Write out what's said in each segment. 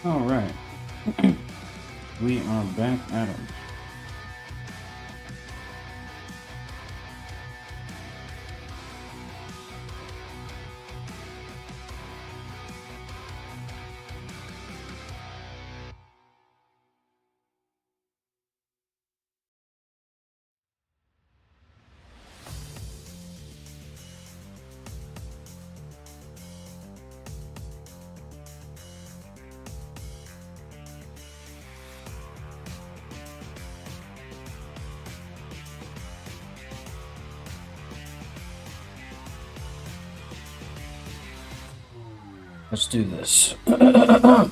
All right, we are back at 'em. Let's do this. I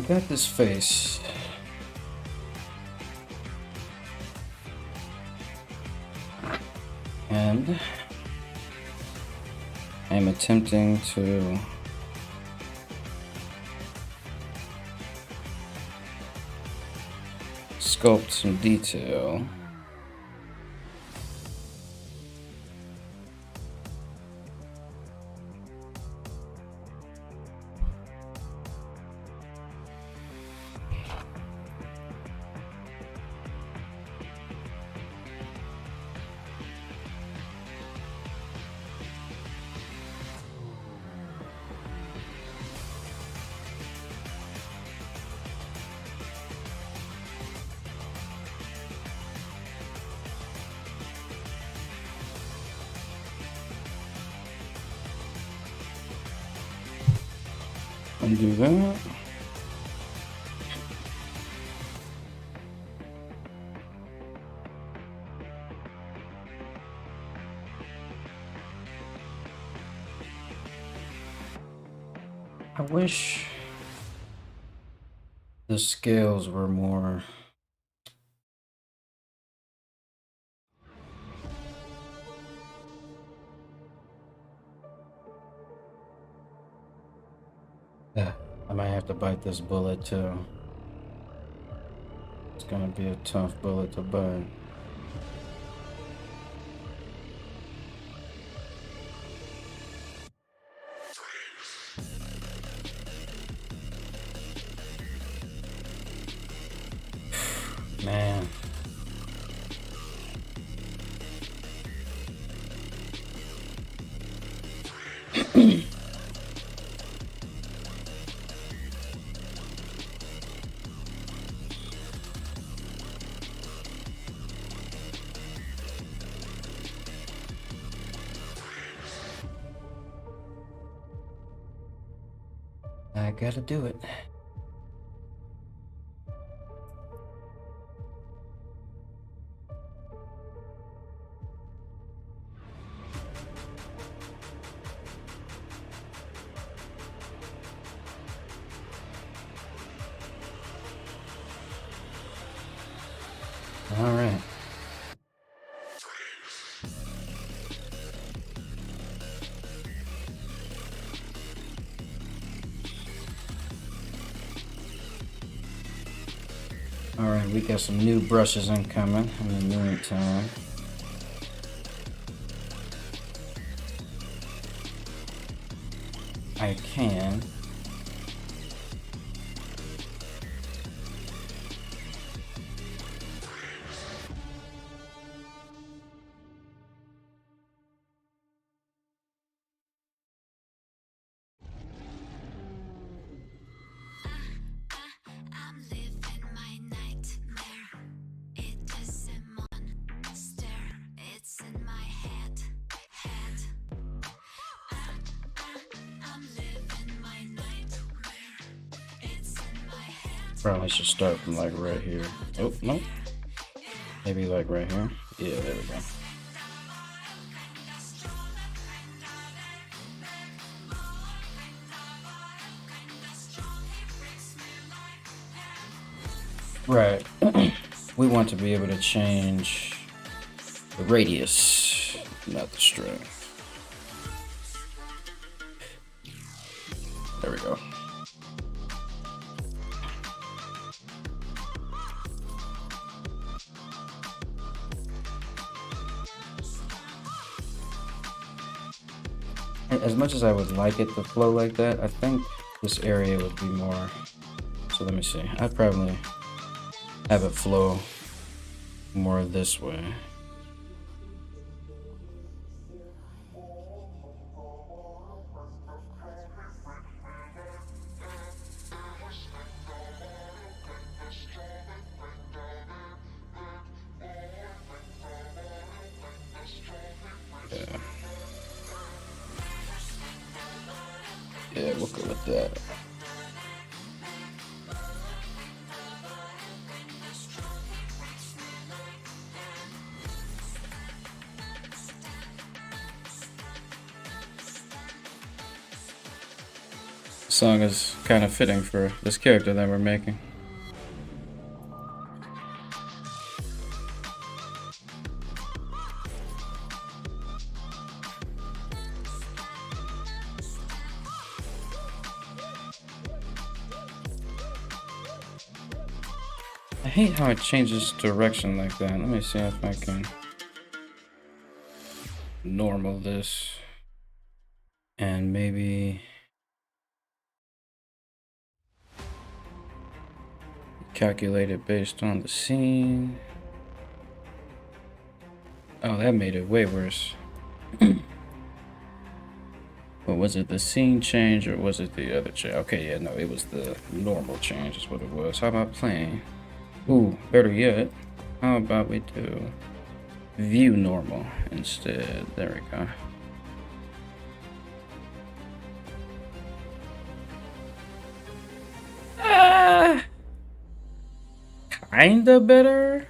got this face. And I'm attempting to sculpt some detail. Undo that. I wish the scales were more. Yeah, I might have to bite this bullet too. It's gonna be a tough bullet to bite. Man. I gotta do it. All right. All right, we got some new brushes incoming in the meantime. I can. Probably should start from like right here. Oh, no. Maybe like right here. Yeah, there we go. Right. We want to be able to change the radius, not the strength. There we go. As much as I would like it to flow like that, I think this area would be more. So let me see. I'd probably have it flow more this way. Yeah, we'll go with that. The song is kind of fitting for this character that we're making. I hate how it changes direction like that. Let me see if I can normal this and maybe calculate it based on the scene. Oh, that made it way worse. But was it the scene change or was it the other change? Okay, yeah, no, it was the normal change is what it was. How about playing? Ooh, better yet, how about we do view normal instead? There we go. Kinda better.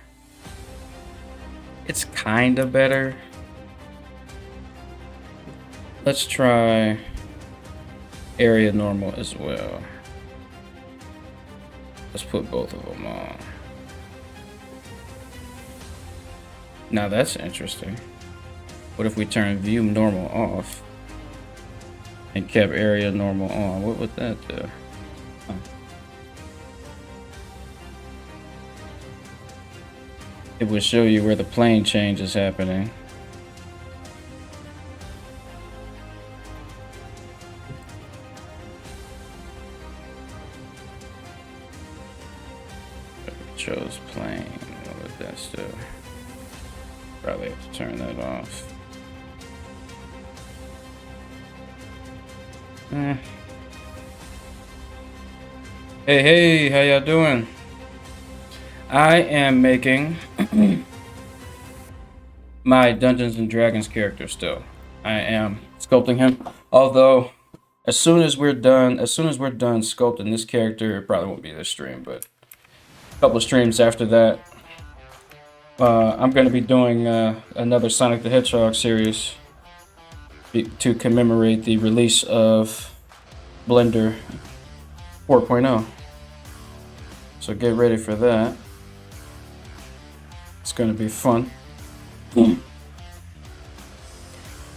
It's kinda better. Let's try area normal as well. Let's put both of them on. Now that's interesting. What if we turn view normal off and kept area normal on? What would that do? Huh. It would show you where the plane change is happening. Chose plane. What would that do? Probably have to turn that off. Hey, how y'all doing? I am making my Dungeons and Dragons character still. I am sculpting him. Although, as soon as we're done sculpting this character, it probably won't be this stream, but a couple of streams after that, I'm going to be doing another Sonic the Hedgehog series to commemorate the release of Blender 4.0. So get ready for that. It's going to be fun.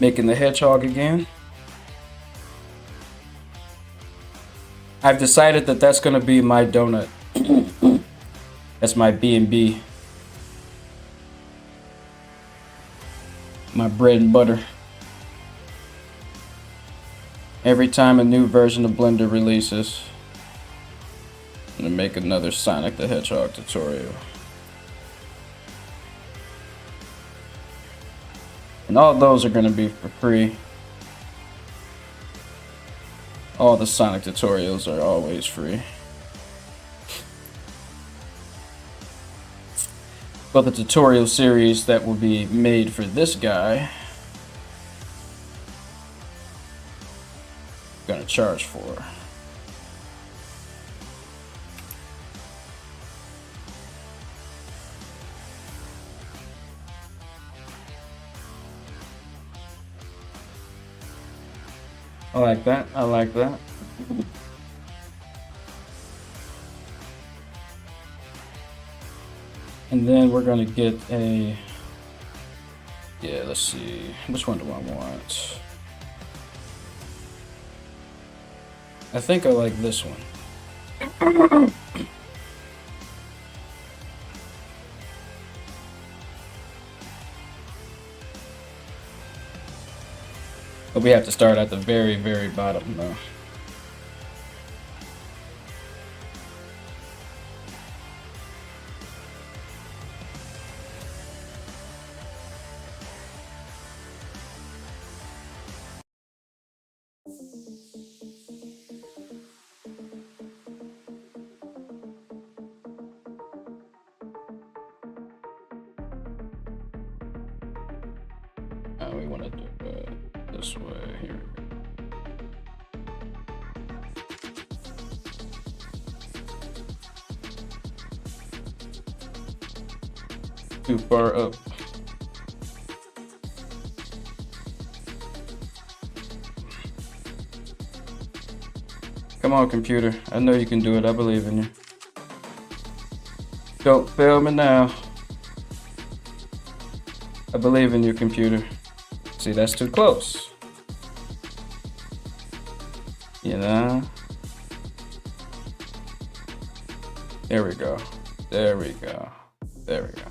Making the hedgehog again. I've decided that that's going to be my donut. That's my B&B. My bread and butter. Every time a new version of Blender releases, I'm gonna make another Sonic the Hedgehog tutorial. And all those are gonna be for free. All the Sonic tutorials are always free. But the tutorial series that will be made for this guy, I'm gonna charge for. I like that. I like that. And then we're gonna get a, yeah, let's see, which one do I want? I think I like this one. But we have to start at the very, very bottom though. We want to do it this way here. Too far up. Come on, computer. I know you can do it. I believe in you. Don't fail me now. I believe in you, computer. See, that's too close. You know? There we go. There we go. There we go.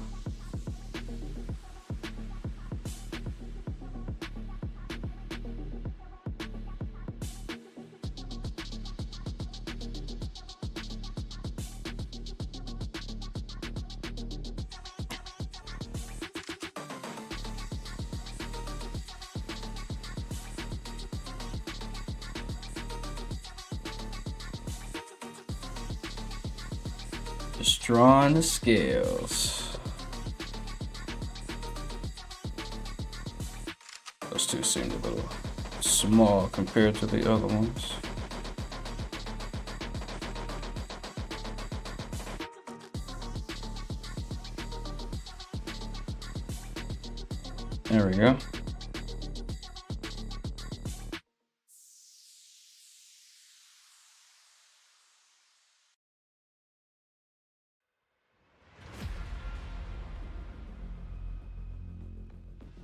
Just drawing the scales. Those two seemed a little small compared to the other ones. There we go.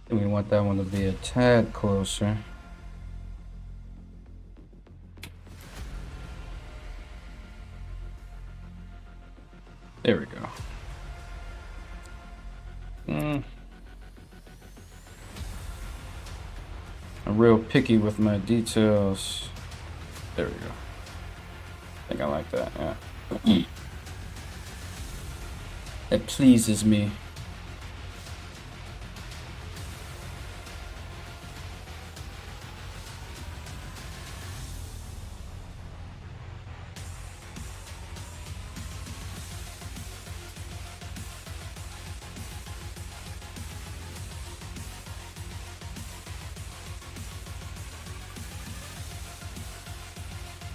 And we want that one to be a tad closer. There we go. I'm real picky with my details. There we go. I think I like that, yeah. That pleases me.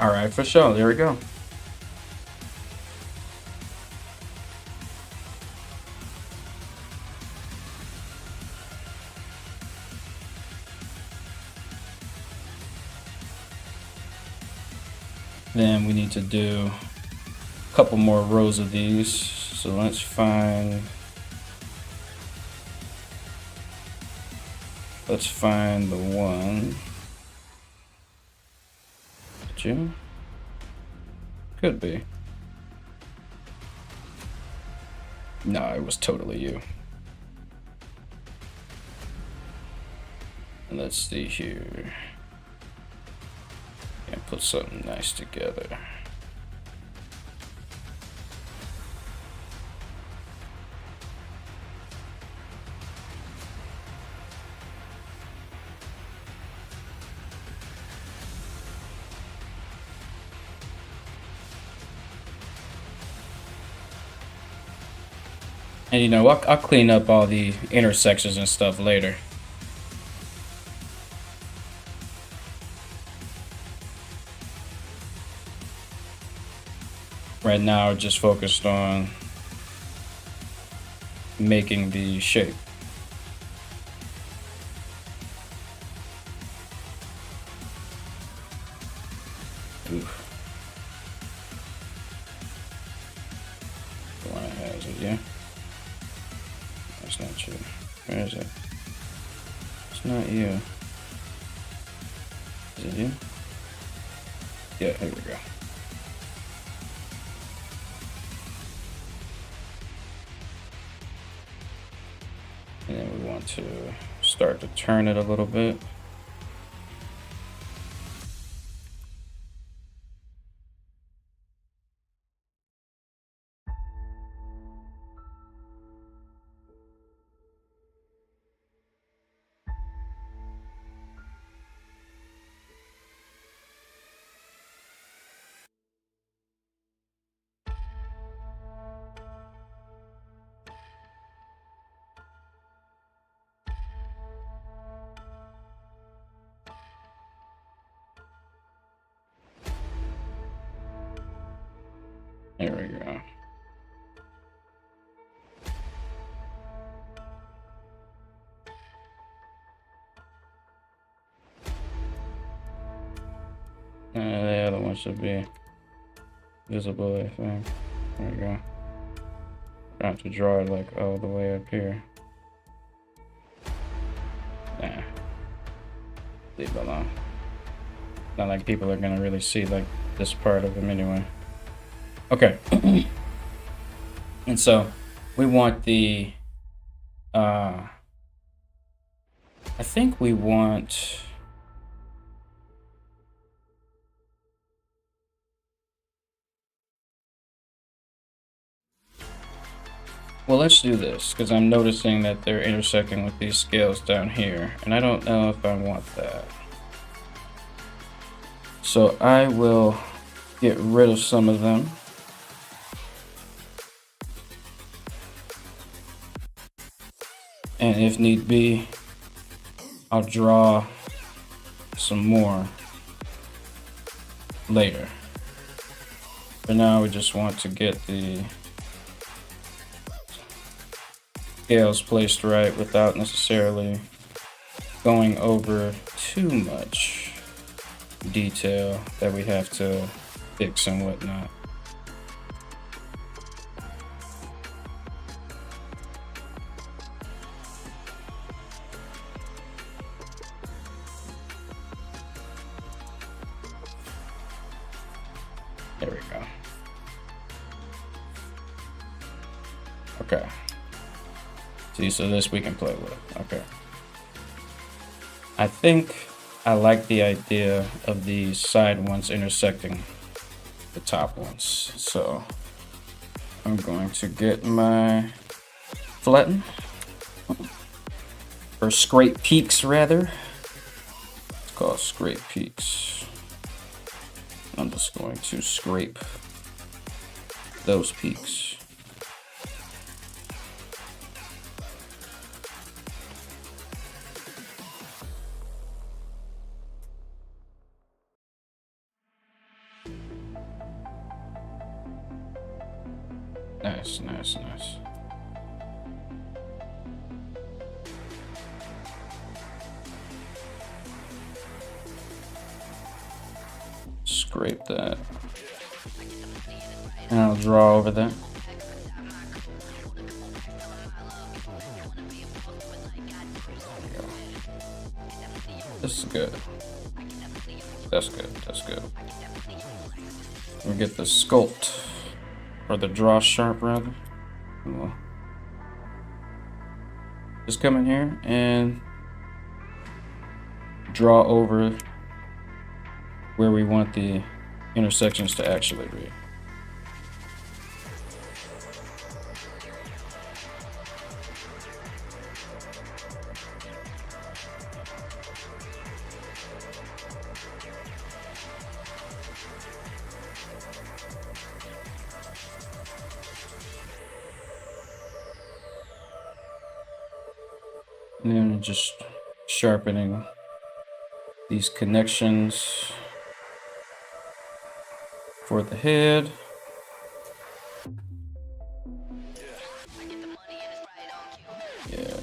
All right, for sure. There we go. Then we need to do a couple more rows of these. So let's find the one. You? Could be. No, it was totally you. And let's see here. And put something nice together. And you know, I'll clean up all the intersections and stuff later. Right now, just focused on making the shape. Oof. The one that has it, yeah. That's not you. Where is it? It's not you. Is it you? Yeah, here we go. And then we want to start to turn it a little bit. There we go. The other one should be visible, I think. There we go. Trying to draw it like all the way up here. Nah. Leave it alone. Not like people are gonna really see like this part of him anyway. Okay. And so we want the I think we want well, let's do this because I'm noticing that they're intersecting with these scales down here, and I don't know if I want that. So I will get rid of some of them. And if need be, I'll draw some more later. For now, we just want to get the scales placed right without necessarily going over too much detail that we have to fix and whatnot. There we go. Okay. See, so this we can play with. Okay. I think I like the idea of the side ones intersecting the top ones. So I'm going to get my flatten, or scrape peaks rather. It's called scrape peaks. I'm just going to scrape those peaks. Nice, nice, nice. Scrape that. And I'll draw over that. This is good. That's good, that's good. We get the sculpt, or the draw sharp rather. We'll just come in here and draw over where we want the intersections to actually be. And then just sharpening these connections for the head. Yeah.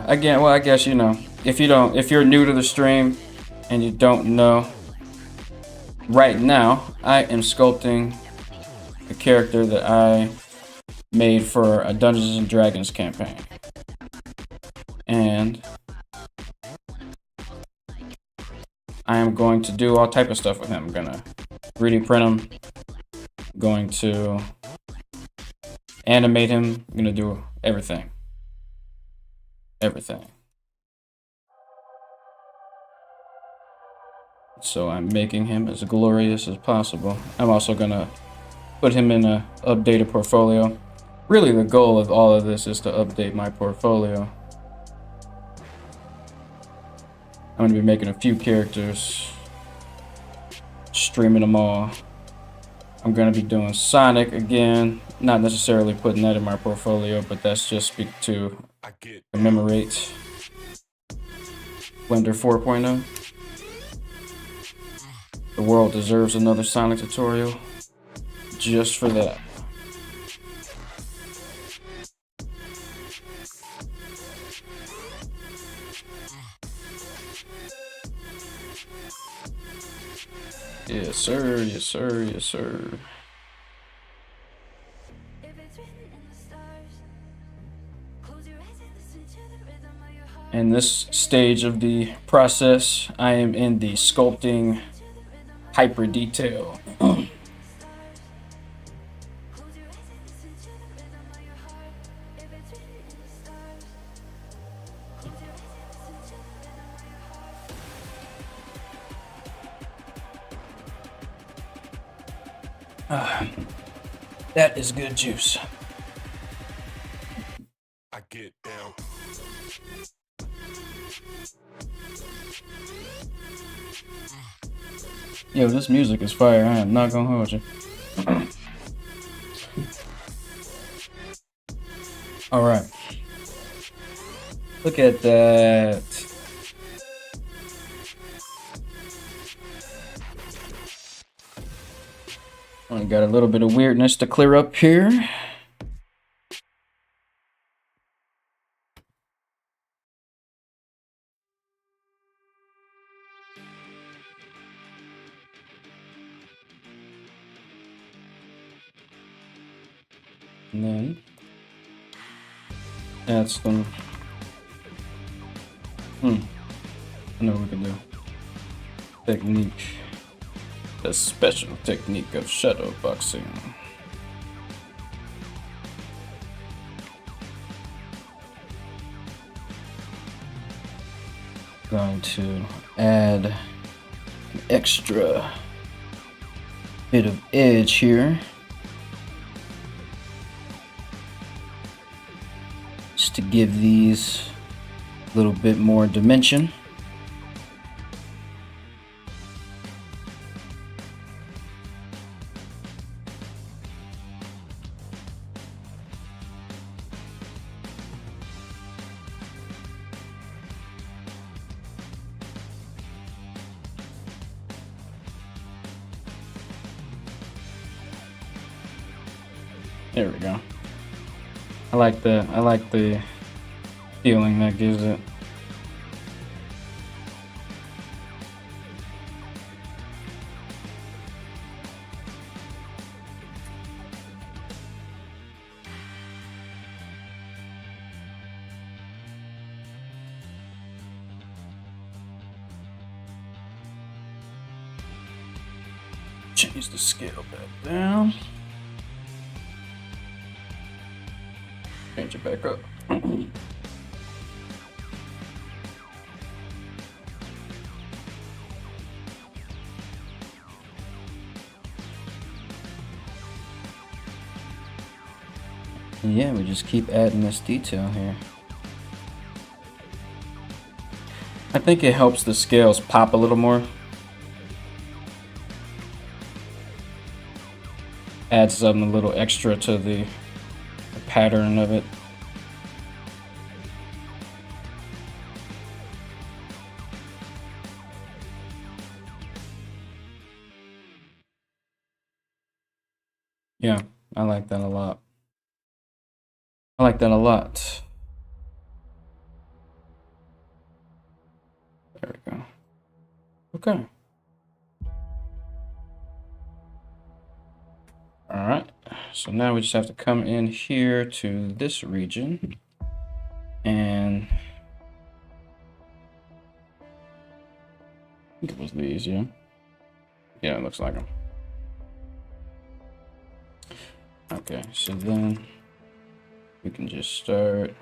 Again, well, I guess, you know, if you're new to the stream and you don't know, right now I am sculpting a character that I made for a Dungeons and Dragons campaign. And I am going to do all type of stuff with him. I'm gonna 3D print him. I'm going to animate him. I'm gonna do everything. Everything. So I'm making him as glorious as possible. I'm also gonna put him in a updated portfolio. Really, the goal of all of this is to update my portfolio. I'm gonna be making a few characters, streaming them all. I'm gonna be doing Sonic again, not necessarily putting that in my portfolio, but that's just to commemorate Blender 4.0. The world deserves another Sonic tutorial just for that. Yes, sir. Yes, sir. Yes, sir. In this stage of the process, I am in the sculpting hyper detail. That is good juice. I get down. Yo, this music is fire. I am not gonna hold you. All right. Look at that. I got a little bit of weirdness to clear up here. And then that's them. I know what we can do. Technique. The special technique of shadow boxing. Going to add an extra bit of edge here. Just to give these a little bit more dimension. There we go. I like the feeling that gives it. Change the scale back down. Change it back up. Yeah, we just keep adding this detail here. I think it helps the scales pop a little more. Adds something a little extra to the pattern of it. Yeah, I like that a lot. I like that a lot. There we go. Okay. All right. So now we just have to come in here to this region and think it was these, yeah. Yeah, it looks like them. Okay, so then we can just start.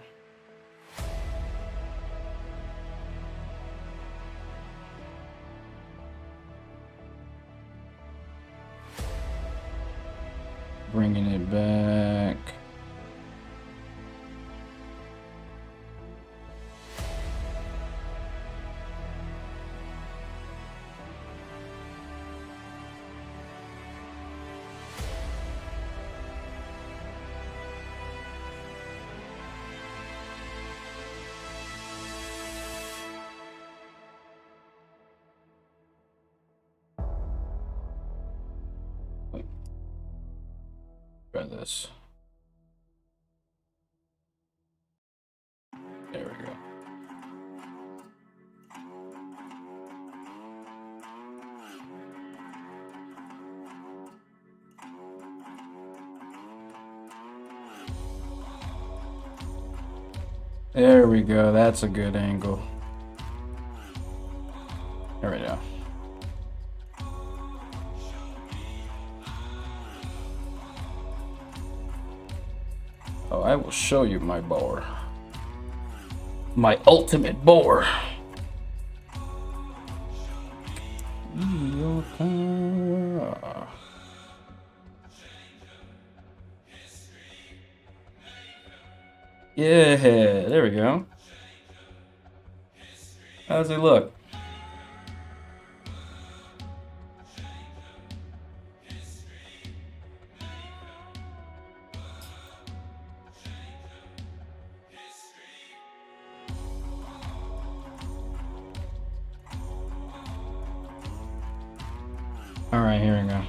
Bringing it back. Try this. There we go. There we go. That's a good angle. There we go. Oh, I will show you my boar. My ultimate boar. Yeah, there we go. How does it look? All right, here we go.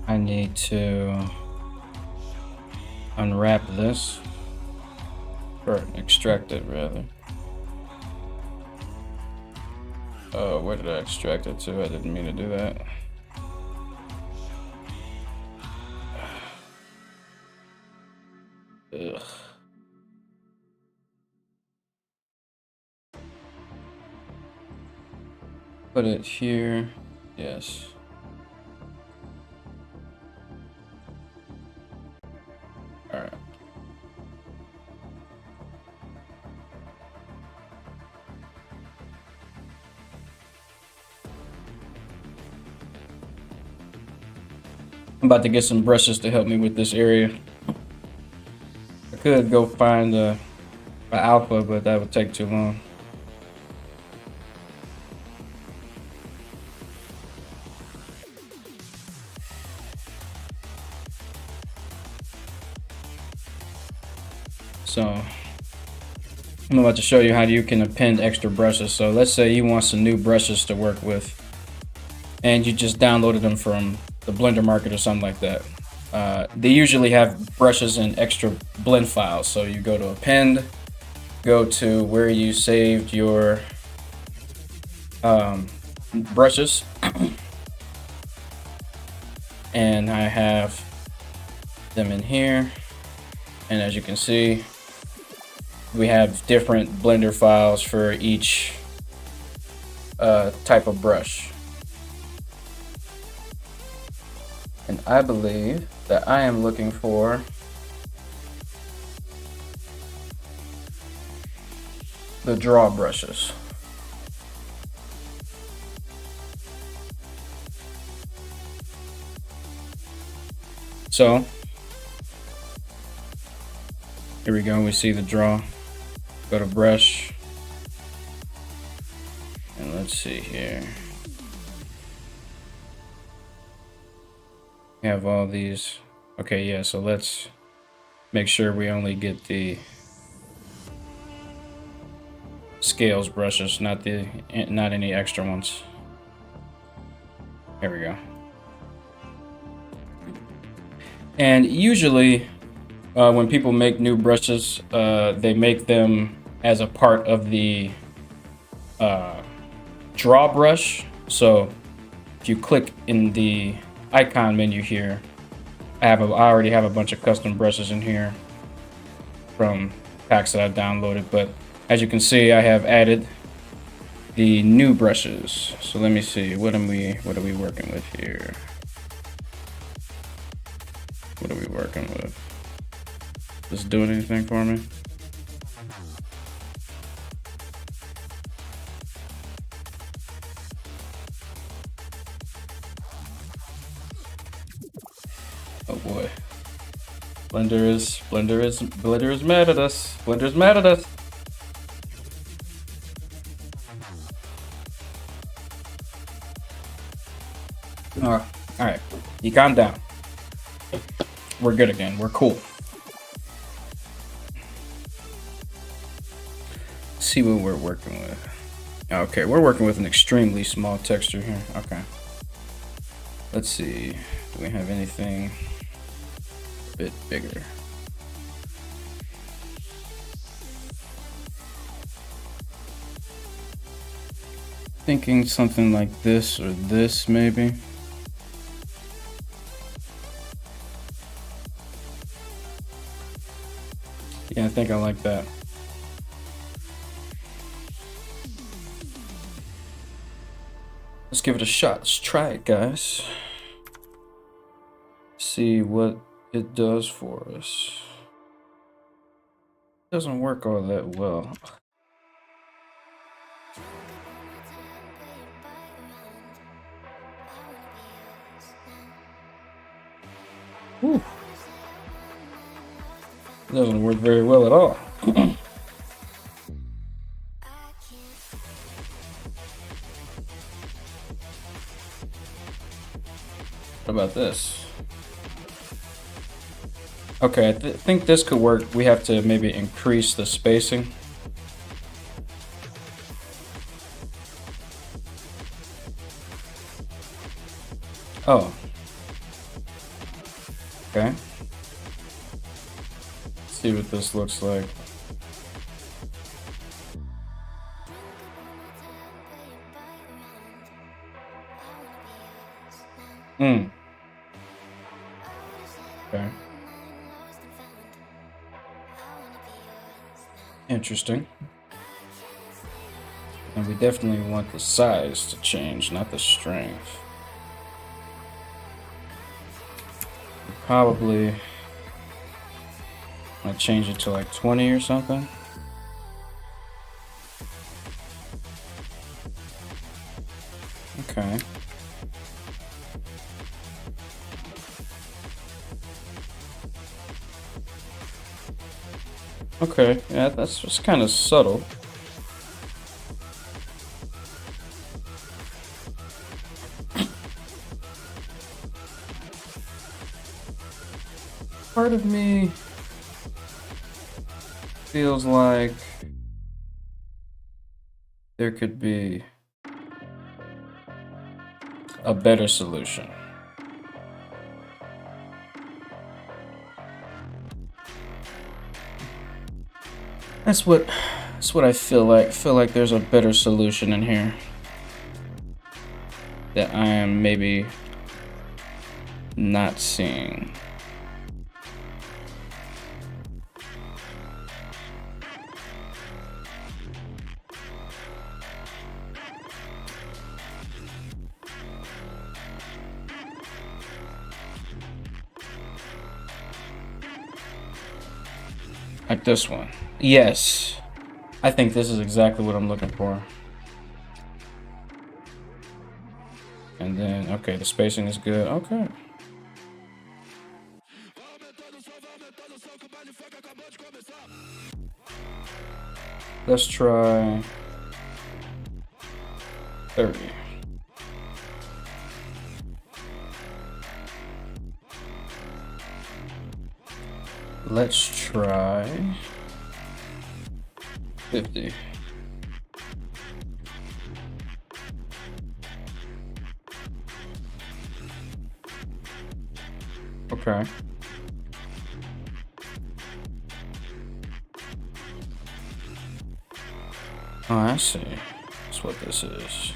I need to unwrap this, or extract it rather. Oh, where did I extract it to? I didn't mean to do that. Ugh. Put it here. Yes. All right. I'm about to get some brushes to help me with this area. I could go find a alpha, but that would take too long. So I'm about to show you how you can append extra brushes. So let's say you want some new brushes to work with, and you just downloaded them from the Blender Market or something like that. They usually have brushes in extra blend files. So you go to append, go to where you saved your brushes, and I have them in here. And as you can see, we have different Blender files for each type of brush. And I believe that I am looking for the draw brushes. So here we go, we see the draw. Go to brush, and let's see here. We have all these. Okay, yeah, so let's make sure we only get the scales brushes, not any extra ones. There we go. And usually when people make new brushes, they make them as a part of the draw brush. So if you click in the icon menu here, I already have a bunch of custom brushes in here from packs that I've downloaded. But as you can see, I have added the new brushes. So let me see. What are we working with here? What are we working with? Is it doing anything for me? Oh boy. Blender is mad at us. Blender's mad at us. All right. You calm down. We're good again. We're cool. Let's see what we're working with. Okay, we're working with an extremely small texture here. Okay. Let's see. Do we have anything a bit bigger? Thinking something like this or this, maybe. Yeah, I think I like that. Let's give it a shot. Let's try it, guys. See what it does for us. It doesn't work all that well. Whew. It doesn't work very well at all. What about this? Okay, I think this could work. We have to maybe increase the spacing. Oh. Okay. Let's see what this looks like. Okay. Interesting. And we definitely want the size to change, not the strength. Probably I'll change it to like 20 or something. Okay. Okay, yeah, that's just kind of subtle. Part of me feels like there could be a better solution. That's what I feel like. I feel like there's a better solution in here that I am maybe not seeing. Like this one. Yes. I think this is exactly what I'm looking for. And then, okay, the spacing is good. Okay. Let's try 30. Let's try 50. Okay. Oh, I see. That's what this is.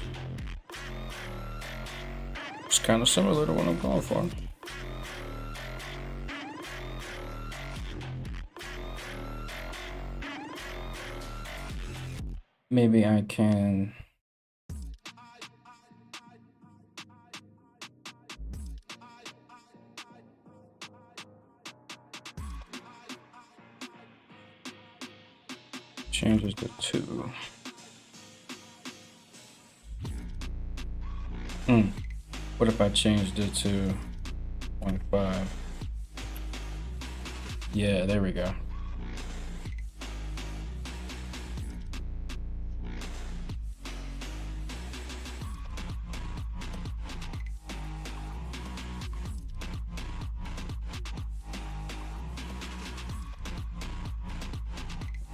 It's kind of similar to what I'm going for. Maybe I can changes to 2. What if I changed it to 0.5? Yeah, there we go.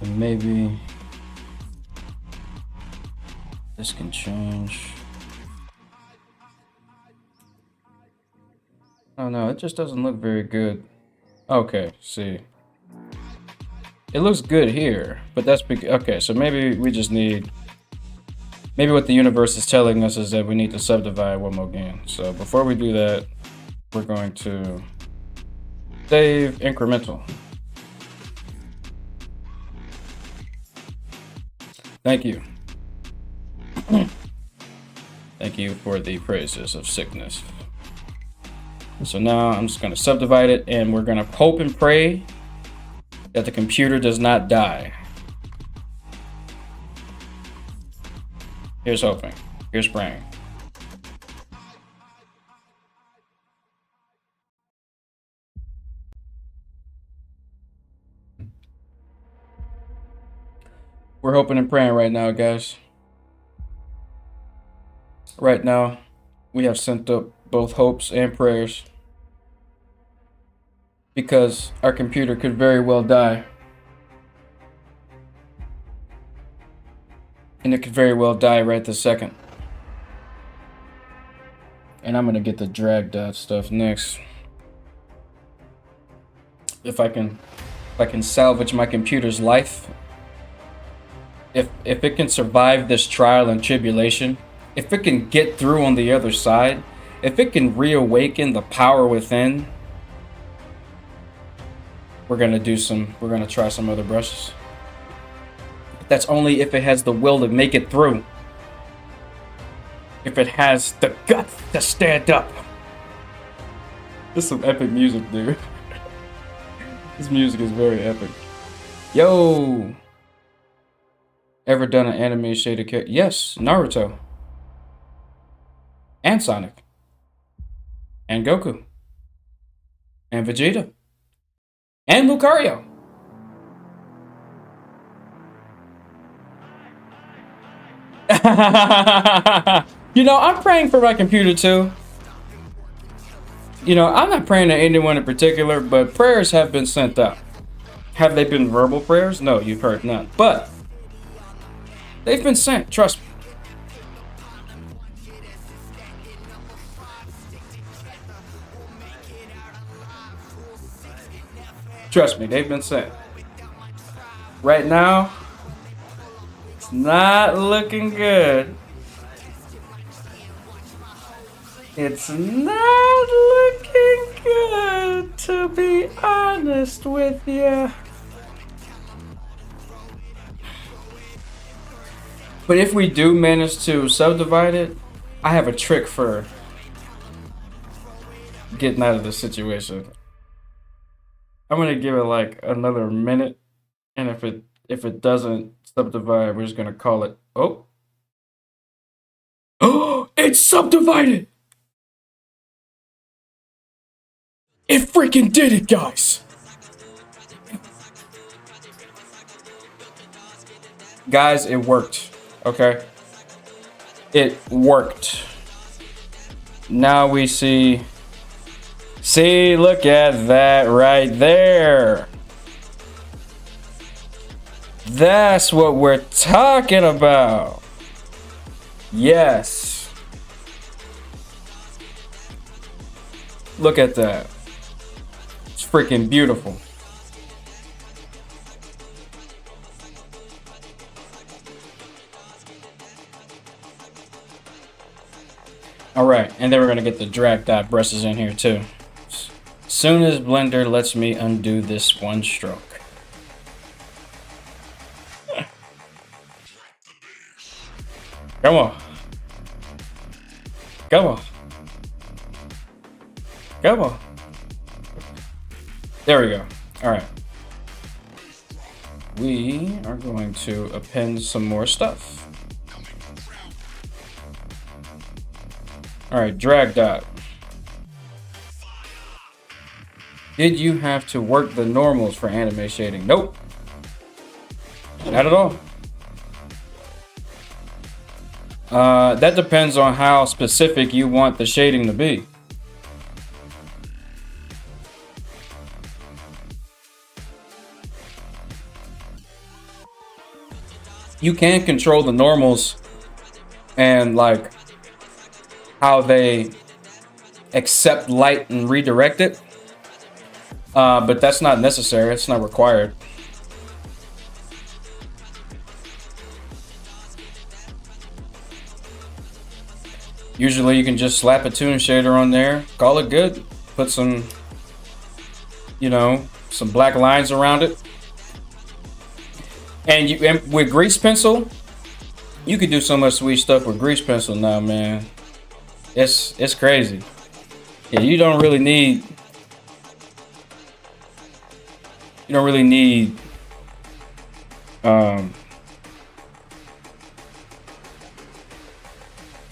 And maybe this can change. Oh no, it just doesn't look very good. Okay, see. It looks good here, but that's because, okay, so maybe we just need, maybe what the universe is telling us is that we need to subdivide one more again. So before we do that, we're going to save incremental. Thank you. Thank you for the praises of sickness. So now I'm just going to subdivide it, and we're going to hope and pray that the computer does not die. Here's hoping. Here's praying. We're hoping and praying right now, guys. Right now, we have sent up both hopes and prayers, because our computer could very well die. And it could very well die right this second. And I'm gonna get the drag dot stuff next. If I can salvage my computer's life, if it can survive this trial and tribulation, if it can get through on the other side, if it can reawaken the power within, we're gonna try some other brushes. But that's only if it has the will to make it through. If it has the guts to stand up. This is some epic music, dude. This music is very epic. Yo! Ever done an anime shaded character? Yes, Naruto. And Sonic. And Goku. And Vegeta. And Lucario. You know, I'm praying for my computer too. You know, I'm not praying to anyone in particular, but prayers have been sent out. Have they been verbal prayers? No, you've heard none. But they've been sent, trust me. Trust me, they've been sent. Right now, it's not looking good. It's not looking good, to be honest with you. But if we do manage to subdivide it, I have a trick for getting out of the situation. I'm gonna give it like another minute, and if it doesn't subdivide, we're just gonna call it. Oh, it's subdivided! It freaking did it, guys! Guys, it worked. Okay, it worked. Now we see. See, look at that right there. That's what we're talking about. Yes. Look at that. It's freaking beautiful. All right, and then we're gonna get the drag dot brushes in here too. Soon as Blender lets me undo this one stroke. Come on. Come on. Come on. There we go. All right. we are going to append some more stuff. All right, drag dot. Did you have to work the normals for anime shading? Nope. Not at all. That depends on how specific you want the shading to be. You can control the normals and like how they accept light and redirect it. But that's not necessary. It's not required. Usually you can just slap a toon shader on there, call it good, put some, you know, some black lines around it. And with grease pencil, you could do so much sweet stuff with grease pencil now, man. It's crazy. Yeah, you don't really need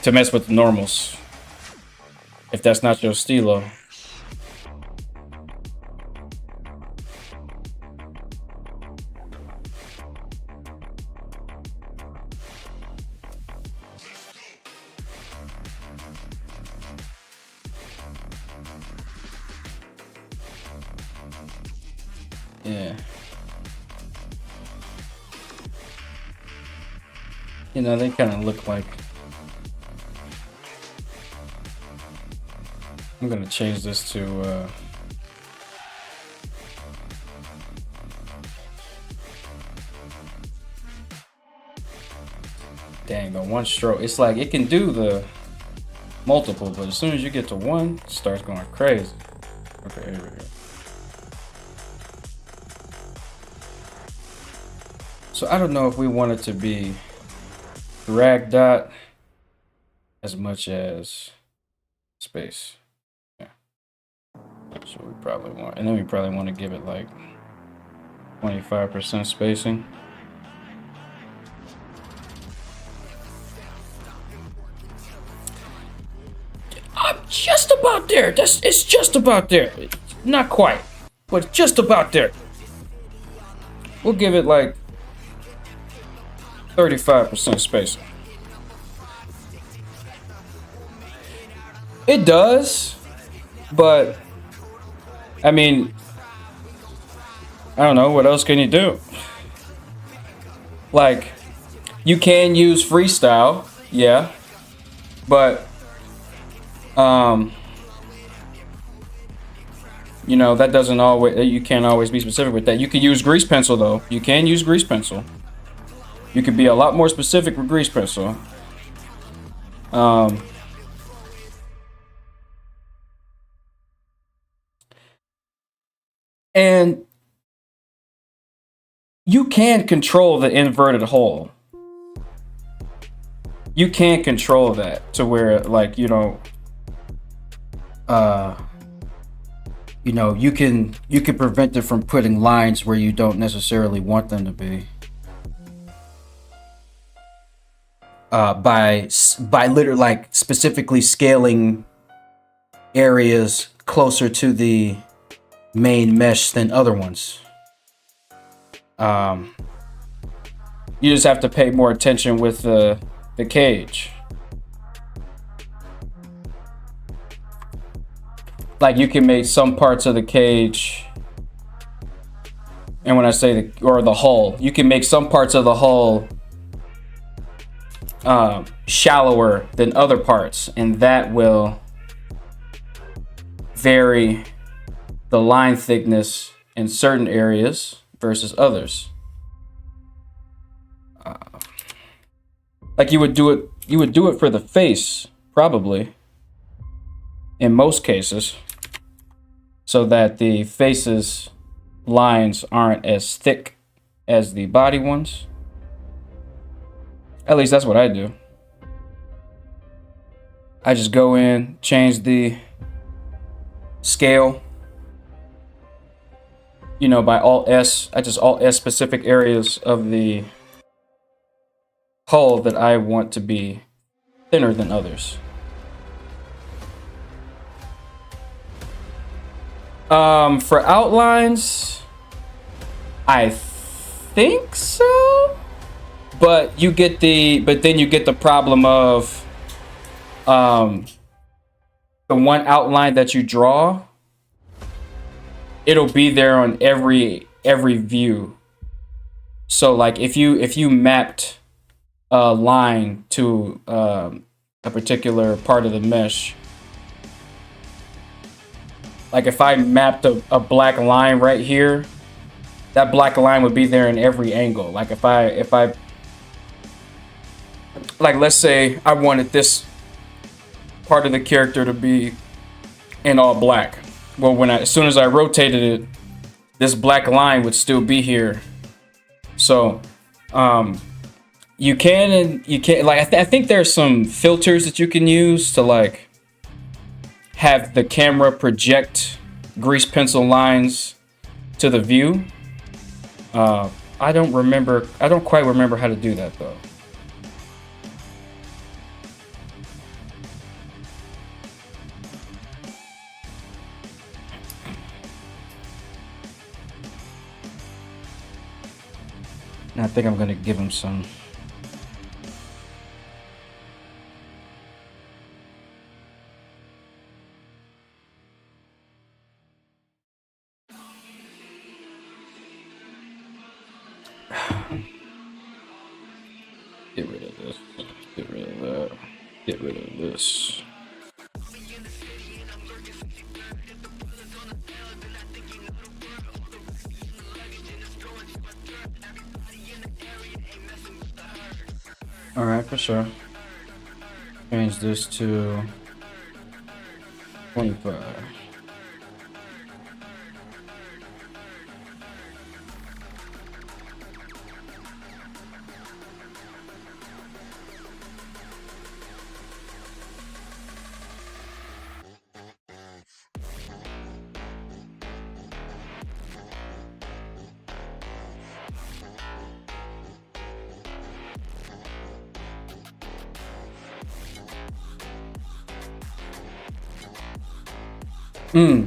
to mess with the normals if that's not your stilo. Yeah. You know, they kind of look like... I'm gonna change this to dang, the one stroke. It's like it can do the multiple, but as soon as you get to one, it starts going crazy. Okay, here we go. So I don't know if we want it to be drag dot as much as space. Yeah. So we probably want, and then we probably want to give it like 25% spacing. I'm just about there. It's just about there. Not quite, but just about there. We'll give it like 35% spacing. It does, but I mean, I don't know, what else can you do? Like, you can use freestyle, yeah, but you know, that doesn't always, you can't always be specific with that. You can use grease pencil though. You can use grease pencil. You can be a lot more specific with grease pencil. And you can control the inverted hole. You can control that to where, like, you know, you can prevent it from putting lines where you don't necessarily want them to be. By literally, like, specifically scaling areas closer to the main mesh than other ones. You just have to pay more attention with the cage. Like, you can make some parts of the cage, and when I say the hull, you can make some parts of the hull shallower than other parts, and that will vary the line thickness in certain areas versus others. Like, you would do it for the face, probably, in most cases, so that the face's lines aren't as thick as the body ones. At least that's what I do. I just go in, change the scale, you know, by Alt S. I just Alt S specific areas of the hull that I want to be thinner than others. For outlines, I think so. But then you get the problem of the one outline that you draw, it'll be there on every view. So like if you mapped a line to a particular part of the mesh, like if I mapped a black line right here, that black line would be there in every angle. Like if I like, let's say I wanted this part of the character to be in all black. Well, as soon as I rotated it, this black line would still be here. So, you can like I think there's some filters that you can use to like have the camera project grease pencil lines to the view. I don't quite remember how to do that though. I think I'm gonna give him some. Get rid of this. Get rid of that. Get rid of this. All right, for sure. Change this to 25.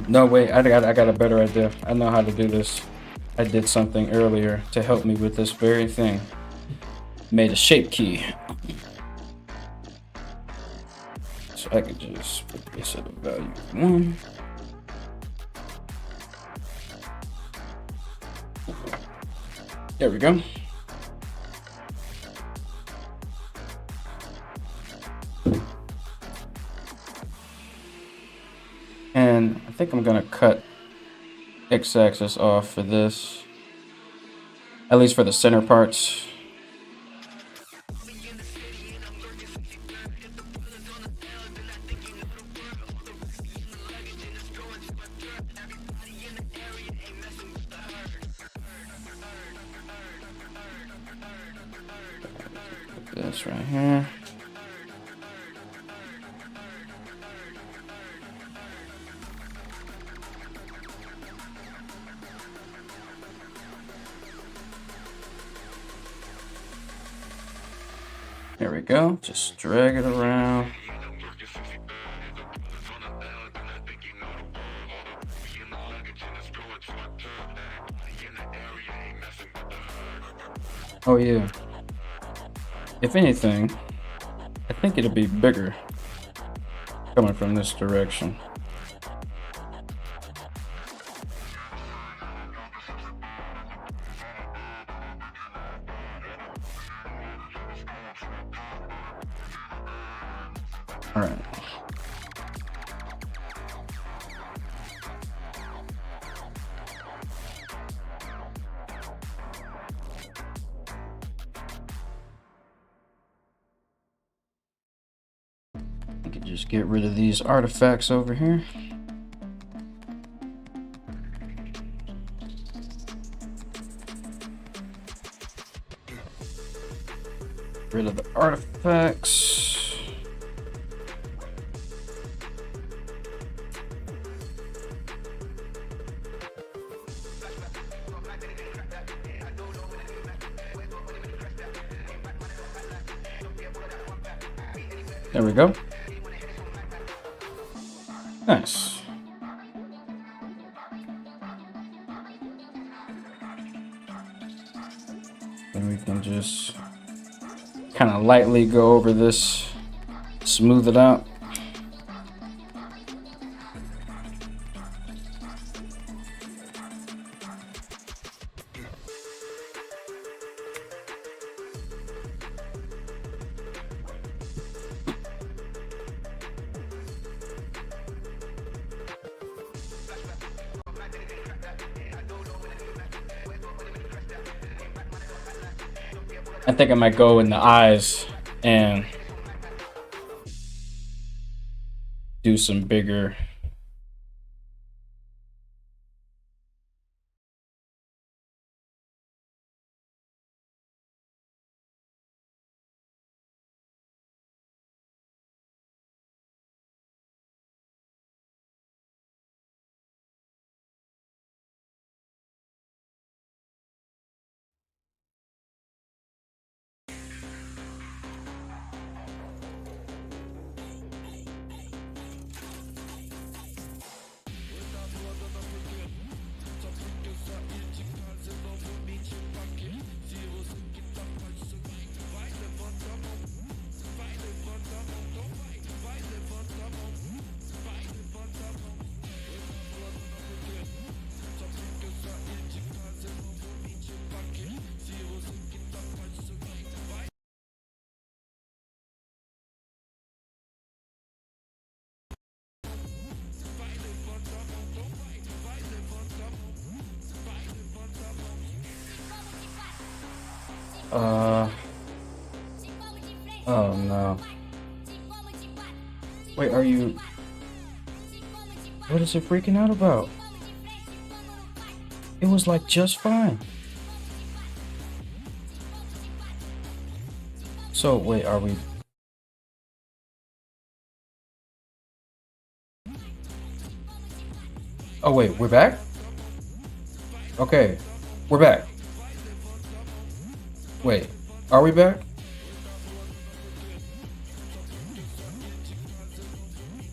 No, wait, I got a better idea. I know how to do this. I did something earlier to help me with this very thing. Made a shape key. So I could just put this at a value of 1. There we go. And I think I'm gonna cut x-axis off for this, at least for the center parts. Put this right here. There we go. Just drag it around. Oh yeah. If anything, I think it'll be bigger coming from this direction. All right. I can just get rid of these artifacts over here. Rid of the artifacts. There we go. Nice. And we can just kind of lightly go over this, smooth it out. I think I might go in the eyes and do some bigger. Oh no. Wait, are you... What is it freaking out about? It was like just fine. So, wait, are we... Oh wait, we're back? Okay, we're back. Wait, are we back?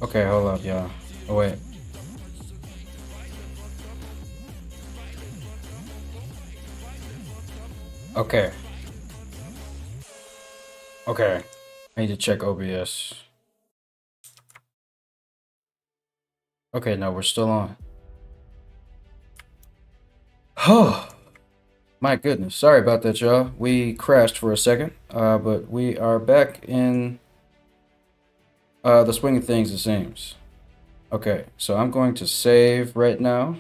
Okay, hold up, y'all. Oh wait. Okay. Okay. I need to check OBS. Okay, no, we're still on. Oh, my goodness. Sorry about that, y'all. We crashed for a second, but we are back in the swing of things, it seems. Okay, so I'm going to save right now.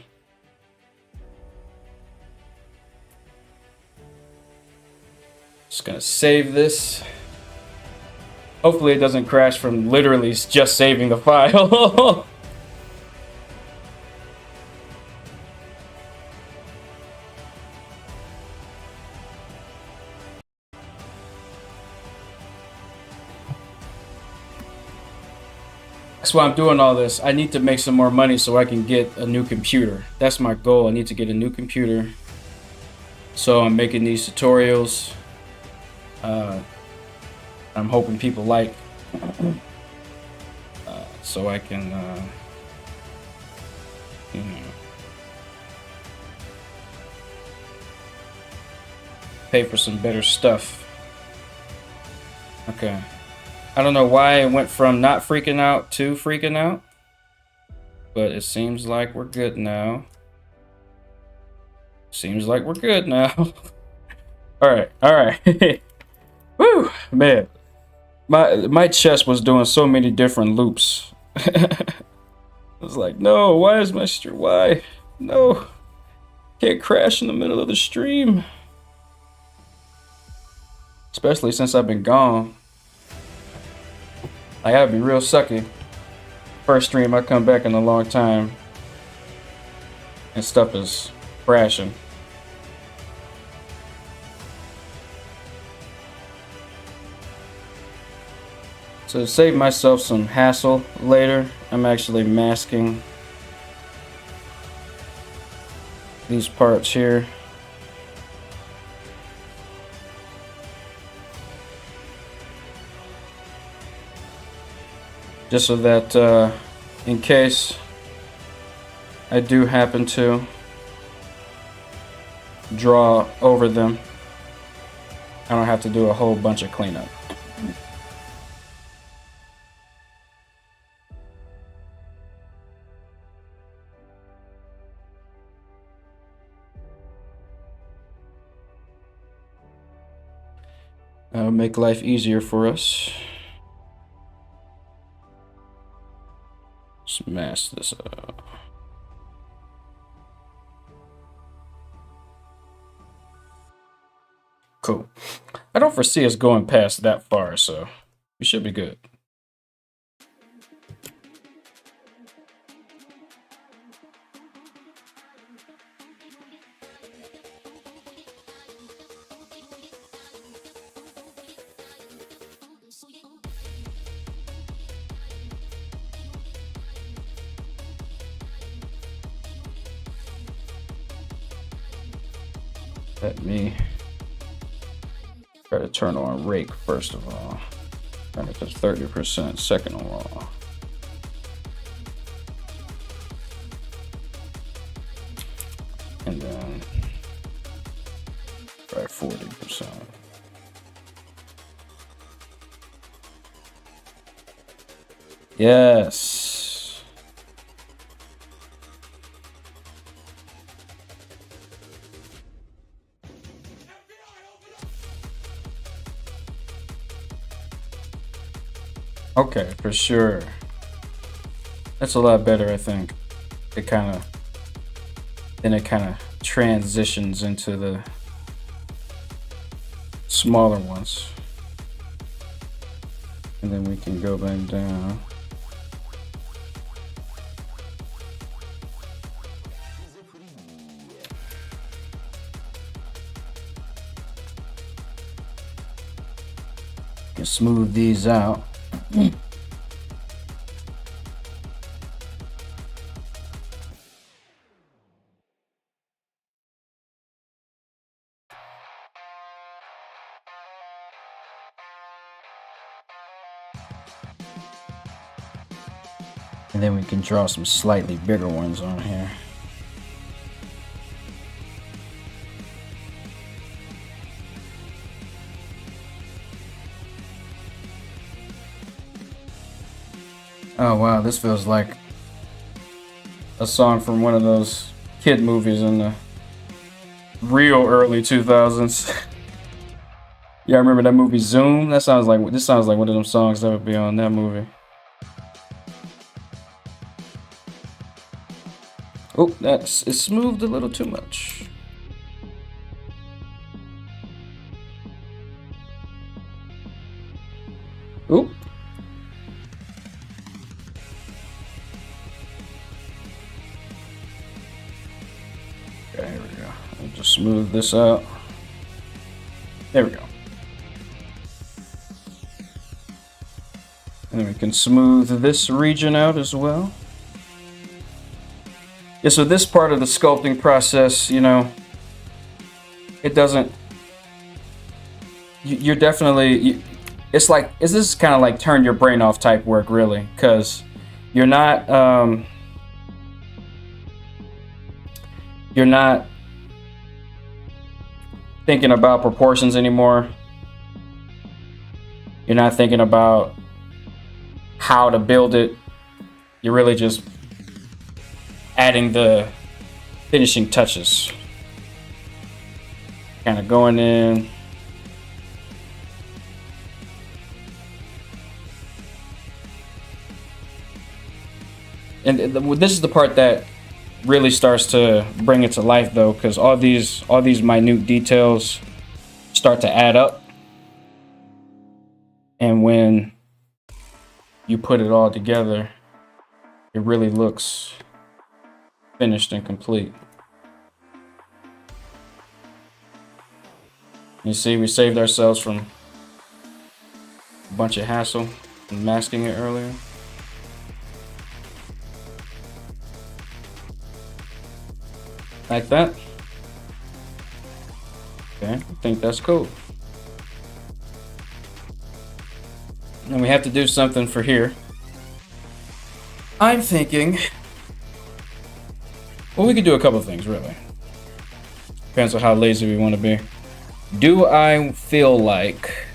Just gonna save this. Hopefully it doesn't crash from literally just saving the file. That's why I'm doing all this. I need to make some more money so I can get a new computer. That's my goal. I need to get a new computer. So I'm making these tutorials. I'm hoping people like, so I can, you know, pay for some better stuff. Okay. I don't know why it went from not freaking out to freaking out, but it seems like we're good now. Seems like we're good now. All right. Woo, man. My chest was doing so many different loops. I was like, no, why is my stream? Why? No, can't crash in the middle of the stream. Especially since I've been gone. I gotta be real sucky. First stream I come back in a long time, and stuff is crashing. So to save myself some hassle later, I'm actually masking these parts here. just so that in case I do happen to draw over them, I don't have to do a whole bunch of cleanup. That'll make life easier for us. Let's mask this up. Cool. I don't foresee us going past that far, so we should be good. Let me try to turn on rake first of all. Turn it to 30% second of all. And then try 40%. Yes. Okay, for sure. That's a lot better, I think. It kind of transitions into the smaller ones. And then we can go back down. Can smooth these out. And then we can draw some slightly bigger ones on here. Oh wow, this feels like a song from one of those kid movies in the real early 2000s. Yeah, I remember that movie Zoom? This sounds like one of them songs that would be on that movie. Oh, it's smoothed a little too much. Oop. Okay, here we go. I'll just smooth this out. There we go. And then we can smooth this region out as well. Yeah, so this part of the sculpting process, you know, it doesn't, you're definitely, it's this is kind of like turn your brain off type work, really, because you're not thinking about proportions anymore. You're not thinking about how to build it. You're really just adding the finishing touches. Kind of going in. And this is the part that really starts to bring it to life, though, because all these minute details start to add up. And when you put it all together, it really looks finished and complete. You see, we saved ourselves from a bunch of hassle and masking it earlier. Like that. Okay, I think that's cool. And we have to do something for here. I'm thinking, well, we could do a couple things, really. Depends on how lazy we want to be. Do I feel like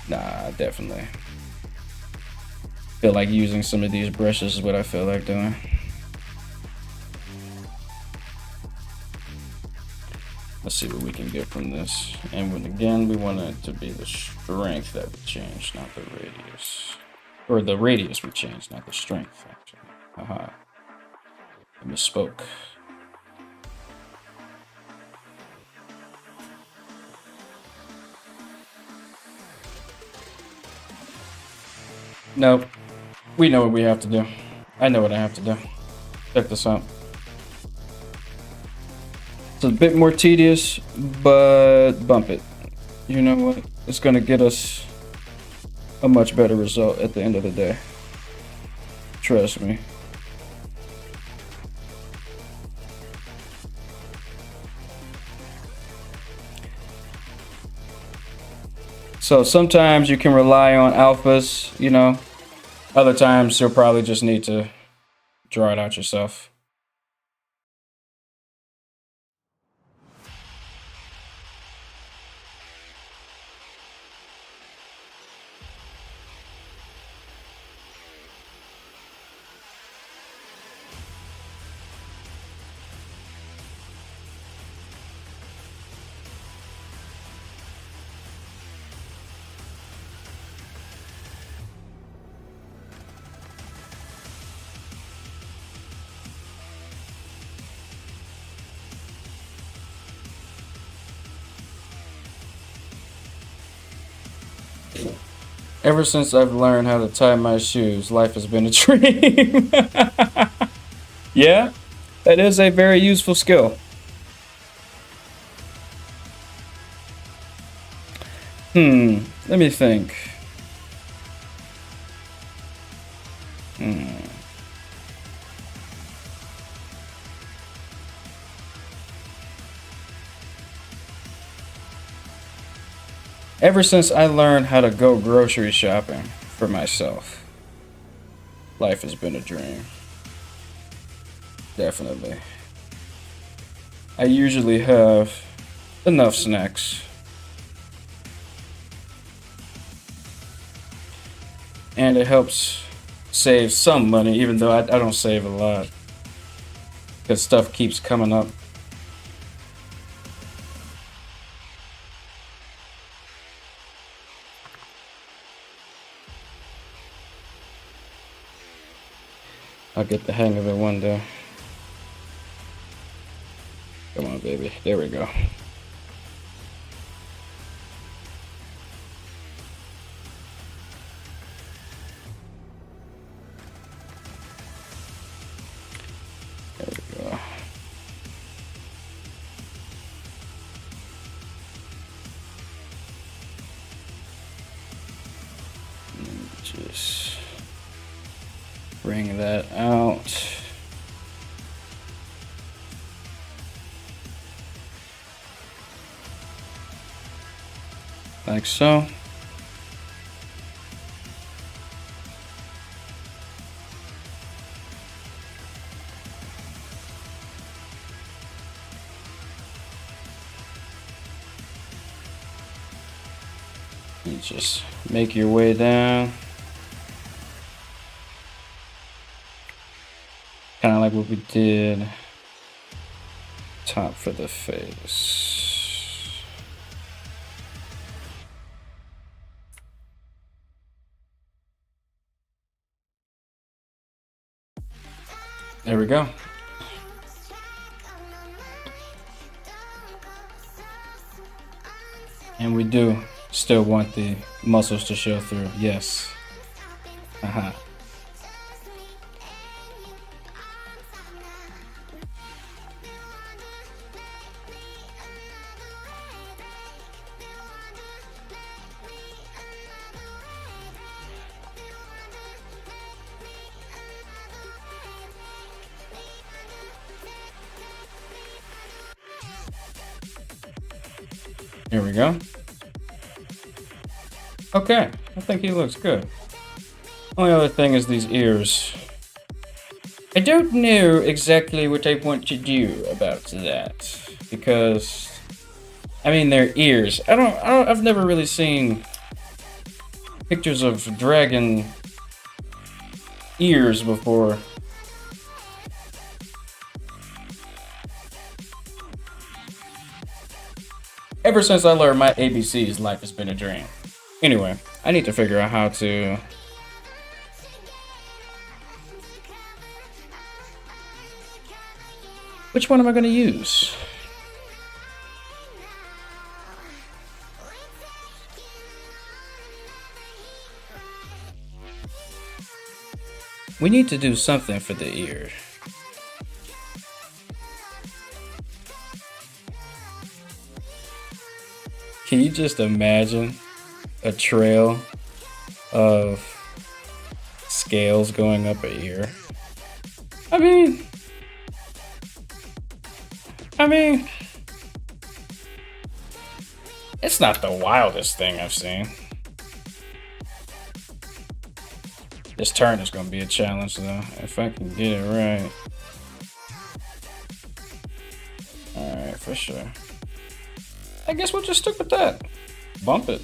nah, definitely. Feel like using some of these brushes is what I feel like doing. Let's see what we can get from this. And when, again, we want it to be the strength that we change, not the radius. Or the radius we change, not the strength, actually. Haha. I misspoke. Nope. We know what we have to do. I know what I have to do. Check this out. It's a bit more tedious, but bump it. You know what? It's gonna get us a much better result at the end of the day. Trust me. So sometimes you can rely on alphas, you know. Other times you'll probably just need to draw it out yourself. Ever since I've learned how to tie my shoes, life has been a dream. Yeah, that is a very useful skill. Let me think. Ever since I learned how to go grocery shopping for myself, life has been a dream. Definitely. I usually have enough snacks. And it helps save some money, even though I don't save a lot. Because stuff keeps coming up. I'll get the hang of it one day. Come on, baby. There we go. There we go. Just bring that out. Like so. You just make your way down. Kind of like what we did top for the face. There we go. And we do still want the muscles to show through. Yes. Aha. Here we go. Okay, I think he looks good. Only other thing is these ears. I don't know exactly what I want to do about that, because I mean their ears. I've never really seen pictures of dragon ears before. Ever since I learned my ABCs, life has been a dream. Anyway, I need to figure out how to... Which one am I going to use? We need to do something for the ear. Can you just imagine a trail of scales going up a ear? I mean, it's not the wildest thing I've seen. This turn is going to be a challenge, though, if I can get it right. Alright, for sure. I guess we'll just stick with that. Bump it.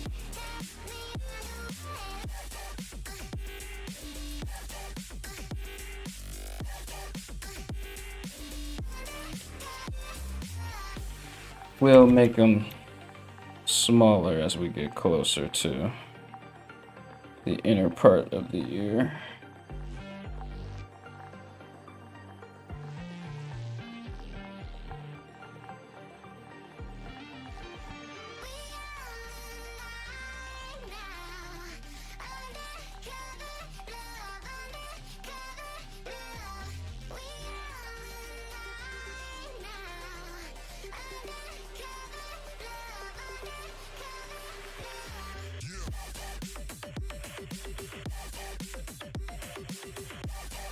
We'll make them smaller as we get closer to the inner part of the ear.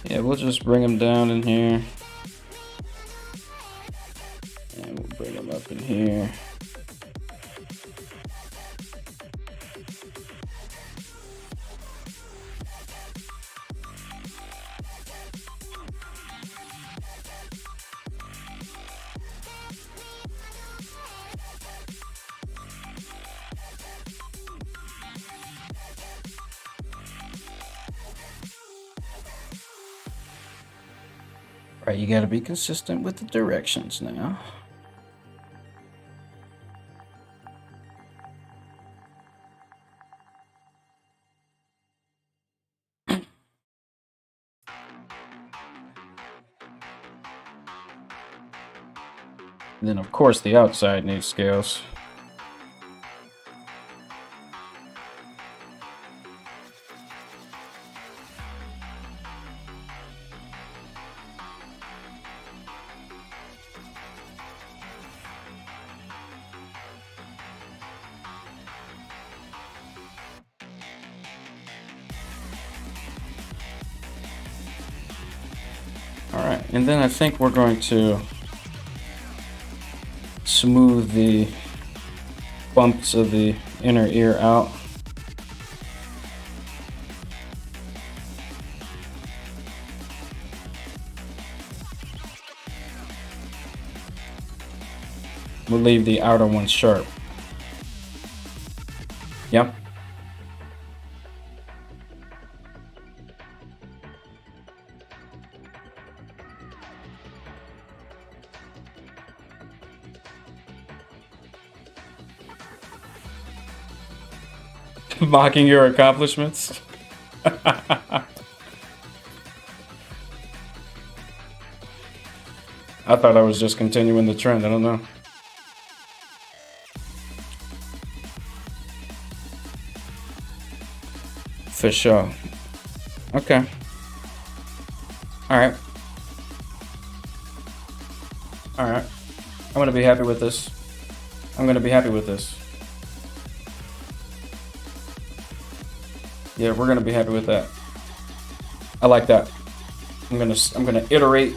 Yeah, we'll just bring them down in here. And we'll bring them up in here. Right, you gotta be consistent with the directions now. And then of course the outside needs scales. Alright, and then I think we're going to smooth the bumps of the inner ear out. We'll leave the outer one sharp. Yep. Mocking your accomplishments. I thought I was just continuing the trend. I don't know. For sure. Okay. Alright. Alright. I'm gonna be happy with this. I'm gonna be happy with this. Yeah, we're gonna be happy with that. I like that. I'm gonna iterate.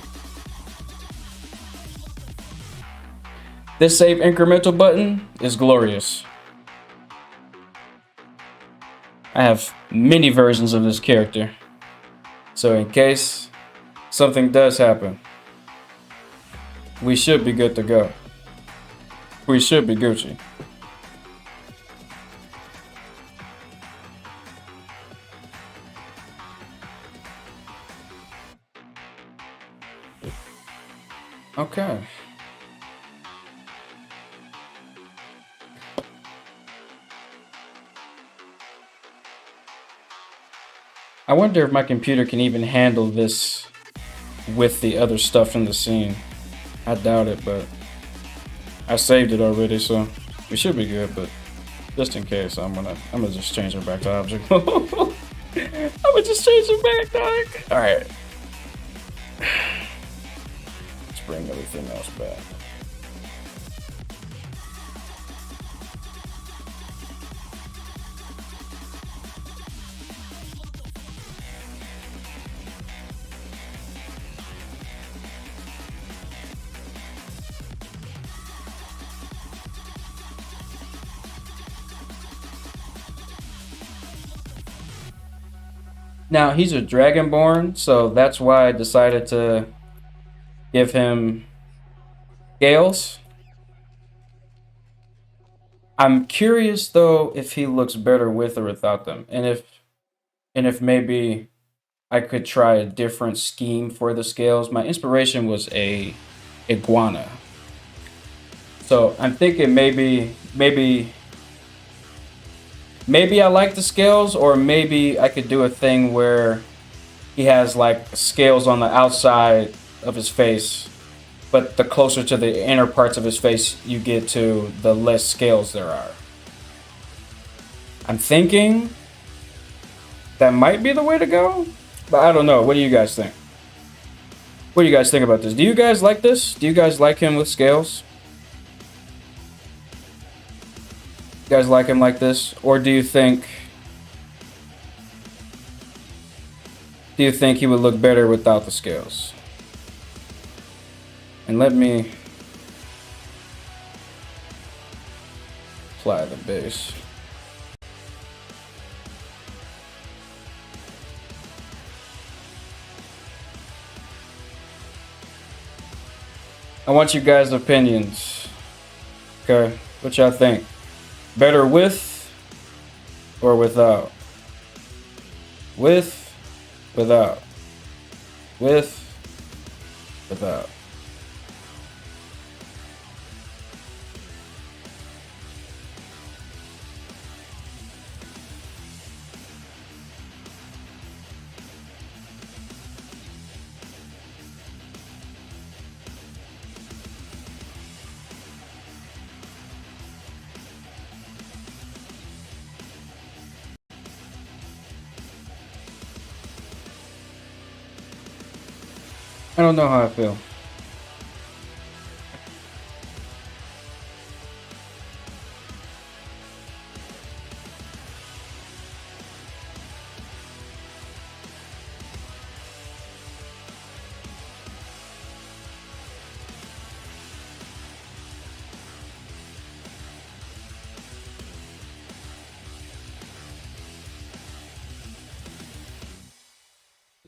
This save incremental button is glorious. I have many versions of this character. So in case something does happen, we should be good to go. We should be Gucci. Okay. I wonder if my computer can even handle this with the other stuff in the scene. I doubt it, but I saved it already, so we should be good. But just in case, I'm gonna just change it back to object. I'm gonna just change it back, dog. All right. Let's bring everything else back. Now he's a Dragonborn, so that's why I decided to give him scales. I'm curious though if he looks better with or without them, and if maybe I could try a different scheme for the scales. My inspiration was a iguana, so I'm thinking maybe I like the scales, or maybe I could do a thing where he has like scales on the outside of his face, but the closer to the inner parts of his face you get to, the less scales there are. I'm thinking that might be the way to go, but I don't know. What do you guys think? What do you guys think about this? Do you guys like this? Do you guys like him with scales? You guys like him like this? Or do you think he would look better without the scales? And let me apply the base. I want you guys' opinions. Okay, what y'all think? Better with or without? With, without. With, without. I don't know how I feel.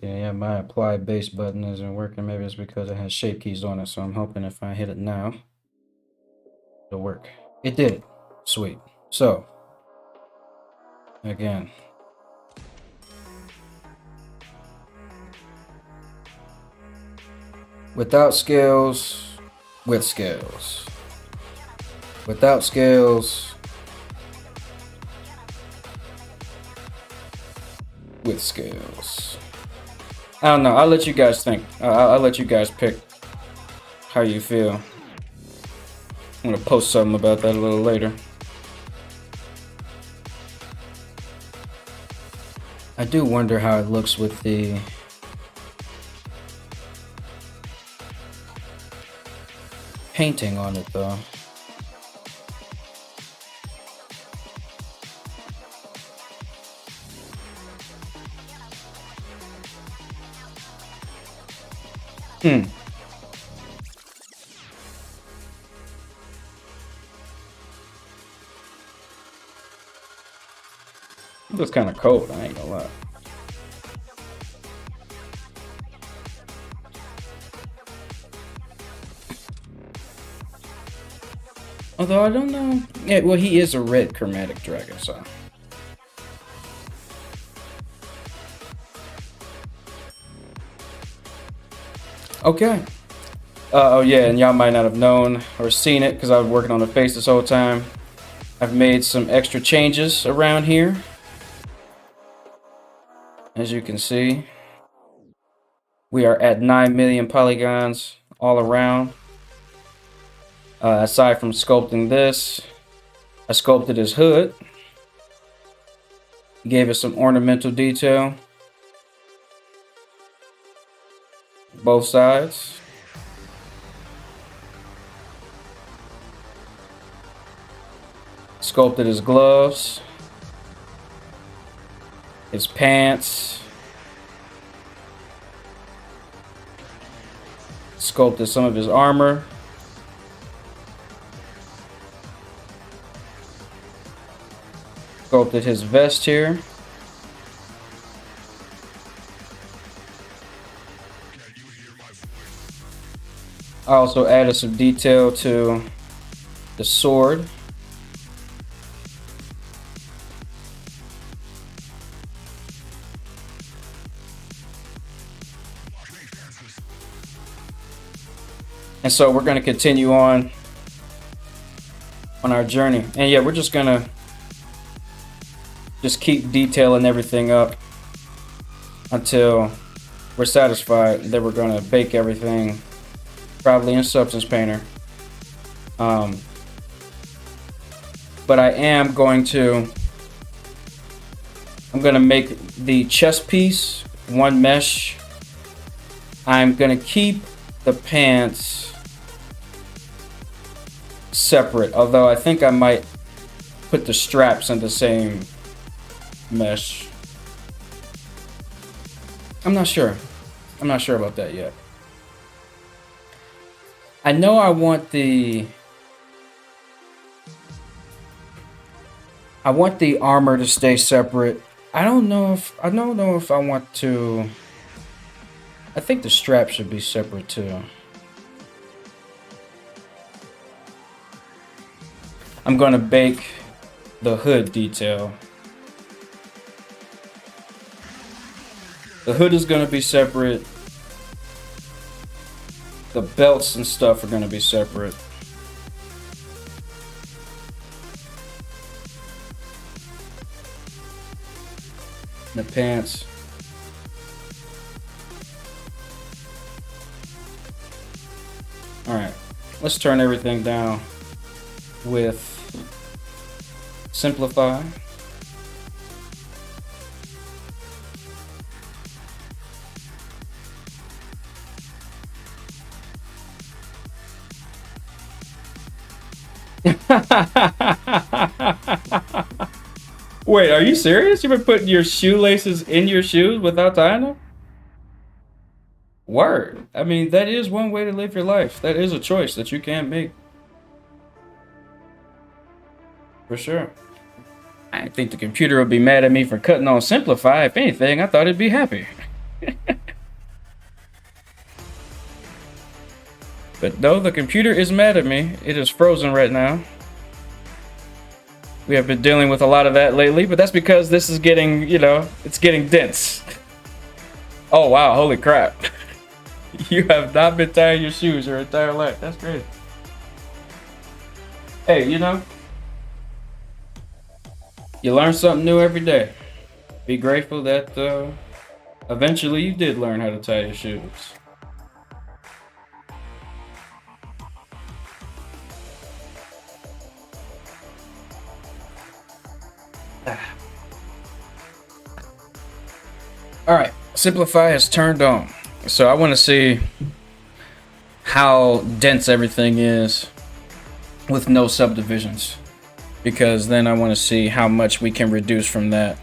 Yeah, my apply base button isn't working. Maybe it's because it has shape keys on it. So I'm hoping if I hit it now, it'll work. It did. Sweet. So, again. Without scales, with scales. Without scales, with scales. I don't know. I'll let you guys think. I'll let you guys pick how you feel. I'm gonna post something about that a little later. I do wonder how it looks with the painting on it though. It looks kind of cold, I ain't gonna lie. Although I don't know. Yeah, well, he is a red chromatic dragon, so. Okay. Oh yeah, and y'all might not have known or seen it because I was working on the face this whole time. I've made some extra changes around here. As you can see, we are at 9 million polygons all around. Aside from sculpting this, I sculpted his hood. Gave it some ornamental detail. Both sides. Sculpted his gloves, his pants, sculpted some of his armor, sculpted his vest here. I also added some detail to the sword. And so we're going to continue on our journey. And yeah, we're just going to keep detailing everything up until we're satisfied. Then we're going to bake everything probably in Substance Painter. But I am going to make the chest piece one mesh. I'm going to keep the pants separate, although I think I might put the straps in the same mesh. I'm not sure about that yet. I know I want the armor to stay separate. I don't know if I want to. I think the strap should be separate too. I'm gonna bake the hood detail. The hood is gonna be separate. The belts and stuff are gonna be separate. The pants. Alright, let's turn everything down with Simplify. Wait, are you serious? You've been putting your shoelaces in your shoes without tying them? Word. I mean, that is one way to live your life. That is a choice that you can make. For sure. I think the computer would be mad at me for cutting on Simplify. If anything, I thought it'd be happy. But no, the computer is mad at me. It is frozen right now. We have been dealing with a lot of that lately, but that's because this is getting, it's getting dense. Oh wow, holy crap. You have not been tying your shoes your entire life. That's crazy. Hey, you learn something new every day. Be grateful that eventually you did learn how to tie your shoes. Alright, Simplify is turned on. So I want to see how dense everything is with no subdivisions. Because then I want to see how much we can reduce from that.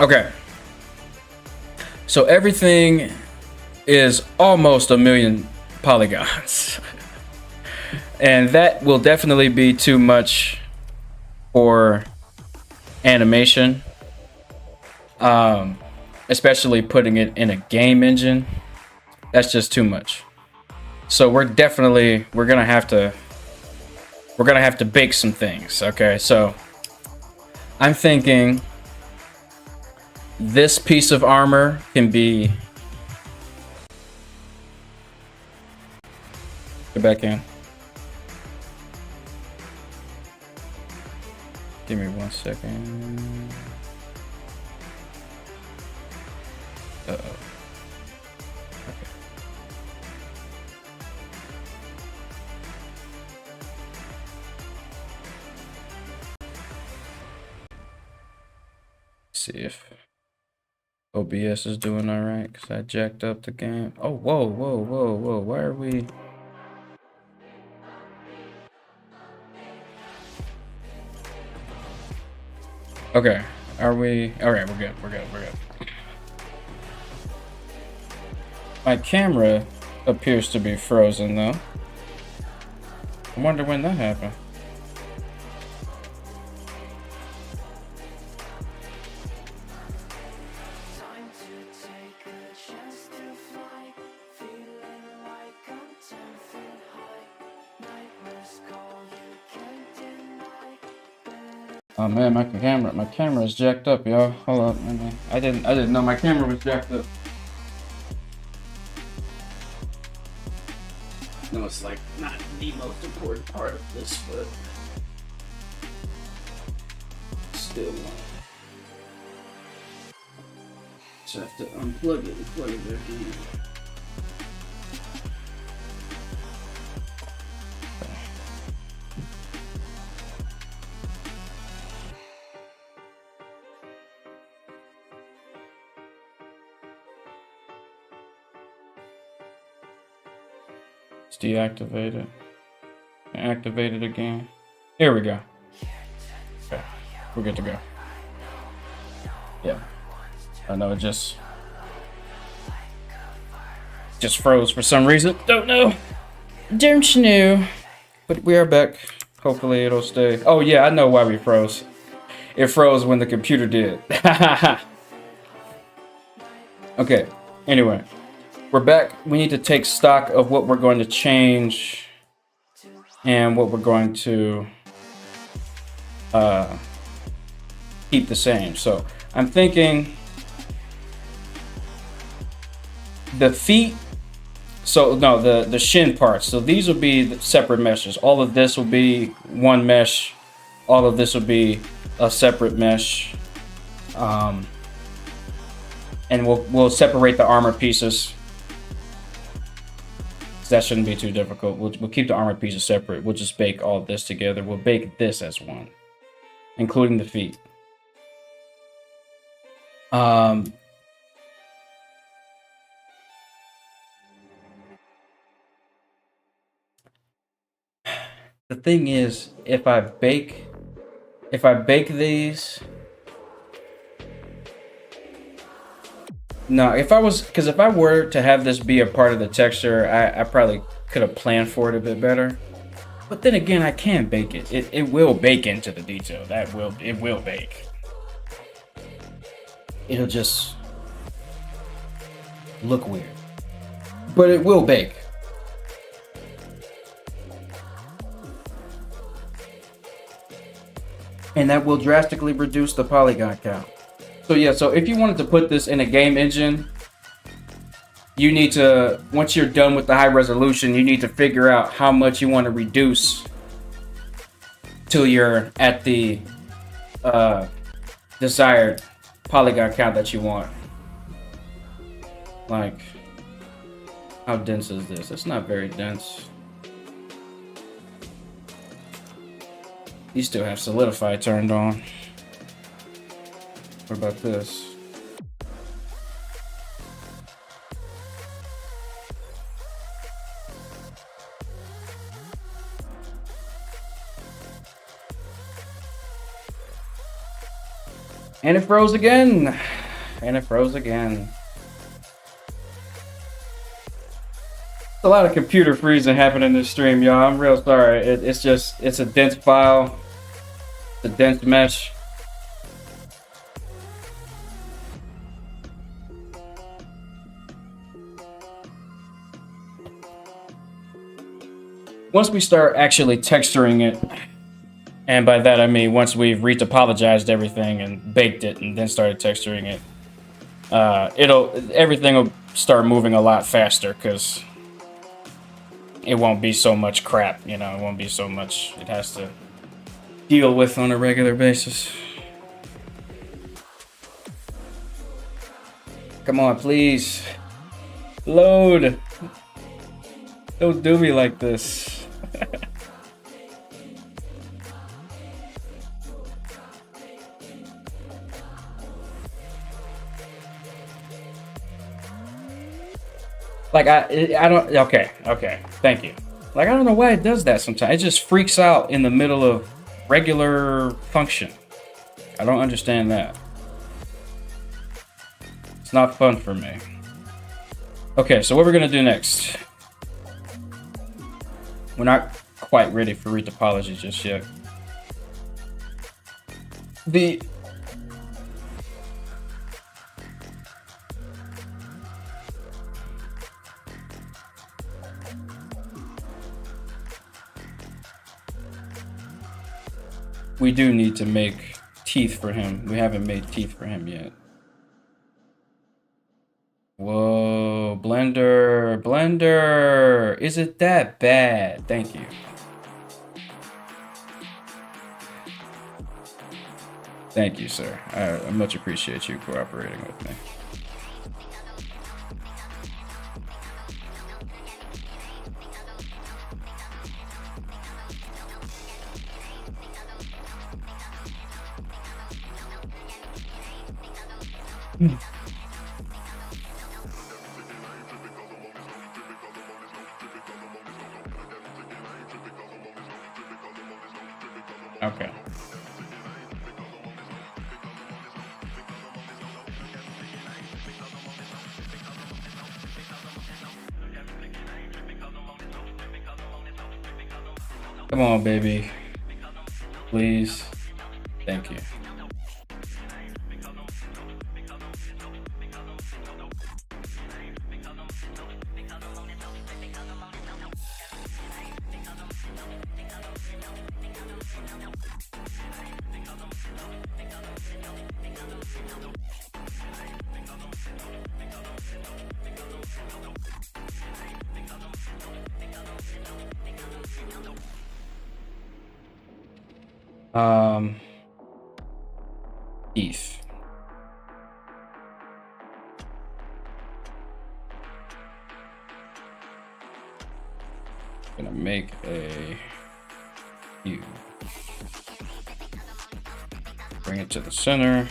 Okay. So everything is almost 1 million polygons. And that will definitely be too much for animation, especially putting it in a game engine. That's just too much. So we're gonna have to bake some things. Okay, so I'm thinking this piece of armor can be. Go back in. Give me 1 second. Uh-oh. Okay. See if OBS is doing all right, because I jacked up the game. Oh, whoa. Why are we... Okay, are we... All right, we're good. My camera appears to be frozen, though. I wonder when that happened. Oh man, my camera is jacked up, y'all. Hold up, man. I didn't know my camera was jacked up. No, it's like not the most important part of this, but still. Just have to unplug it and plug it back in. Deactivate it. Activate it again. Here we go. Okay, we're good to go. Yeah. I know it just froze for some reason. Don't know. Don't know. But we are back. Hopefully it'll stay. Oh yeah, I know why we froze. It froze when the computer did. Okay. Anyway. We're back. We need to take stock of what we're going to change and what we're going to keep the same. So I'm thinking the feet. So no, the shin parts. So these will be the separate meshes. All of this will be one mesh. All of this will be a separate mesh. And we'll separate the armor pieces. That shouldn't be too difficult. We'll keep the armor pieces separate. We'll just bake all of this together. We'll bake this as one, including the feet. The thing is, if I bake these. No, if I were to have this be a part of the texture, I probably could have planned for it a bit better. But then again, I can bake it. It will bake into the detail. It will bake. It'll just look weird. But it will bake. And that will drastically reduce the polygon count. So yeah, so if you wanted to put this in a game engine, you need to, once you're done with the high resolution, you need to figure out how much you want to reduce till you're at the desired polygon count that you want. Like, how dense is this? It's not very dense. You still have solidify turned on. What about this? And it froze again. And it froze again. A lot of computer freezing happening in this stream, y'all. I'm real sorry. It's a dense file. The dense mesh. Once we start actually texturing it, and by that I mean once we've retopologized everything and baked it and then started texturing it, everything will start moving a lot faster because it won't be so much crap, you know, it won't be so much it has to deal with on a regular basis. Come on, please. Load. Don't do me like this. Like, I don't, okay, thank you. Like, I don't know why it does that sometimes. It just freaks out in the middle of regular function. I don't understand that. It's not fun for me. Okay, so what we're gonna do next. We're not quite ready for retopology just yet. We do need to make teeth for him. We haven't made teeth for him yet. Whoa, Blender. Is it that bad? Thank you. Thank you, sir. I much appreciate you cooperating with me. Okay. Come on, baby. Please. Thank you. Teeth. Gonna make a U. Bring it to the center.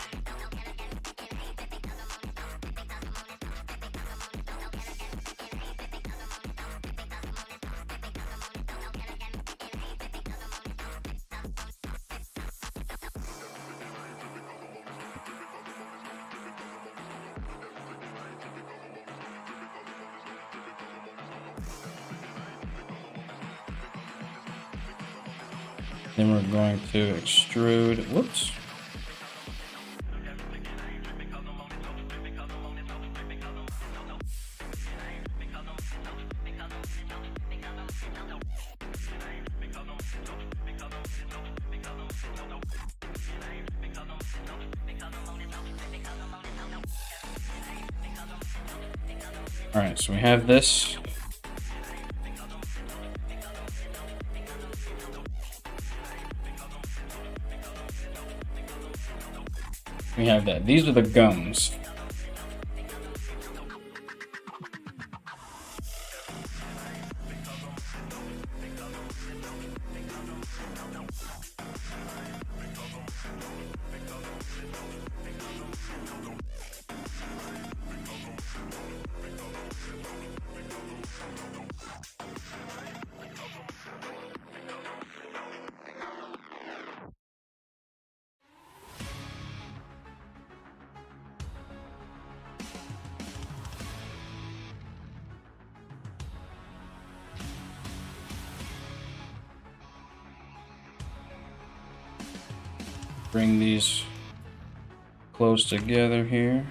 Then we're going to extrude, whoops. All right, so we have this. We have that. These are the gums. bring these close together here.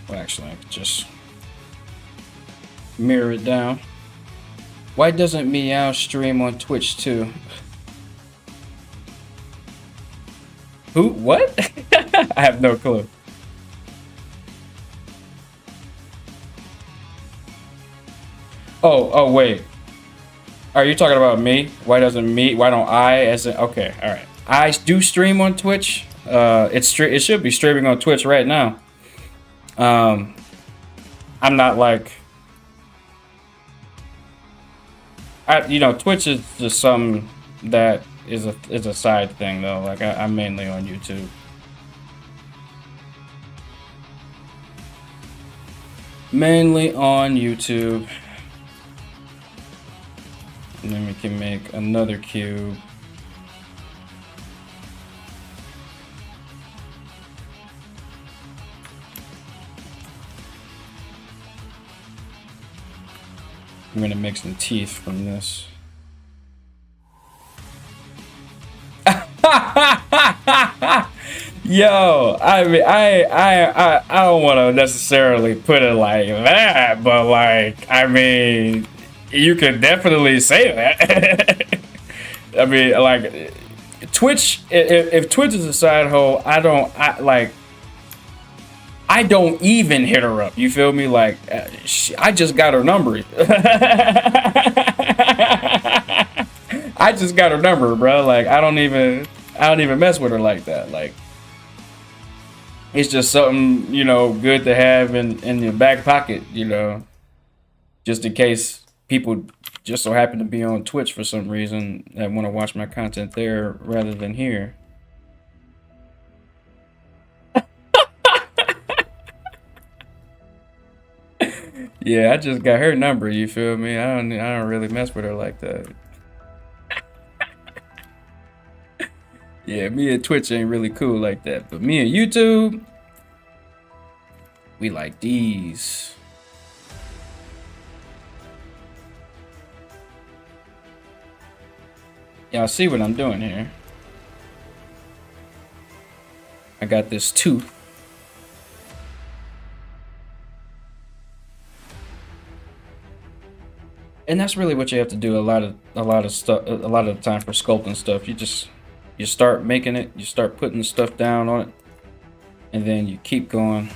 Well, actually, I could just mirror it down. Why doesn't Meow stream on Twitch too? Who? What? I have no clue. Oh, wait. Are you talking about me? Why don't I okay, all right. I do stream on Twitch. It should be streaming on Twitch right now. I'm not like, Twitch is just something that is a side thing though. Like I'm mainly on YouTube. Mainly on YouTube. And then we can make another cube. I'm gonna make some teeth from this. Yo, I mean, I don't want to necessarily put it like that, but like, I mean, you could definitely say that. I mean, like, Twitch. If Twitch is a side hole, I don't even hit her up. You feel me? Like, I just got her number. I just got her number, bro. Like, I don't even mess with her like that. Like, it's just something, good to have in your back pocket, just in case people just so happen to be on Twitch for some reason that want to watch my content there rather than here. Yeah, I just got her number. You feel me? I don't really mess with her like that. Yeah, me and Twitch ain't really cool like that, but me and YouTube, we like these. Y'all see what I'm doing here? I got this tooth. And that's really what you have to do a lot of the time for sculpting stuff. You start making it, you start putting stuff down on it, and then you keep going.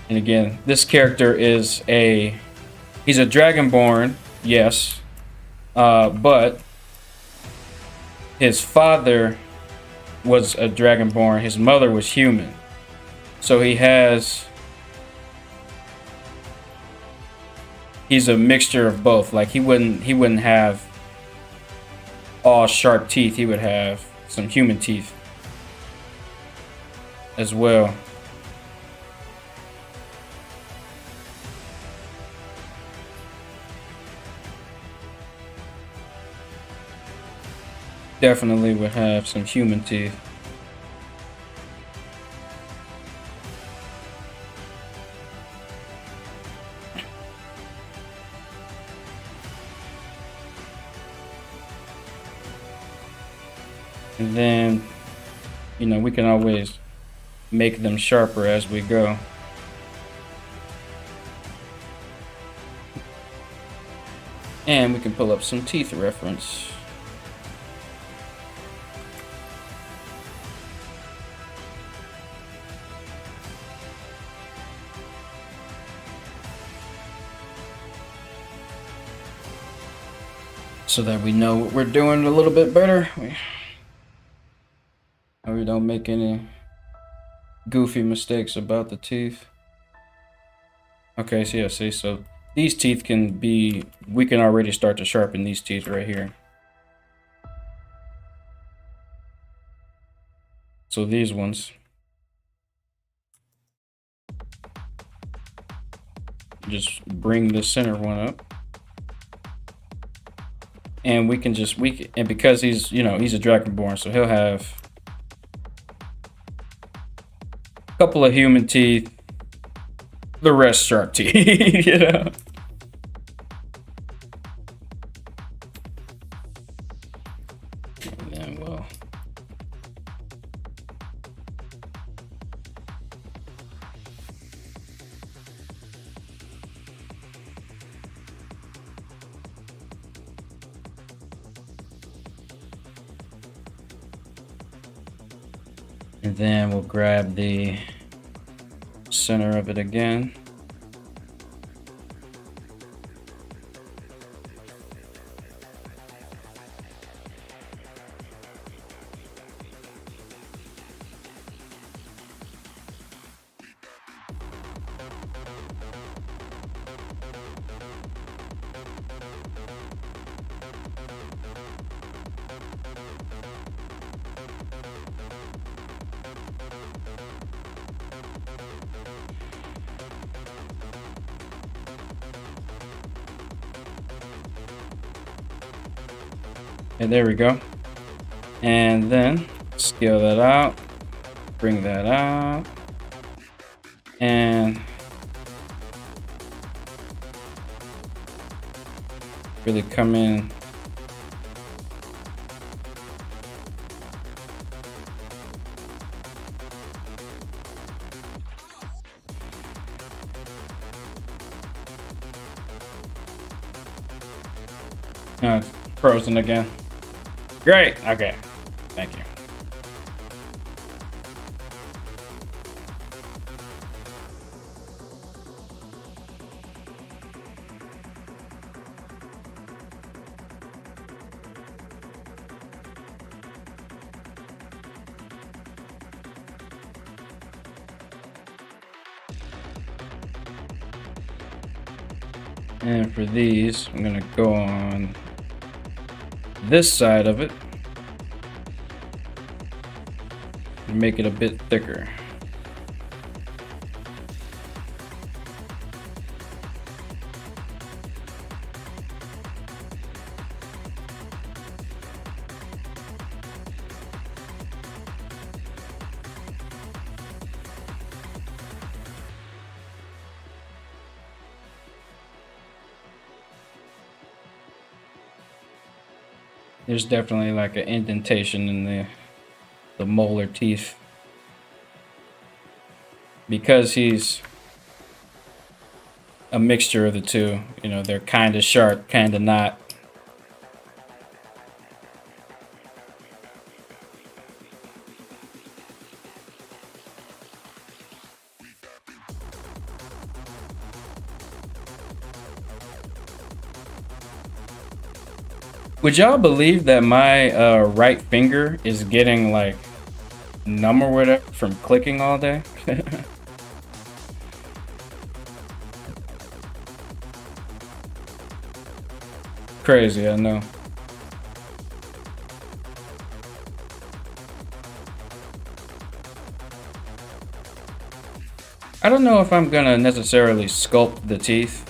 And again, this character he's a Dragonborn, yes, but his father was a Dragonborn, his mother was human. So he's a mixture of both. Like he wouldn't have all sharp teeth. He would have some human teeth as well. Definitely would have some human teeth. And then, we can always make them sharper as we go. And we can pull up some teeth reference. So that we know what we're doing a little bit better. We don't make any goofy mistakes about the teeth. Okay, so yeah, see, so these teeth can be, we can already start to sharpen these teeth right here. So these ones. Just bring the center one up. And we can just, and because he's, you know, he's a Dragonborn, so he'll have a couple of human teeth, the rest sharp teeth, you know? And then we'll... And then we'll grab the center of it again. And there we go. And then scale that out, bring that out, and really come in. It's frozen again. Great. Okay. Thank you. And for these, I'm gonna go on this side of it and make it a bit thicker. There's definitely like an indentation in the molar teeth. Because he's a mixture of the two, you know, they're kind of sharp, kind of not. Would y'all believe that my right finger is getting like numb or whatever from clicking all day? Crazy, I know. I don't know if I'm gonna necessarily sculpt the teeth.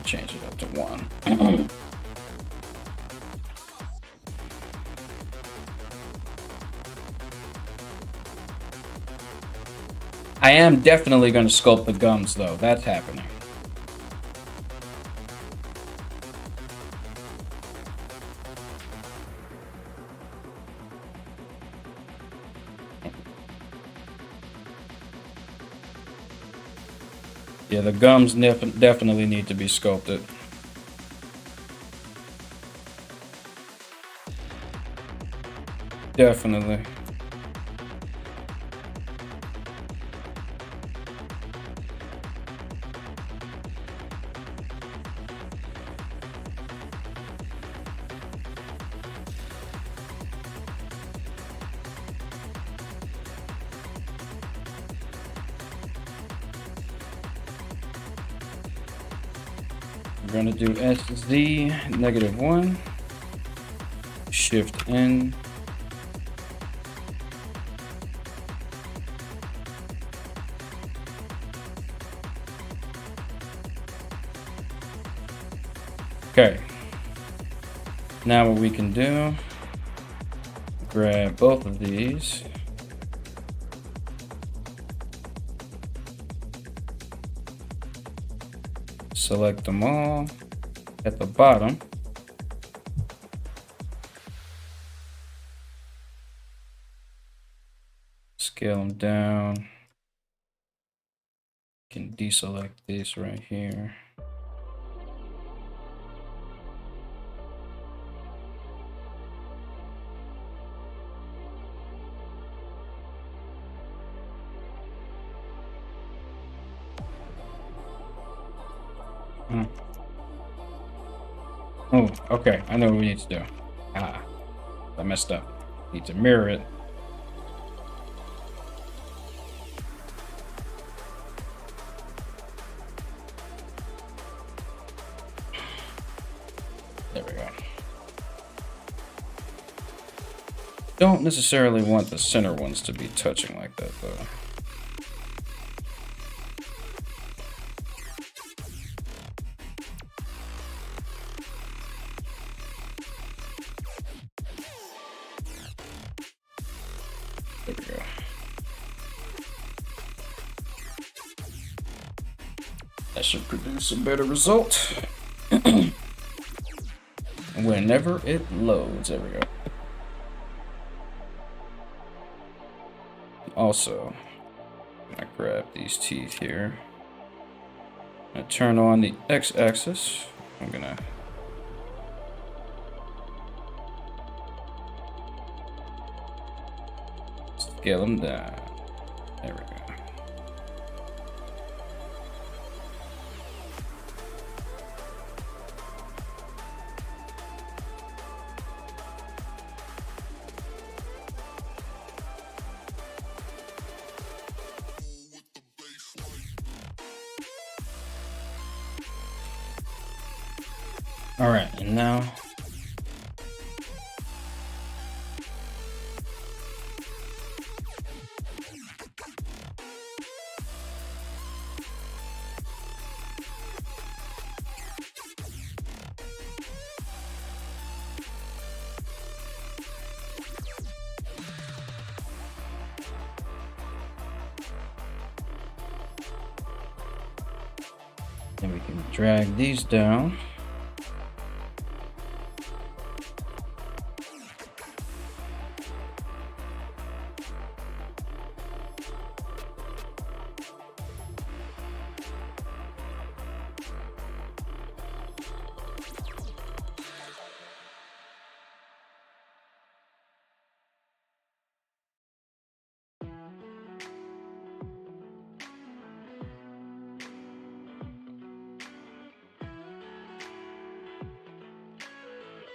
Change it up to 1. I am definitely going to sculpt the gums, though. That's happening. Yeah, the gums definitely need to be sculpted. Definitely. We're gonna do SZ -1, Shift N. Okay. Now what we can do, grab both of these. Select them all at the bottom. Scale them down. Can deselect this right here. Oh, okay. I know what we need to do. Ah, I messed up. Need to mirror it. There we go. Don't necessarily want the center ones to be touching like that, though. There we go. That should produce a better result. Whenever it loads, there we go. Also, I'm gonna grab these teeth here. I'm gonna turn on the x-axis. I'm gonna scale them down. There we go. All right, and now then we can drag these down.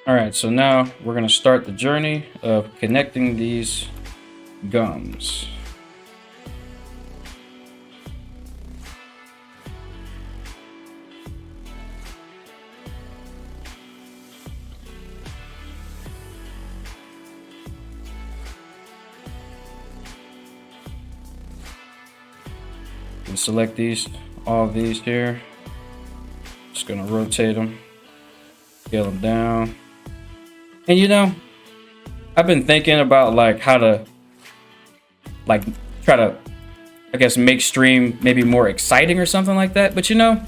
All right, so now we're gonna start the journey of connecting these gums. And select these, all of these here. Just gonna rotate them, scale them down. And you know, I've been thinking about like how to like try to, I guess, make stream maybe more exciting or something like that. But you know,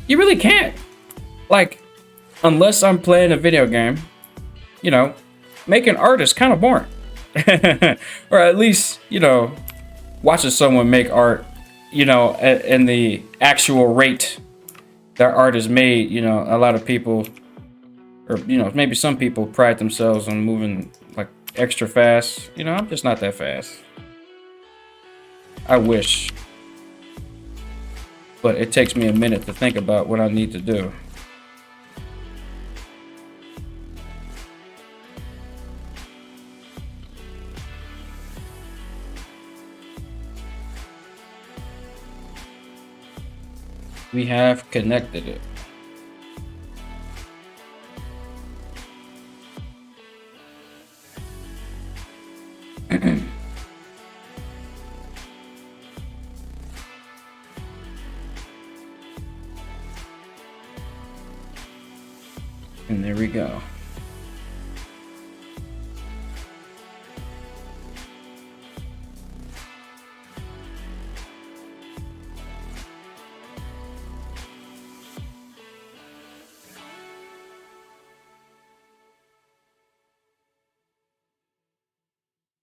you really can't. Like, unless I'm playing a video game, you know, making art is kind of boring. Or at least, you know, watching someone make art, you know, in the actual rate that art is made, you know, a lot of people, or, you know, maybe some people pride themselves on moving like extra fast. You know, I'm just not that fast. I wish. But it takes me a minute to think about what I need to do. We have connected it. And there we go.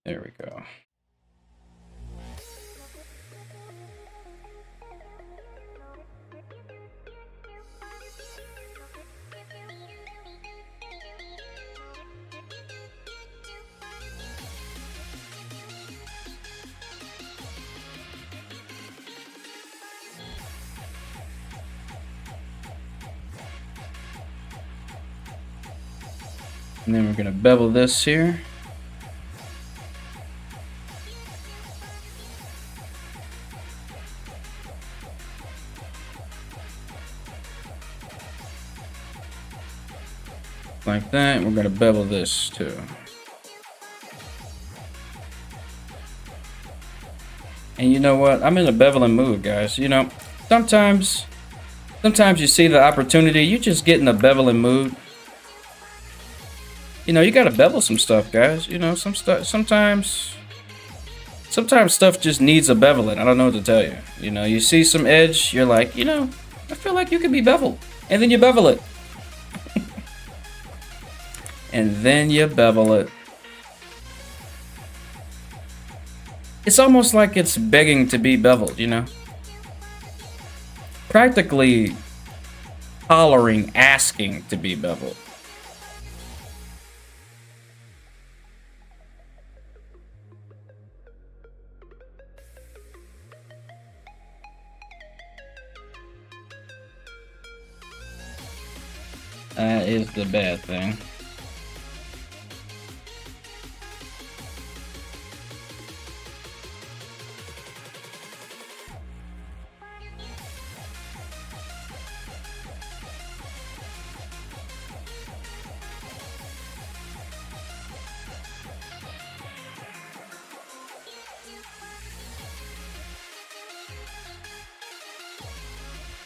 There we go. And then we're going to bevel this here. Like that. We're going to bevel this too. And you know what? I'm in a beveling mood, guys. You know, sometimes you see the opportunity, you just get in a beveling mood. You know, you gotta bevel some stuff, guys. You know, sometimes stuff just needs a beveling. I don't know what to tell you. You know, you see some edge, you're like, you know, I feel like you could be beveled. And then you bevel it. And then you bevel it. It's almost like it's begging to be beveled, you know? Practically hollering, asking to be beveled. That is the bad thing.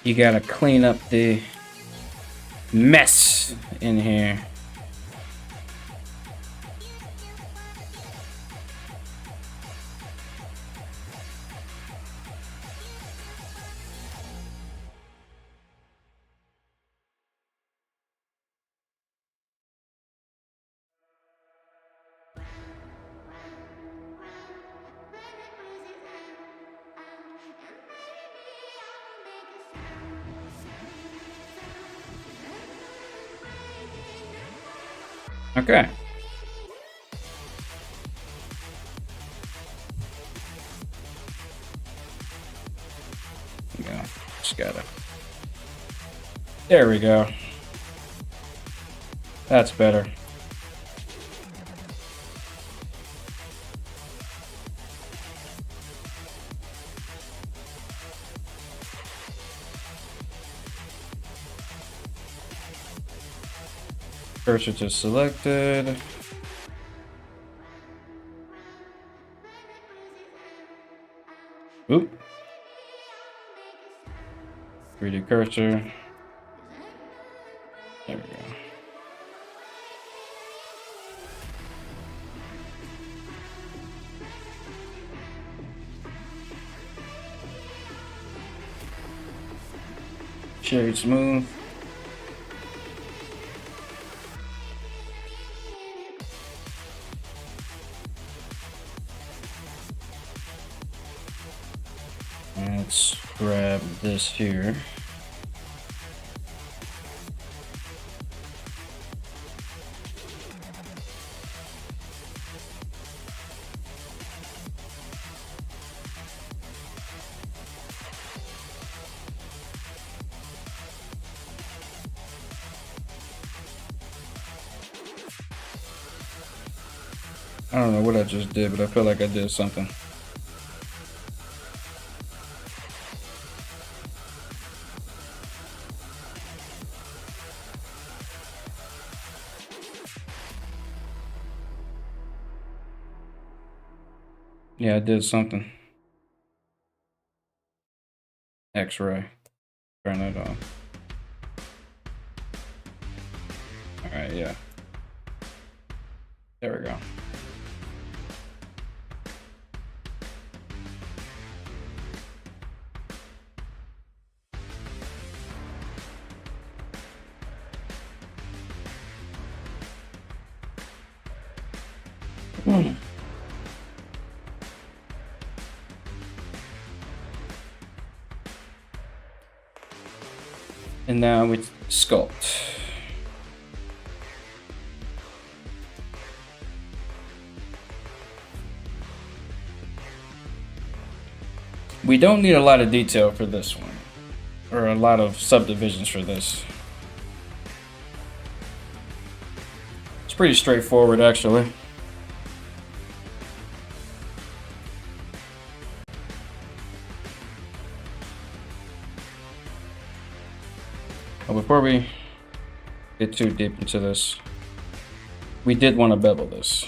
You gotta clean up the mess in here. Okay. Yeah, just gotta. There we go. That's better. Cursor just selected. Oop. 3D cursor. There we go. Shade smooth. Let's grab this here. I don't know what I just did, but I feel like I did something. Yeah, I did something. X-ray. Turn that on. right, yeah. There we go. And now we sculpt. We don't need a lot of detail for this one, or a lot of subdivisions for this. It's pretty straightforward, actually. But before we get too deep into this, we did want to bevel this.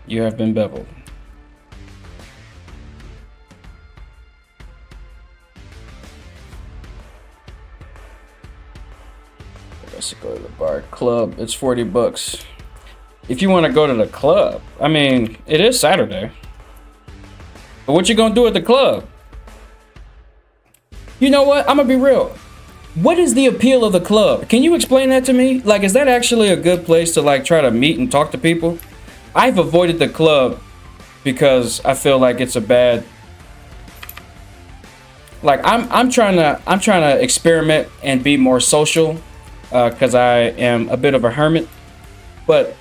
You have been beveled. Let's go to the bar club. It's $40. If you want to go to the club, I mean, it is Saturday. But what you gonna do at the club? You know what? I'm gonna be real. What is the appeal of the club? Can you explain that to me? Like, is that actually a good place to like try to meet and talk to people? I've avoided the club because I feel like it's a bad. Like I'm trying to experiment and be more social, because I am a bit of a hermit. But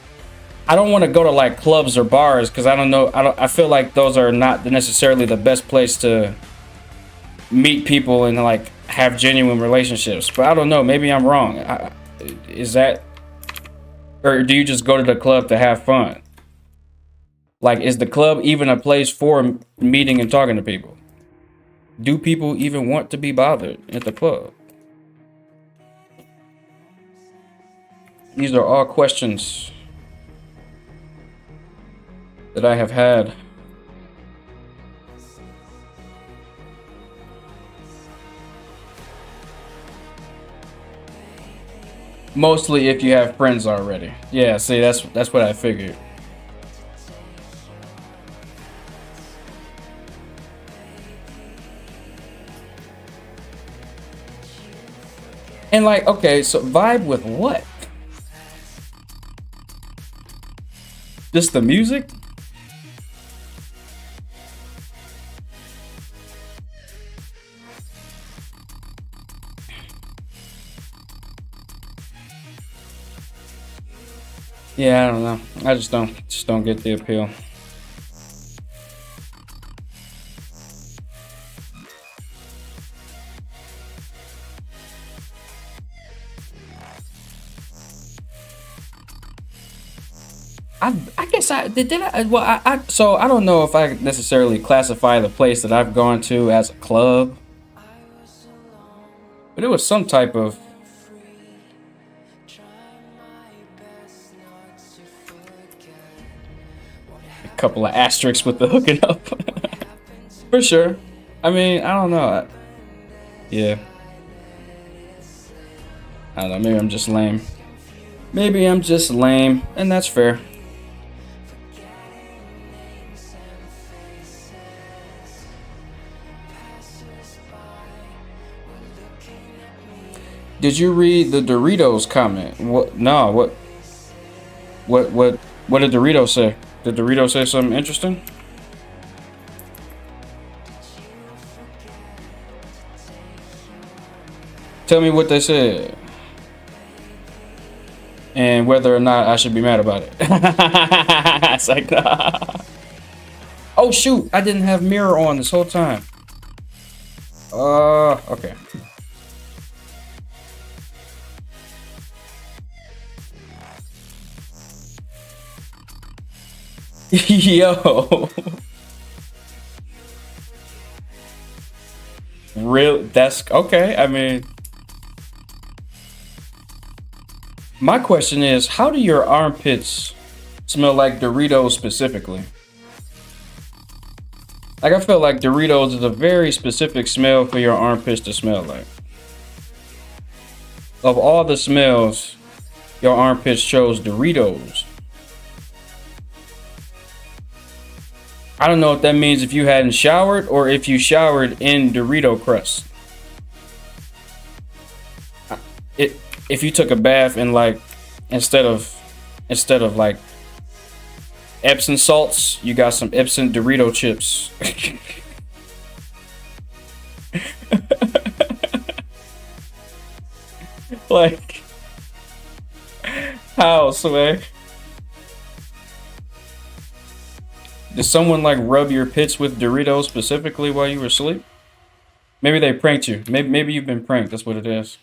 I don't want to go to like clubs or bars because I don't know. I feel like those are not necessarily the best place to meet people and like have genuine relationships. But I don't know. Maybe I'm wrong. Is that, or do you just go to the club to have fun? Like, is the club even a place for meeting and talking to people? Do people even want to be bothered at the club? These are all questions that I have had. Mostly if you have friends already. Yeah, see, that's what I figured. And like, okay, so vibe with what? Just the music? Yeah, I don't know. I just don't get the appeal. I guess I did. So I don't know if I necessarily classify the place that I've gone to as a club, but it was some type of. A couple of asterisks with the hooking up. For sure. I mean, I don't know. Yeah. I don't know. Maybe I'm just lame. Maybe I'm just lame, and that's fair. Did you read the Doritos comment? What? No. What did Doritos say? Did Doritos say something interesting? Tell me what they said. And whether or not I should be mad about it. It's like, nah. Oh shoot, I didn't have mirror on this whole time. Okay. Yo. Real, that's okay. I mean, my question is, how do your armpits smell like Doritos specifically? Like, I feel like Doritos is a very specific smell for your armpits to smell like. of all the smells, your armpits chose Doritos. I don't know if that means if you hadn't showered or if you showered in Dorito crust. If you took a bath and like instead of like Epsom salts, you got some Epsom Dorito chips. Like, how, Sway? Did someone like rub your pits with Doritos specifically while you were asleep? Maybe they pranked you. Maybe you've been pranked. That's what it is.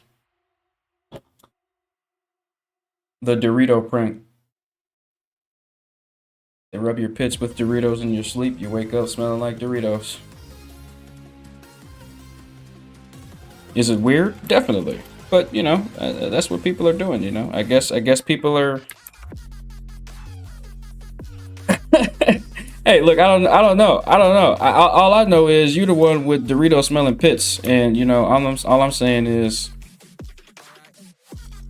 The Dorito prank. They rub your pits with Doritos in your sleep. You wake up smelling like Doritos. Is it weird? Definitely. But you know, that's what people are doing. You know, I guess people are. Hey, look, I don't know. All I know is you the one with Dorito smelling pits, and you know, all I'm saying is,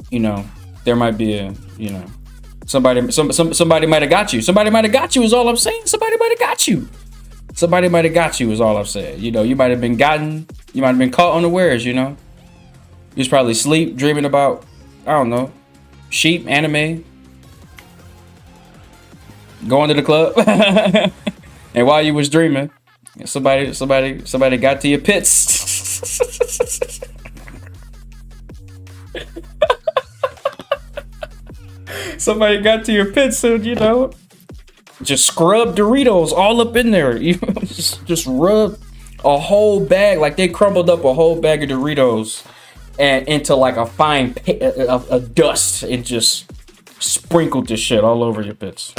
you know, there might be a, you know, somebody might have got you. Somebody might have got you is all I'm saying. Somebody might have got you. Somebody might have got you is all I'm saying. You know, you might have been caught unawares. You know, you was probably asleep dreaming about, I don't know, sheep, anime. Going to the club, and while you was dreaming, somebody got to your pits. Somebody got to your pits, and you know, just scrub Doritos all up in there. You just rub a whole bag, like they crumbled up a whole bag of Doritos and into like a fine a dust, and just sprinkled this shit all over your pits.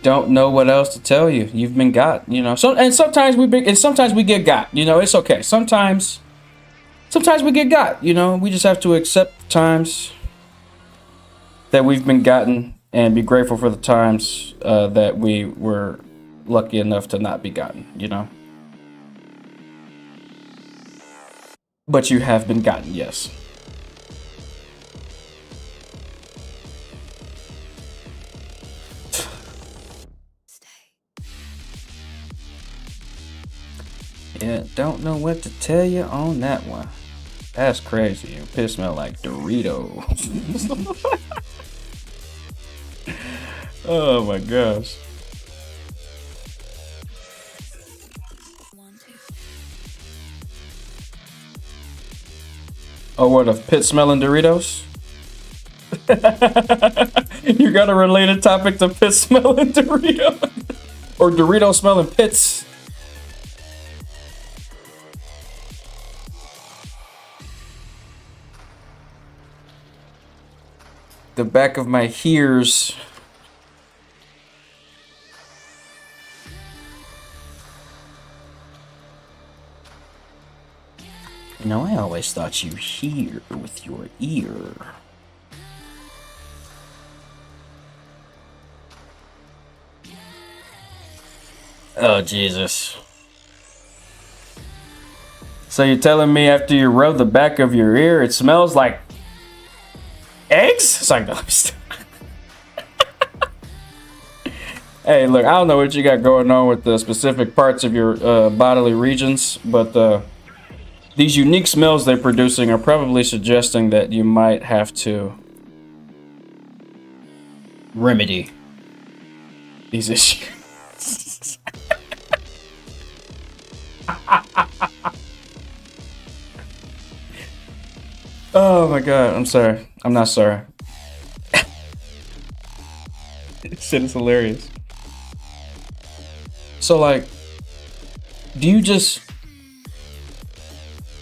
Don't know what else to tell you. You've been got, you know. Sometimes we get got. You know, it's okay. Sometimes we get got. You know, we just have to accept times that we've been gotten and be grateful for the times that we were lucky enough to not be gotten. You know. But you have been gotten, yes. Yeah, don't know what to tell you on that one. That's crazy. Your piss smell like Doritos. Oh my gosh. Oh, what, of pit smelling Doritos? You got a related topic to pit smelling Doritos? Or Dorito smelling pits? The back of my ears. You know, I always thought you hear with your ear. Oh, Jesus. So you're telling me after you rub the back of your ear, it smells like eggs? It's like, no, hey, look, I don't know what you got going on with the specific parts of your bodily regions, but these unique smells they're producing are probably suggesting that you might have to remedy these issues. Oh my god, I'm sorry. I'm not sorry. This shit is hilarious. So like, do you just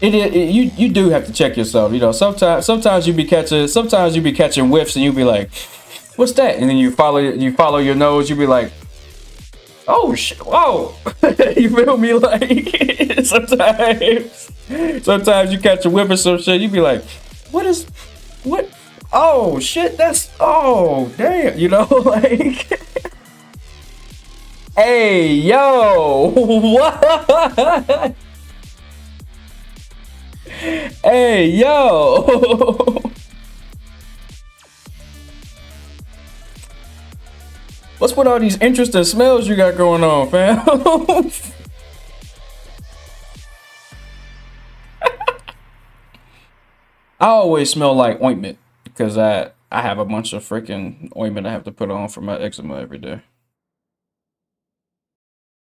you do have to check yourself, you know. Sometimes you be catching whiffs and you be like, what's that? And then you follow your nose, you be like, oh shit, whoa. You feel me? Like sometimes you catch a whiff or some shit, you be like, what? Oh shit, that's, oh damn, you know, like Hey, yo! What? Hey, yo! What's with all these interesting smells you got going on, fam? I always smell like ointment because I have a bunch of freaking ointment I have to put on for my eczema every day.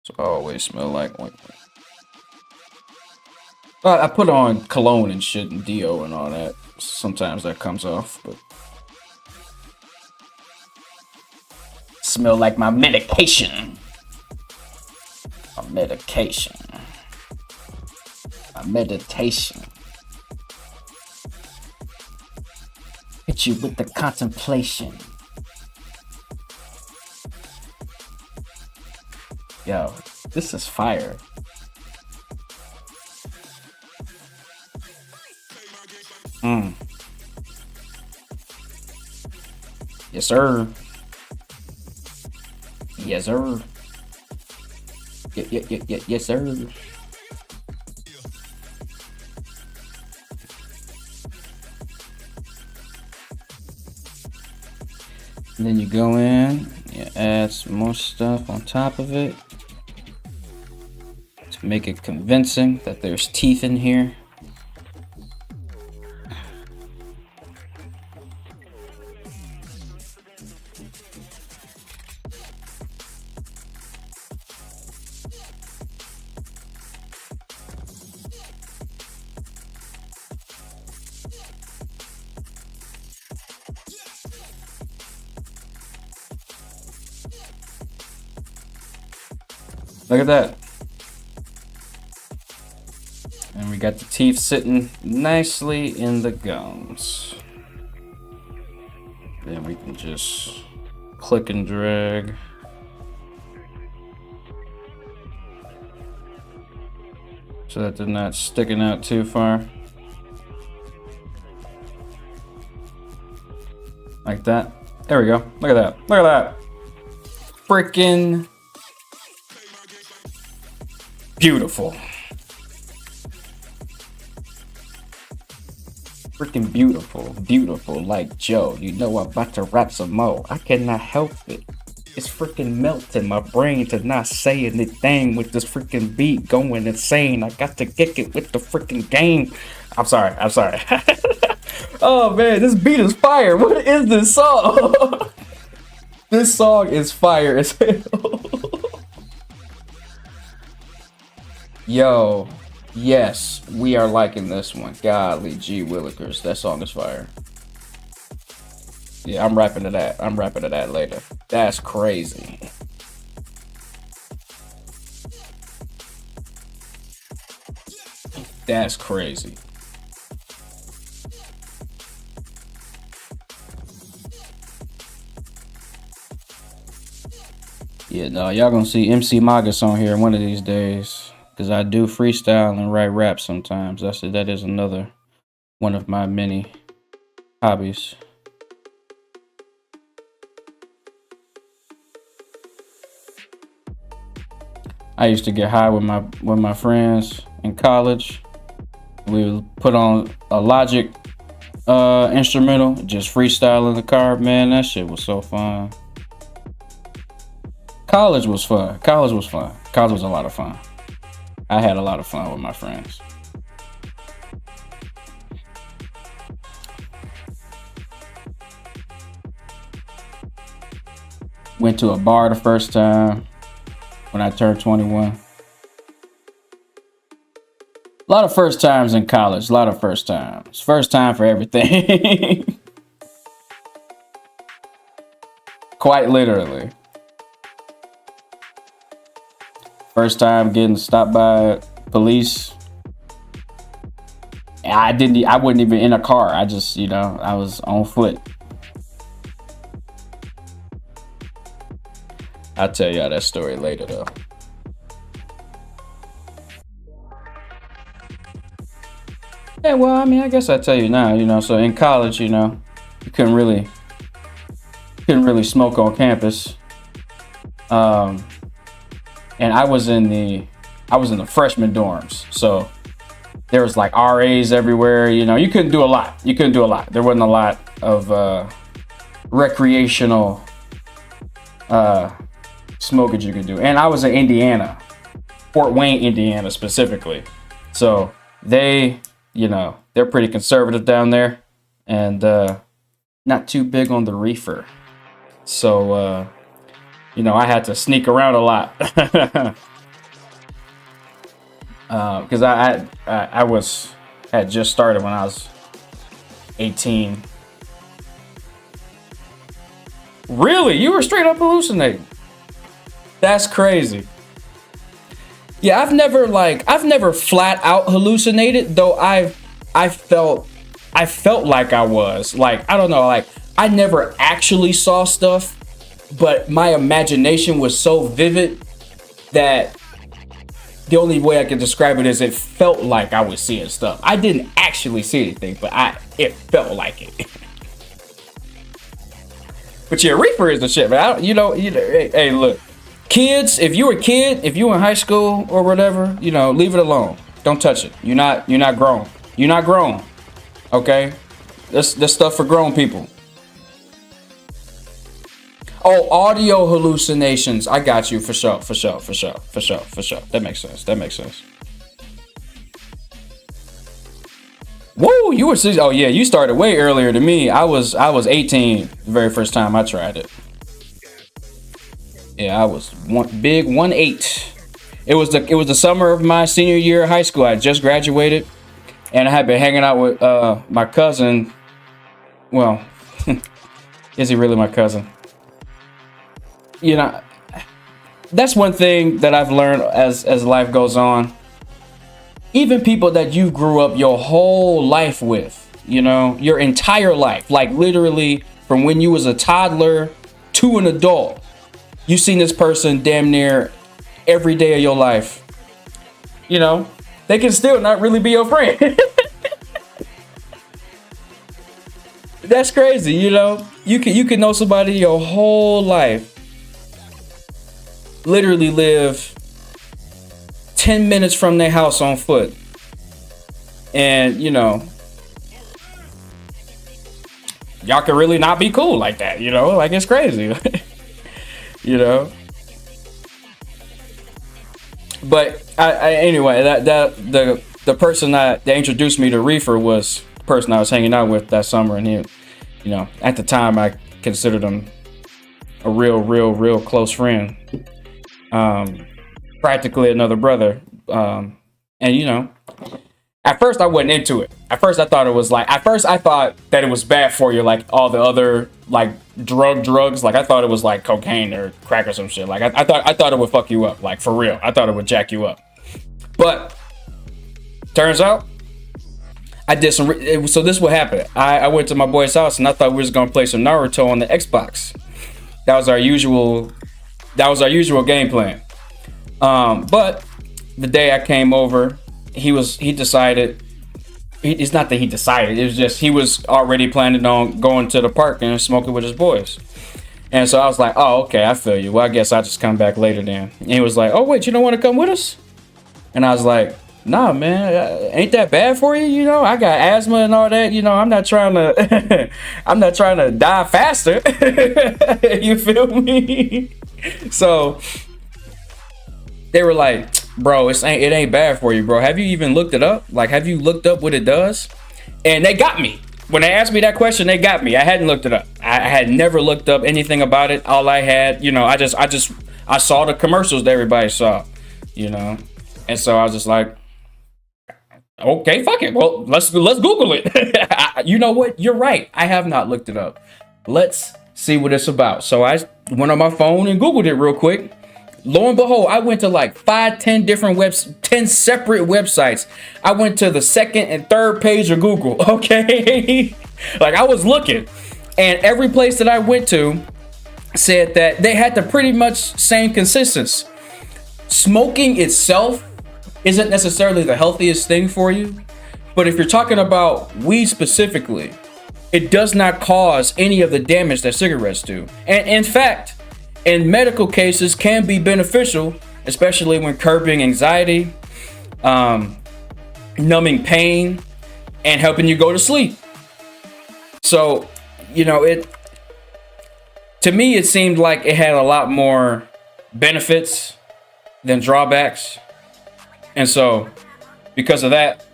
So I always smell like ointment. I put on cologne and shit and deo and all that. Sometimes that comes off, but smell like my medication. My medication. My meditation. Hit you with the contemplation. Yo, this is fire. Yes, sir. Yes, sir. Yes, sir. And then you go in, you add some more stuff on top of it to make it convincing that there's teeth in here. Look at that. And we got the teeth sitting nicely in the gums. Then we can just click and drag. So that they're not sticking out too far. Like that. There we go. Look at that. Look at that. Freaking beautiful. Freaking beautiful. Beautiful like Joe. You know I'm about to rap some more. I cannot help it. It's freaking melting my brain to not say anything with this freaking beat going insane. I got to kick it with the freaking game. I'm sorry. I'm sorry. Oh man, this beat is fire. What is this song? This song is fire as hell. Yo, yes, we are liking this one. Golly gee willikers, that song is fire. Yeah, I'm rapping to that. I'm rapping to that later. That's crazy. That's crazy. Yeah, no, y'all gonna see MC Magus on here one of these days. Because I do freestyle and write rap sometimes. That is another one of my many hobbies. I used to get high with my friends in college. We would put on a Logic instrumental, just freestyle in the car. Man, that shit was so fun. College was fun. College was fun. College was a lot of fun. I had a lot of fun with my friends. Went to a bar the first time when I turned 21. A lot of first times in college. A lot of first times. First time for everything. Quite literally. First time getting stopped by police. I wasn't even in a car. I just, I was on foot. I'll tell y'all that story later though. Yeah, well, I mean, I guess I'll tell you now, so in college, you couldn't really smoke on campus. and I was in the freshman dorms, so there was like RAs everywhere. You know, you couldn't do a lot. There wasn't a lot of recreational smoking you could do. And I was in Indiana, Fort Wayne, Indiana specifically. So they, you know, they're pretty conservative down there, and not too big on the reefer. So, you know, I had to sneak around a lot. Because I had just started when I was 18. Really? You were straight up hallucinating? That's crazy. Yeah, I've never flat out hallucinated, though I felt like I was. Like, I don't know, like I never actually saw stuff, but my imagination was so vivid that the only way I can describe it is it felt like I was seeing stuff. I didn't actually see anything, but it felt like it. But yeah, reefer is the shit, man. Hey, look, kids, if you were in high school or whatever, you know, leave it alone. Don't touch it. You're not grown. You're not grown. Okay? This stuff for grown people. Oh, audio hallucinations. I got you for sure. That makes sense. Whoa, you were oh yeah, you started way earlier than me. I was 18 the very first time I tried it. Yeah, I was 1'8". It was the summer of my senior year of high school. I just graduated, and I had been hanging out with my cousin. Well, is he really my cousin? You know, that's one thing that I've learned as life goes on. Even people that you grew up your whole life with, you know, your entire life, like literally from when you was a toddler to an adult, you've seen this person damn near every day of your life. You know, they can still not really be your friend. That's crazy, you know. You can know somebody your whole life, literally live 10 minutes from their house on foot, and you know, y'all can really not be cool like that, you know, like it's crazy. You know, but anyway, that the person that introduced me to reefer was the person I was hanging out with that summer, and he, you know, at the time I considered him a real close friend. Practically another brother. And you know, at first I wasn't into it. At first I thought that it was bad for you, like all the other like drugs. Like I thought it was like cocaine or crack or some shit. Like I thought it would fuck you up, like for real. I thought it would jack you up. But turns out I did some so this is what happened. I went to my boy's house, and I thought we was gonna play some Naruto on the Xbox. That was our usual game plan. But the day I came over, it's not that he decided, it was just he was already planning on going to the park and smoking with his boys. And so I was like, oh, okay, I feel you. Well, I guess I'll just come back later then. And he was like, oh, wait, you don't want to come with us? And I was like, nah, man, ain't that bad for you? You know, I got asthma and all that. You know, I'm not trying to die faster. You feel me? So they were like, bro, it ain't bad for you, bro. Have you even looked it up? Like, have you looked up what it does? And they got me. When they asked me that question, they got me. I hadn't looked it up. I had never looked up anything about it. All I had, you know, I saw the commercials that everybody saw, you know. And so I was just like, okay, fuck it. Well, let's Google it. You know what? You're right. I have not looked it up. Let's see what it's about. So I went on my phone and Googled it real quick. Lo and behold, I went to like 10 separate websites. I went to the second and third page of Google, okay? Like I was looking, and every place that I went to said that they had the pretty much same consistency. Smoking itself isn't necessarily the healthiest thing for you, but if you're talking about weed specifically, it does not cause any of the damage that cigarettes do. And in fact, in medical cases can be beneficial especially when curbing anxiety, numbing pain, and helping you go to sleep. So, you know, to me, it seemed like it had a lot more benefits than drawbacks. And so, because of that,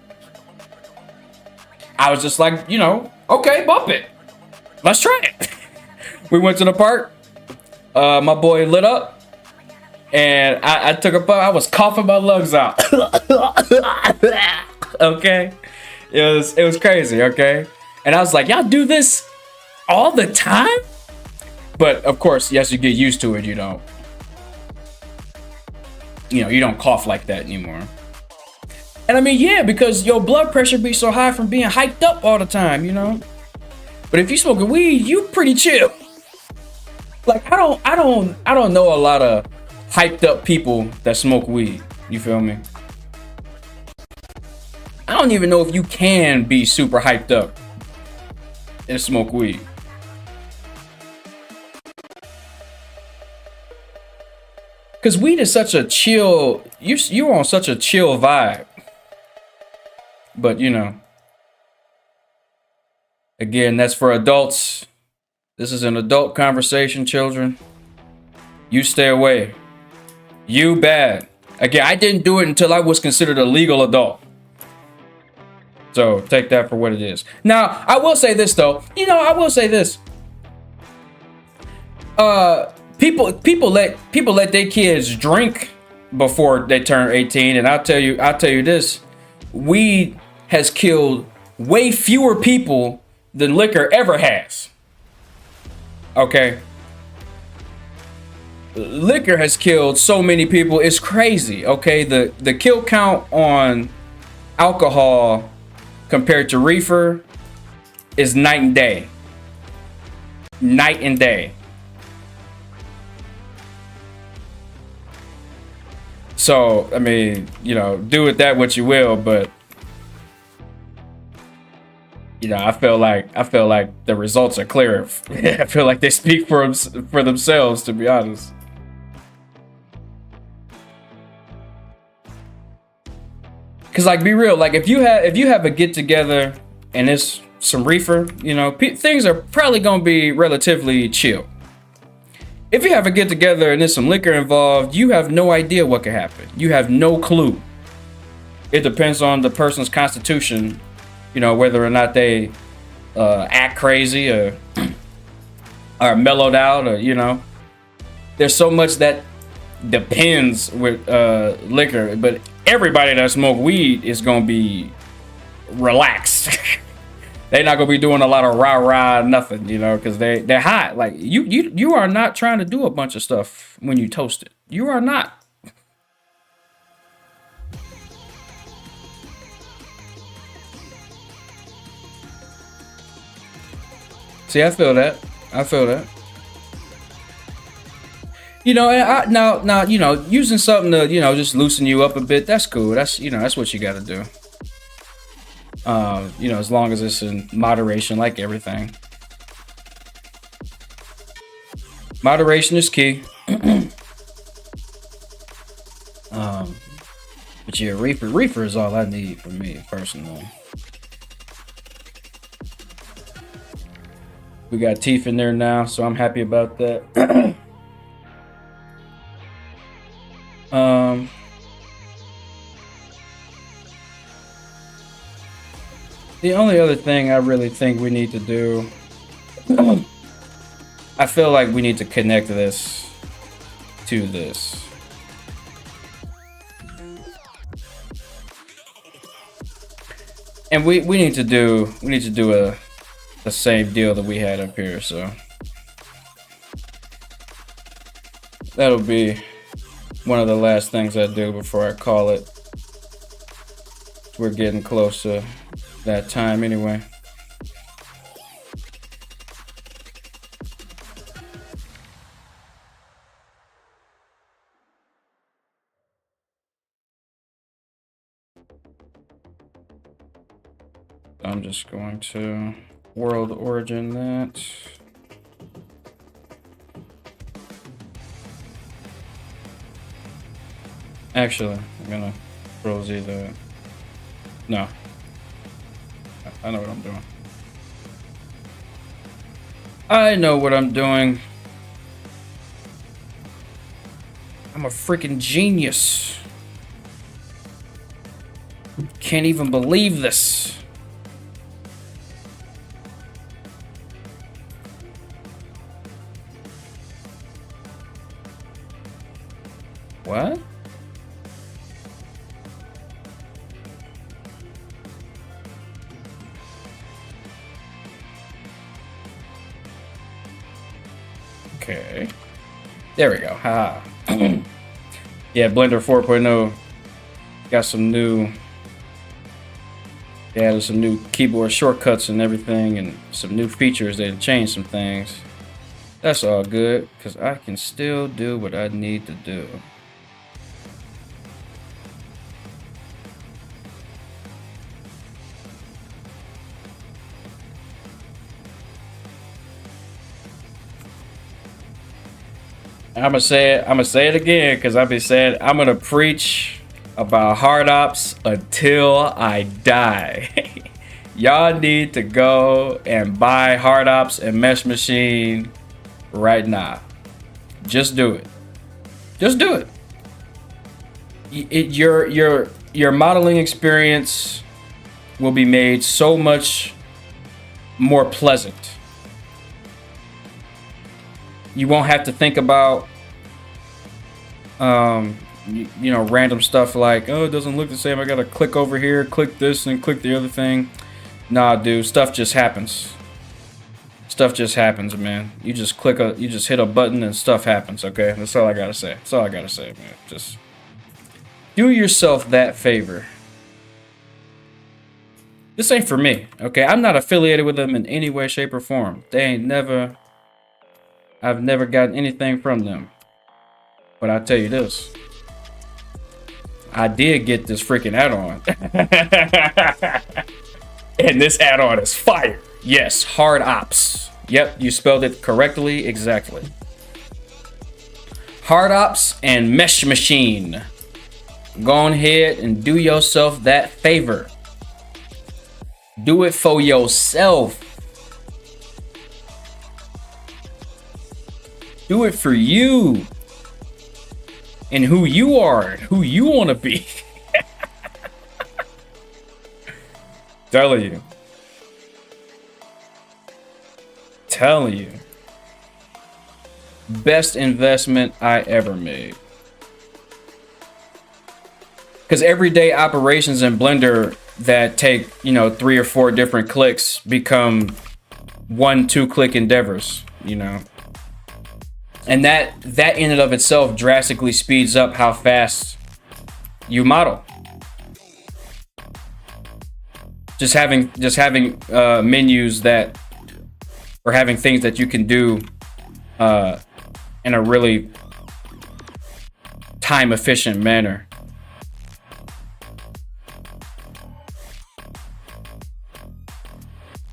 I was just like, you know, okay, bump it. Let's try it. We went to the park. My boy lit up. And I took a puff. I was coughing my lungs out. Okay? It was crazy, okay? And I was like, y'all do this all the time? But of course, yes, you get used to it, you don't cough like that anymore. And I mean, yeah, because your blood pressure be so high from being hyped up all the time, you know? But if you smoking weed, you pretty chill. Like, I don't know a lot of hyped up people that smoke weed. You feel me? I don't even know if you can be super hyped up and smoke weed. Cause weed is such a chill, you're on such a chill vibe. But you know, again, that's for adults. This is an adult conversation, children. You stay away. You bad. Again, I didn't do it until I was considered a legal adult. So take that for what it is. Now, I will say this though. You know, I will say this. People let their kids drink before they turn 18, and I'll tell you this. Weed has killed way fewer people than liquor ever has. Okay? Liquor has killed so many people, it's crazy. Okay? The kill count on alcohol compared to reefer is night and day. Night and day. So, I mean, you know, do with that what you will, but you know, I feel like the results are clear. I feel like they speak for themselves, to be honest. Cause like, be real, like if you have a get together and it's some reefer, you know, things are probably gonna be relatively chill. If you have a get together and there's some liquor involved, you have no idea what could happen. You have no clue. It depends on the person's constitution, you know, whether or not they act crazy or are mellowed out, or you know, there's so much that depends with liquor. But everybody that smoke weed is gonna be relaxed. They're not gonna be doing a lot of rah nothing, you know, because they're hot. Like you are not trying to do a bunch of stuff when you toast it. You are not. See, I feel that. You know, and now, you know, using something to, you know, just loosen you up a bit. That's cool. That's, you know, that's what you got to do. You know, as long as it's in moderation, like everything. Moderation is key. But yeah, reefer is all I need for me personally. We got teeth in there now, so I'm happy about that. The only other thing I really think we need to do, I feel like we need to connect this to this. And we need to do the same deal that we had up here, so that'll be one of the last things I do before I call it. We're getting close to that time anyway. I'm just going to world origin that. Actually, I'm gonna control Z the. No. I know what I'm doing. I know what I'm doing. I'm a freaking genius. Can't even believe this. What? Okay. There we go. Ha. Yeah, Blender 4.0 got some new. They added some new keyboard shortcuts and everything, and some new features. They changed some things. That's all good, because I can still do what I need to do. I'm gonna say it again, because I've been saying I'm gonna preach about hard ops until I die. Y'all need to go and buy hard ops and Mesh Machine right now. Just do it. Just do it. Your modeling experience will be made so much more pleasant. You won't have to think about you know, random stuff like, oh, it doesn't look the same, I gotta click over here, click this and click the other thing. Nah, dude, stuff just happens. Stuff just happens, man. You just hit a button and stuff happens, okay? That's all I gotta say. That's all I gotta say, man. Just do yourself that favor. This ain't for me, okay? I'm not affiliated with them in any way, shape, or form. I've never gotten anything from them. But I tell you this. I did get this freaking add-on. And this add-on is fire. Yes, hard ops. Yep, you spelled it correctly, exactly. Hard ops and Mesh Machine. Go ahead and do yourself that favor. Do it for yourself. Do it for you. And who you are, and who you want to be. Telling you. Telling you. Best investment I ever made. Because everyday operations in Blender that take, you know, 3 or 4 different clicks become 1-2 click endeavors, you know. And that in and of itself drastically speeds up how fast you model. Just having menus that, or having things that you can do in a really time efficient manner.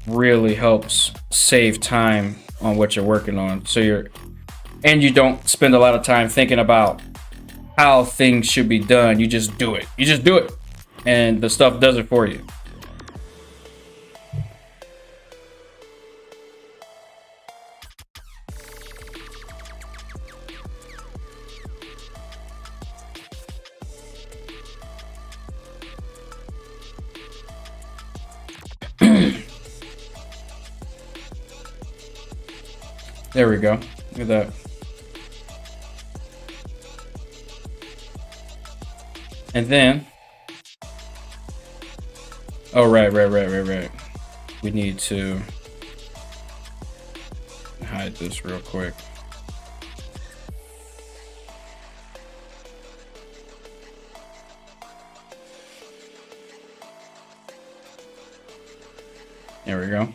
Really helps save time on what you're working on. So you don't spend a lot of time thinking about how things should be done. You just do it. You just do it. And the stuff does it for you. There we go. Look at that. And then, oh, right. We need to hide this real quick. There we go.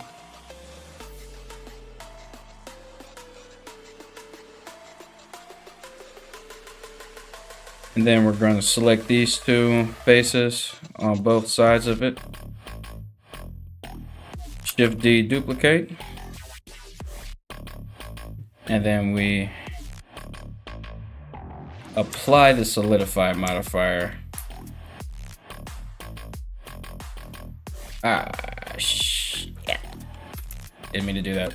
And then we're going to select these 2 faces on both sides of it. Shift D, duplicate. And then we apply the solidify modifier. Ah, shit. Didn't mean to do that.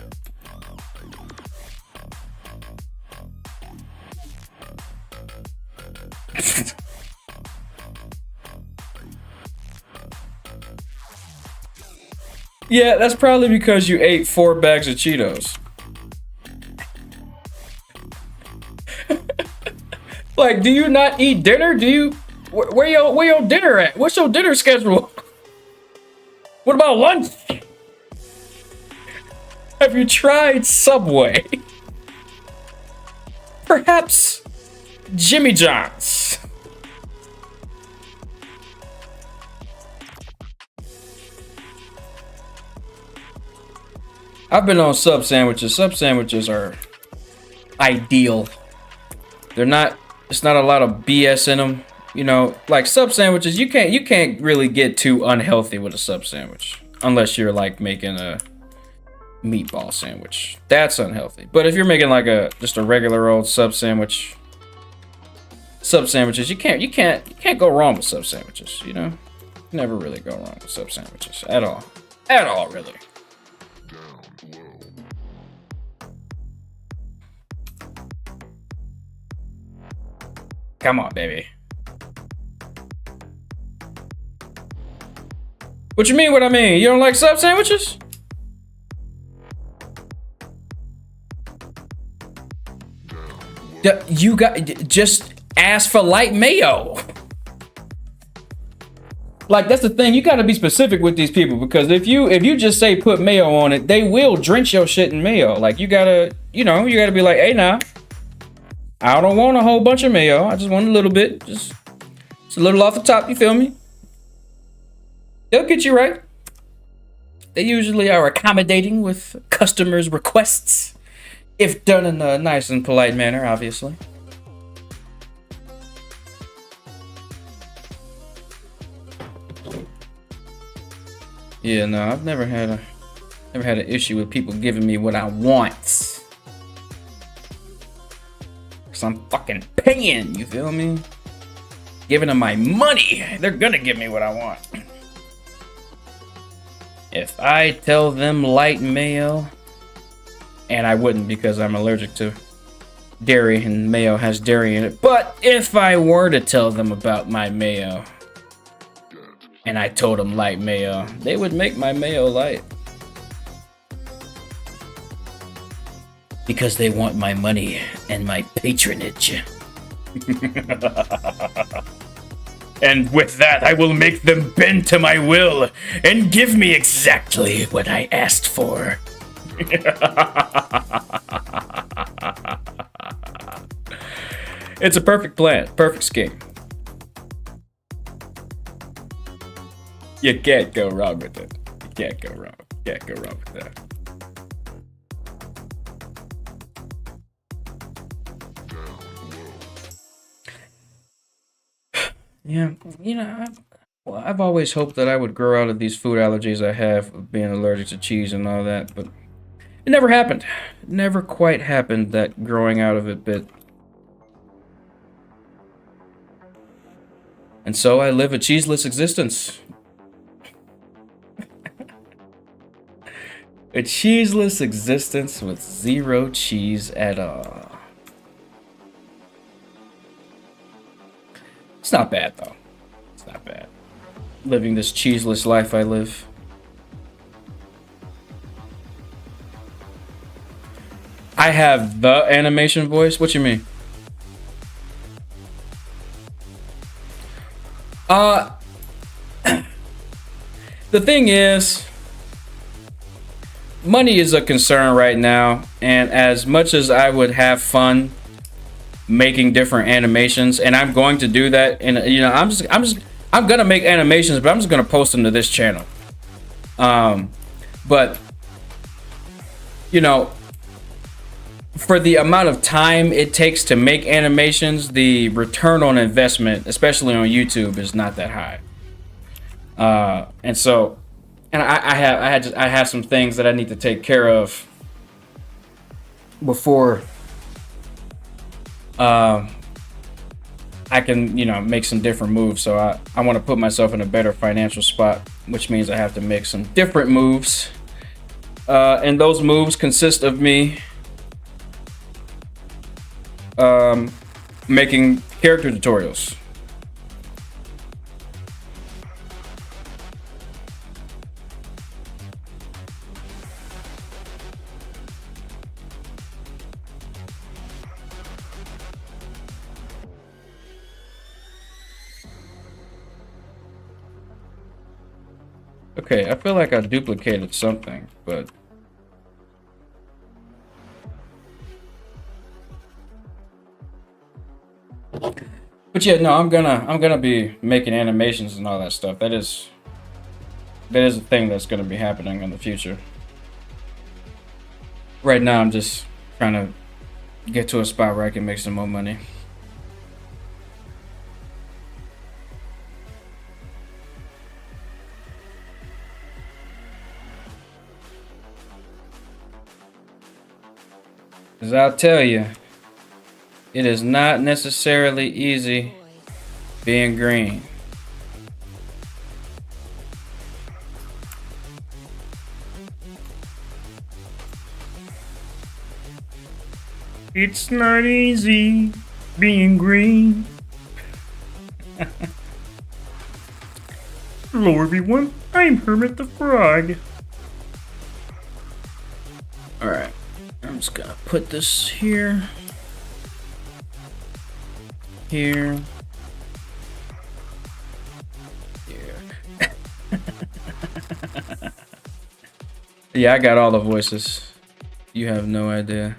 Yeah, that's probably because you ate 4 bags of Cheetos. Like, do you not eat dinner? Do you? Where your dinner at? What's your dinner schedule? What about lunch? Have you tried Subway? Perhaps Jimmy John's. I've been on sub sandwiches. Sub sandwiches are ideal. They're not. It's not a lot of BS in them. You know, like sub sandwiches, you can't really get too unhealthy with a sub sandwich unless you're like making a meatball sandwich. That's unhealthy. But if you're making like just a regular old sub sandwiches, you can't go wrong with sub sandwiches. You know, never really go wrong with sub sandwiches at all, really. Come on, baby. What you mean? What I mean? You don't like sub sandwiches? You got just ask for light mayo. Like that's the thing. You got to be specific with these people because if you just say put mayo on it, they will drench your shit in mayo. Like you gotta be like, hey now, I don't want a whole bunch of mayo. I just want a little bit, just a little off the top. You feel me? They'll get you right. They usually are accommodating with customers' requests, if done in a nice and polite manner, obviously. Yeah, no, I've never had an issue with people giving me what I want. Cause I'm fucking paying, you feel me? Giving them my money, they're gonna give me what I want. If I tell them light mayo, and I wouldn't because I'm allergic to dairy and mayo has dairy in it, but if I were to tell them about my mayo, and I told them light mayo, they would make my mayo light. Because they want my money and my patronage. And with that, I will make them bend to my will and give me exactly what I asked for. It's a perfect plan, perfect scheme. You can't go wrong with it. You can't go wrong. You can't go wrong with that. Yeah, you know, I've always hoped that I would grow out of these food allergies I have, of being allergic to cheese and all that, but it never happened. It never quite happened, that growing out of it bit. And so I live a cheeseless existence. A cheeseless existence with zero cheese at all. It's not bad, though. It's not bad. Living this cheeseless life I live. I have the animation voice? What you mean? The thing is, money is a concern right now, and as much as I would have fun making different animations, and I'm going to do that, and you know, I'm gonna make animations, but I'm just gonna post them to this channel. But you know, for the amount of time it takes to make animations, the return on investment, especially on YouTube, is not that high. And so, and I have some things that I need to take care of before I can, you know, make some different moves. So I want to put myself in a better financial spot, which means I have to make some different moves. And those moves consist of me making character tutorials. Okay, I feel like I duplicated something, but yeah, no, I'm gonna be making animations and all that stuff. That is a thing that's gonna be happening in the future. Right now, I'm just trying to get to a spot where I can make some more money. As I'll tell you, it is not necessarily easy being green. It's not easy being green. Hello everyone, I'm Hermit the Frog. Alright, I'm just gonna put this here. Here. Here. Yeah, I got all the voices. You have no idea.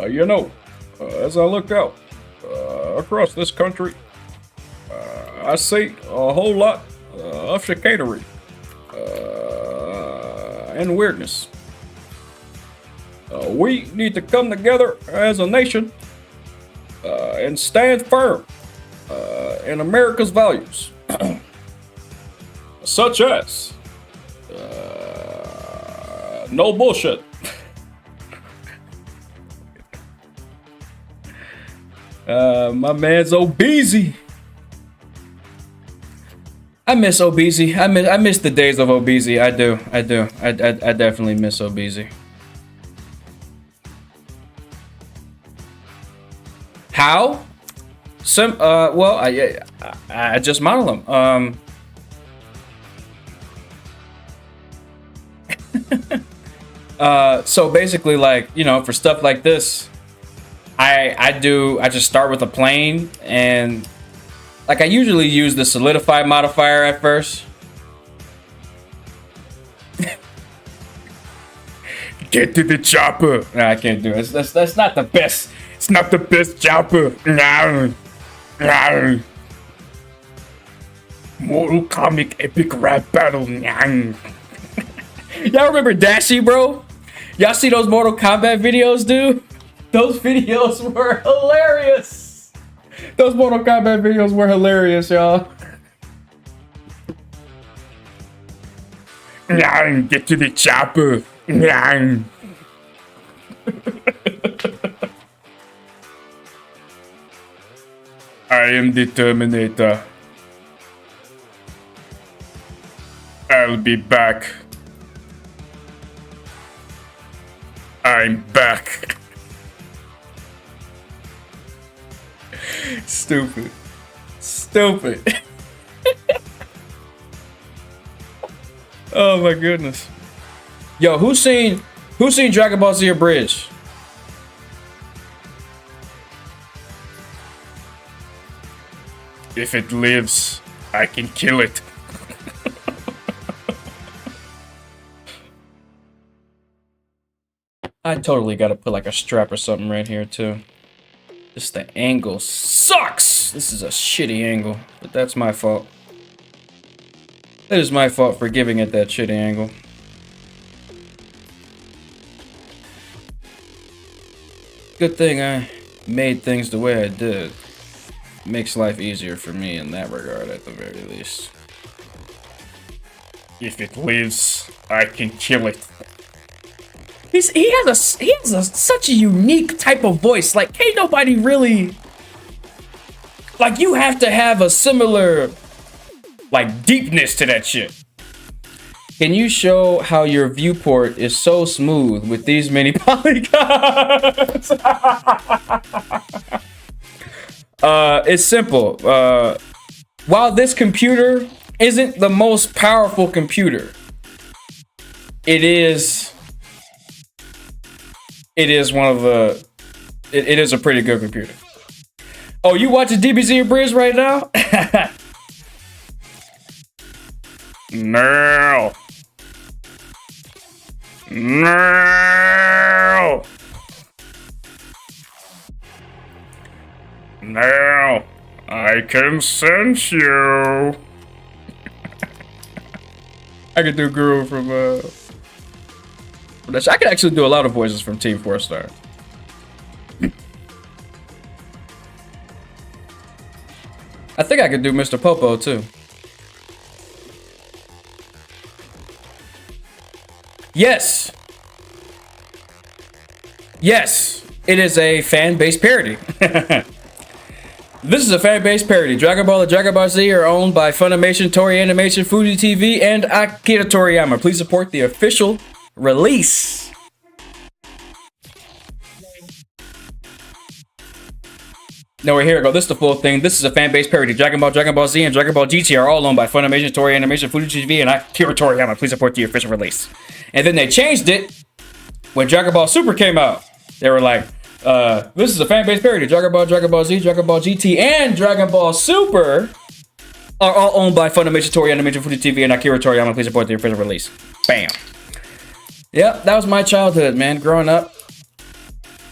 You know, as I look out across this country, I see a whole lot of chicanery and weirdness. We need to come together as a nation and stand firm in America's values, such as no bullshit. My man's Obeezy. I miss Obeezy. I miss the days of Obeezy. I do. I definitely miss Obeezy. How? Well, I just model them. So basically, like, you know, for stuff like this, I just start with a plane, and like I usually use the solidify modifier at first. Get to the chopper. No, I can't do it. That's not the best. It's not the best chopper. No. No. Mortal Kombat epic rap battle. Y'all remember Dashi, bro? Y'all see those Mortal Kombat videos, dude? Those videos were hilarious. Those Mortal Kombat videos were hilarious, y'all. Get to the chopper. I am the Terminator. I'll be back. I'm back. Stupid. Oh my goodness. Yo, who's seen Dragon Ball Z Abridged? If it lives, I can kill it. I totally gotta put like a strap or something right here too. Just the angle sucks. This is a shitty angle, but that's my fault. That is my fault for giving it that shitty angle. Good thing I made things the way I did. Makes life easier for me in that regard, at the very least. If it lives, I can kill it. He has such a unique type of voice. Like, can't nobody really. Like, you have to have a similar, like, deepness to that shit. Can you show how your viewport is so smooth with these many polygons? It's simple. While this computer isn't the most powerful computer, it is one of the. It is a pretty good computer. Oh, you watching DBZ Abridged right now? No. No. Now I can sense you. I could do Guru from I could actually do a lot of voices from Team 4 Star. I think I could do Mr. Popo too. Yes. Yes. It is a fan-based parody. This is a fan-based parody. Dragon Ball and Dragon Ball Z are owned by Funimation, Toei Animation, Fuji TV, and Akira Toriyama. Please support the official release. No, here we go. This is the full thing. This is a fan-based parody. Dragon Ball, Dragon Ball Z, and Dragon Ball GT are all owned by Funimation, Toei Animation, Fuji TV, and Akira Toriyama. Please support the official release. And then they changed it when Dragon Ball Super came out. They were like, this is a fan-based parody. Dragon Ball, Dragon Ball Z, Dragon Ball GT, and Dragon Ball Super are all owned by Funimation, Toei Animation, Fuji TV, and Akira Toriyama. Please support the official release. Bam. Yep, that was my childhood, man. Growing up,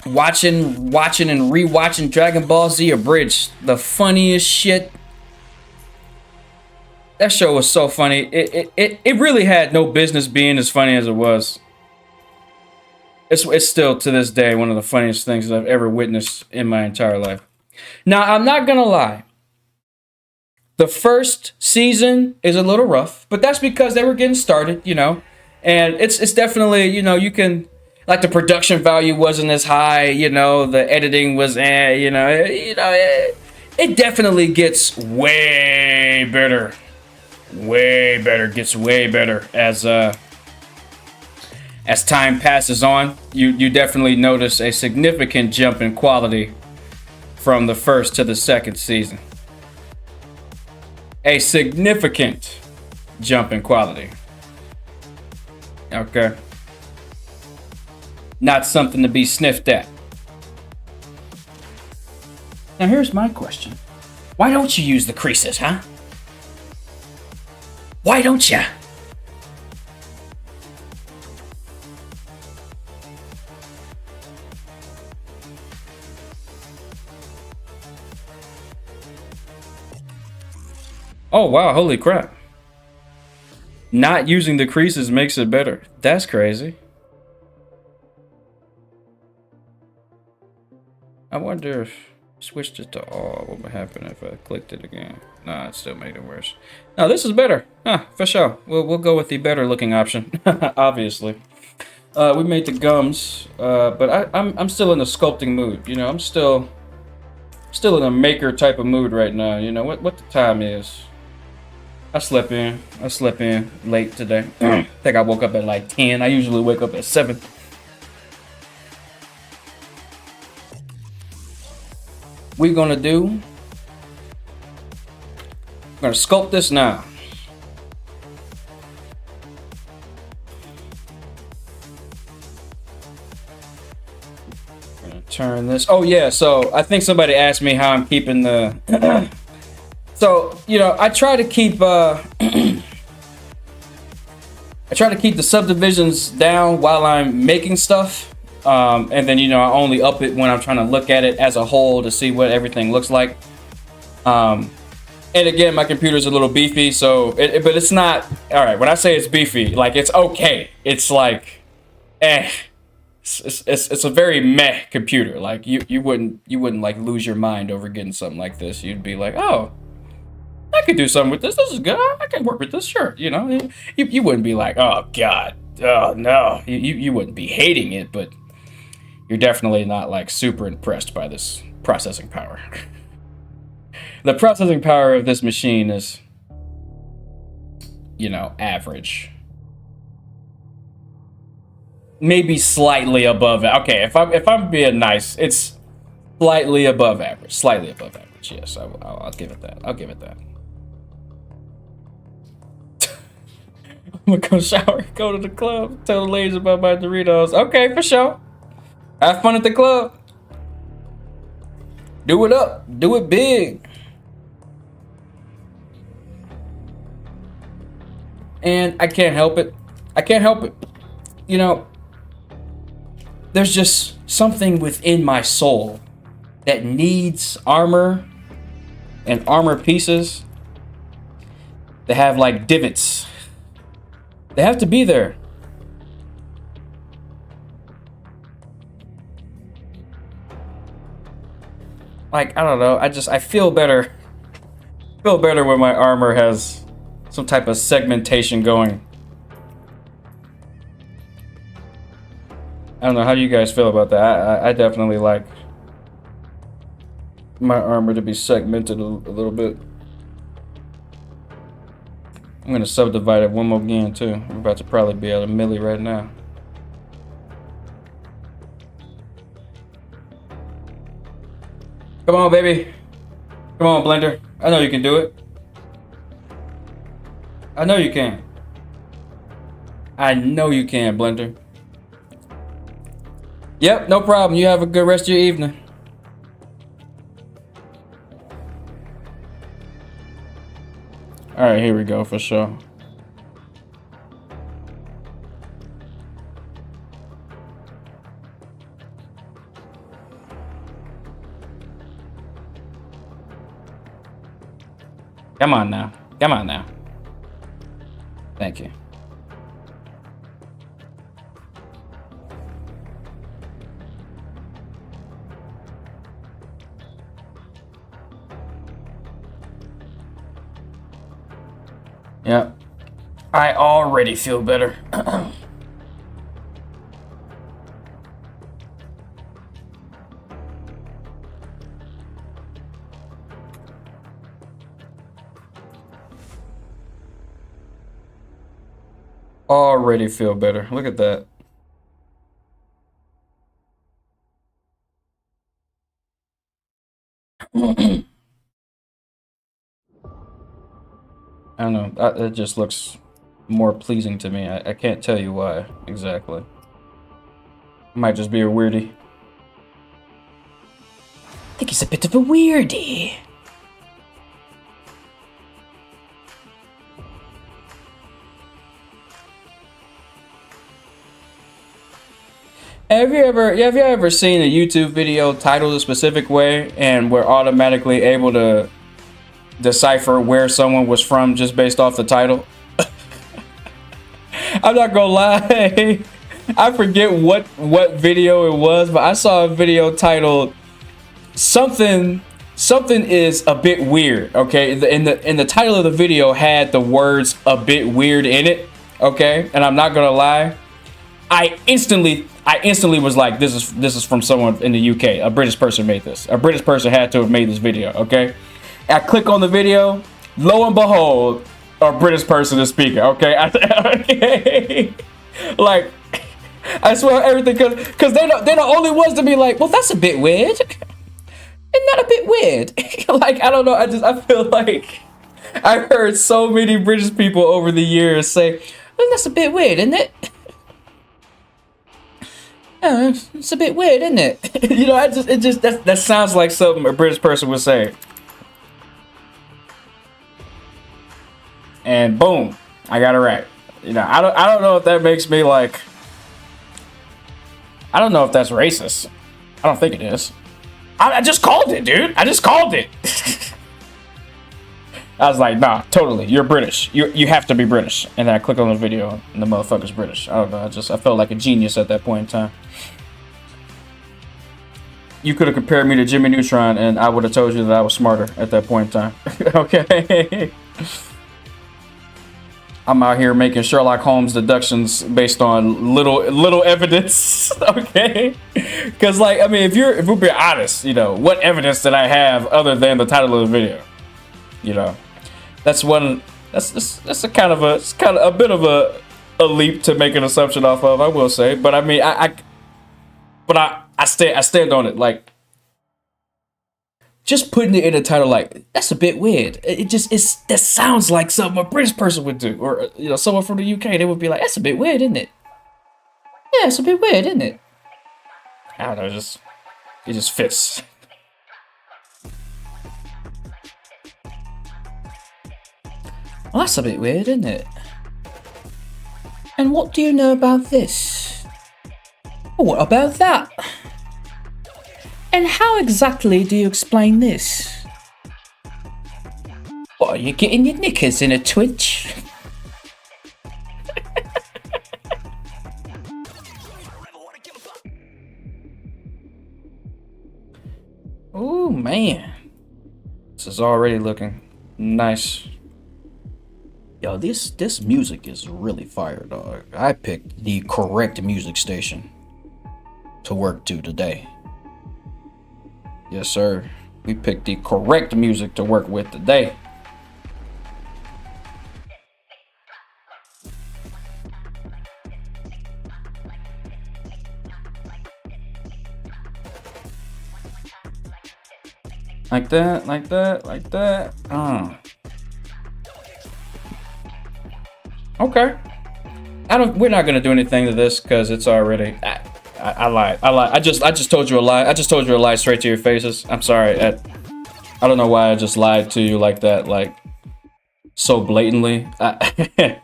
watching and rewatching Dragon Ball Z Abridged. The funniest shit. That show was so funny. It really had no business being as funny as it was. It's still, to this day, one of the funniest things that I've ever witnessed in my entire life. Now, I'm not gonna lie. The first season is a little rough, but that's because they were getting started, you know. And it's definitely, you know, you can, like, the production value wasn't as high, you know, the editing was, it definitely gets way better. Way better, gets way better as time passes on. You definitely notice a significant jump in quality from the first to the second season. A significant jump in quality. Okay. Not something to be sniffed at. Now here's my question. Why don't you use the creases, huh? Why don't ya? Oh wow, holy crap. Not using the creases makes it better. That's crazy. I wonder if I switched it to all, what would happen if I clicked it again? Nah, it still made it worse. No, this is better. For sure. We'll go with the better looking option. Obviously. We made the gums, but I'm still in the sculpting mood. You know, I'm still in a maker type of mood right now. You know what the time is. I slept in late today. I think I woke up at like 10. I usually wake up at 7. We're gonna sculpt this now. Gonna turn this. Oh yeah, so I think somebody asked me how I'm keeping the so, you know, I try to keep the subdivisions down while I'm making stuff. And then, you know, I only up it when I'm trying to look at it as a whole to see what everything looks like. And again, my computer's a little beefy, so but it's not, all right, when I say it's beefy, like, it's okay. It's like, it's a very meh computer. Like, you wouldn't like lose your mind over getting something like this. You'd be like, oh, I could do something with this. This is good. I can work with this. Sure. You know, you wouldn't be like, oh God, oh no. You wouldn't be hating it, but you're definitely not like super impressed by this processing power. The processing power of this machine is, you know, average. Maybe slightly above it. Okay, if I'm being nice, it's slightly above average. Slightly above average. Yes, I'll give it that. I'll give it that. I'm gonna go shower, go to the club, tell the ladies about my Doritos. Okay, for sure. Have fun at the club. Do it up. Do it big. And I can't help it. I can't help it. You know, there's just something within my soul that needs armor and armor pieces that have like divots. They have to be there. Like, I don't know, I feel better. Feel better when my armor has some type of segmentation going. I don't know, how do you guys feel about that? I definitely like my armor to be segmented a little bit. I'm gonna subdivide it one more again too. I'm about to probably be at a milli right now. Come on, baby. Come on, Blender. I know you can do it. I know you can. I know you can, Blender. Yep, no problem. You have a good rest of your evening. Alright, here we go for sure. Come on now. Come on now. Thank you. Yep. I already feel better. Already feel better. Look at that. I don't know. It just looks more pleasing to me. I can't tell you why exactly. Might just be a weirdie. I think he's a bit of a weirdie. Have you ever seen a YouTube video titled a specific way and we're automatically able to decipher where someone was from just based off the title? I'm not gonna lie. I forget what video it was, but I saw a video titled something is a bit weird. Okay, in the title of the video had the words "a bit weird" in it. Okay, and I'm not gonna lie, I instantly was like, this is from someone in the UK. A British person made this. A British person had to have made this video. Okay, I click on the video, lo and behold, a British person is speaking. Okay, okay. Like, I swear everything, because they're the only ones to be like, well, that's a bit weird. Isn't that a bit weird? Like, I don't know. I feel like I've heard so many British people over the years say, well, that's a bit weird, isn't it? It's a bit weird, isn't it? You know, that sounds like something a British person would say. And boom, I got it right. You know, I don't know if that makes me like, I don't know if that's racist. I don't think it is. I just called it, dude. I just called it. I was like, nah, totally. You're British. You have to be British. And then I click on the video and the motherfucker's British. I don't know. I felt like a genius at that point in time. you could have compared me to Jimmy Neutron, and I would have told you that I was smarter at that point in time. Okay. I'm out here making Sherlock Holmes deductions based on little evidence, okay? Because, like, I mean, if we're being honest, you know, what evidence did I have other than the title of the video? You know, that's a kind of a bit of a leap to make an assumption off of, I will say. But I mean, I stand on it. Like, just putting it in a title, like, that's a bit weird. That sounds like something a British person would do, or, you know, someone from the UK. They would be like, that's a bit weird, isn't it? Yeah, it's a bit weird, isn't it? I don't know, it just fits. Well, that's a bit weird, isn't it? And what do you know about this? Well, what about that? And how exactly do you explain this? What, are you getting your knickers in a twitch? Oh man, this is already looking nice. Yo, this music is really fire, dog. I picked the correct music station to work to today. Yes, sir. We picked the correct music to work with today. Like that, like that, like that. Okay. We're not gonna do anything to this because it's already. I lied. I just told you a lie. I just told you a lie straight to your faces. I'm sorry. I don't know why I just lied to you like that, like so blatantly. I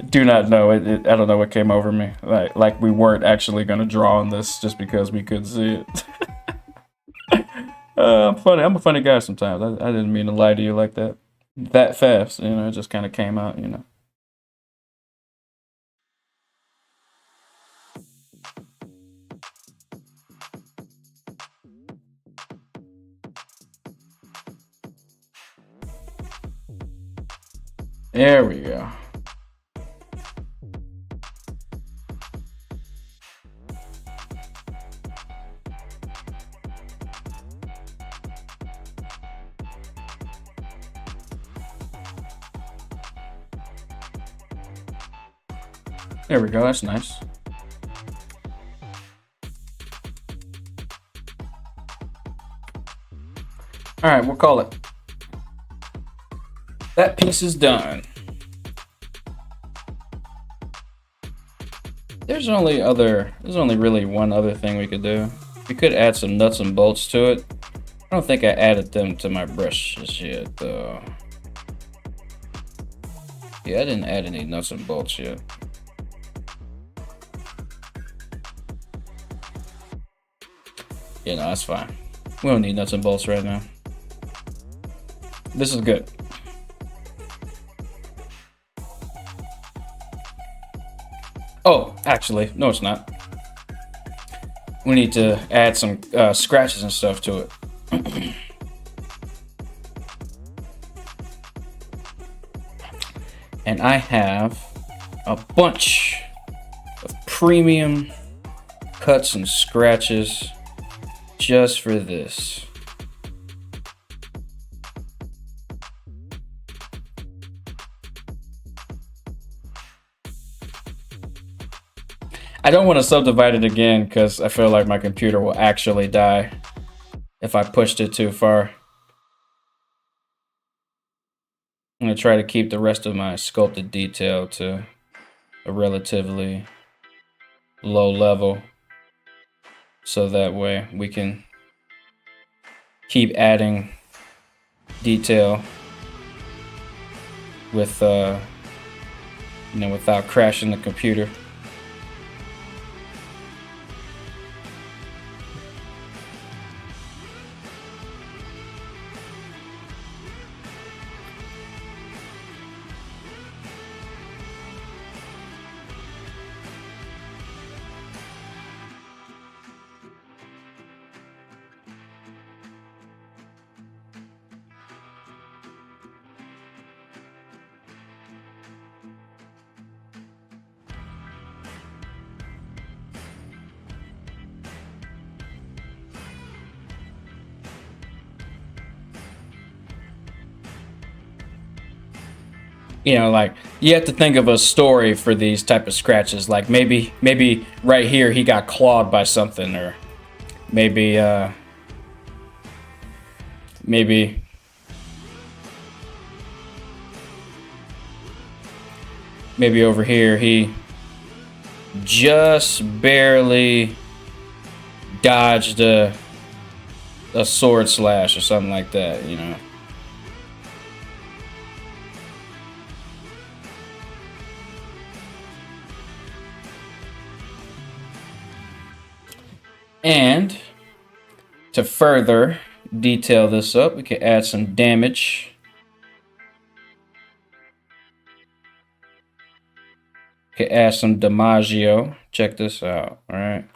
do not know. I don't know what came over me. Like we weren't actually gonna draw on this just because we couldn't see it. I'm funny. I'm a funny guy sometimes. I didn't mean to lie to you like that fast. You know, it just kind of came out. You know. There we go. There we go. That's nice. All right, we'll call it. That piece is done. There's only really one other thing we could do. We could add some nuts and bolts to it. I don't think I added them to my brushes yet, though. Yeah, I didn't add any nuts and bolts yet. Yeah, no, that's fine. We don't need nuts and bolts right now. This is good. Oh, actually, no, it's not. We need to add some scratches and stuff to it. And I have a bunch of premium cuts and scratches just for this. I don't want to subdivide it again because I feel like my computer will actually die if I pushed it too far. I'm going to try to keep the rest of my sculpted detail to a relatively low level so that way we can keep adding detail with without crashing the computer. You know, like you have to think of a story for these type of scratches. Like maybe right here he got clawed by something, or maybe maybe over here he just barely dodged a sword slash or something like that, you know. And to further detail this up, we can add some damage. We can add some Damaggio. Check this out, all right?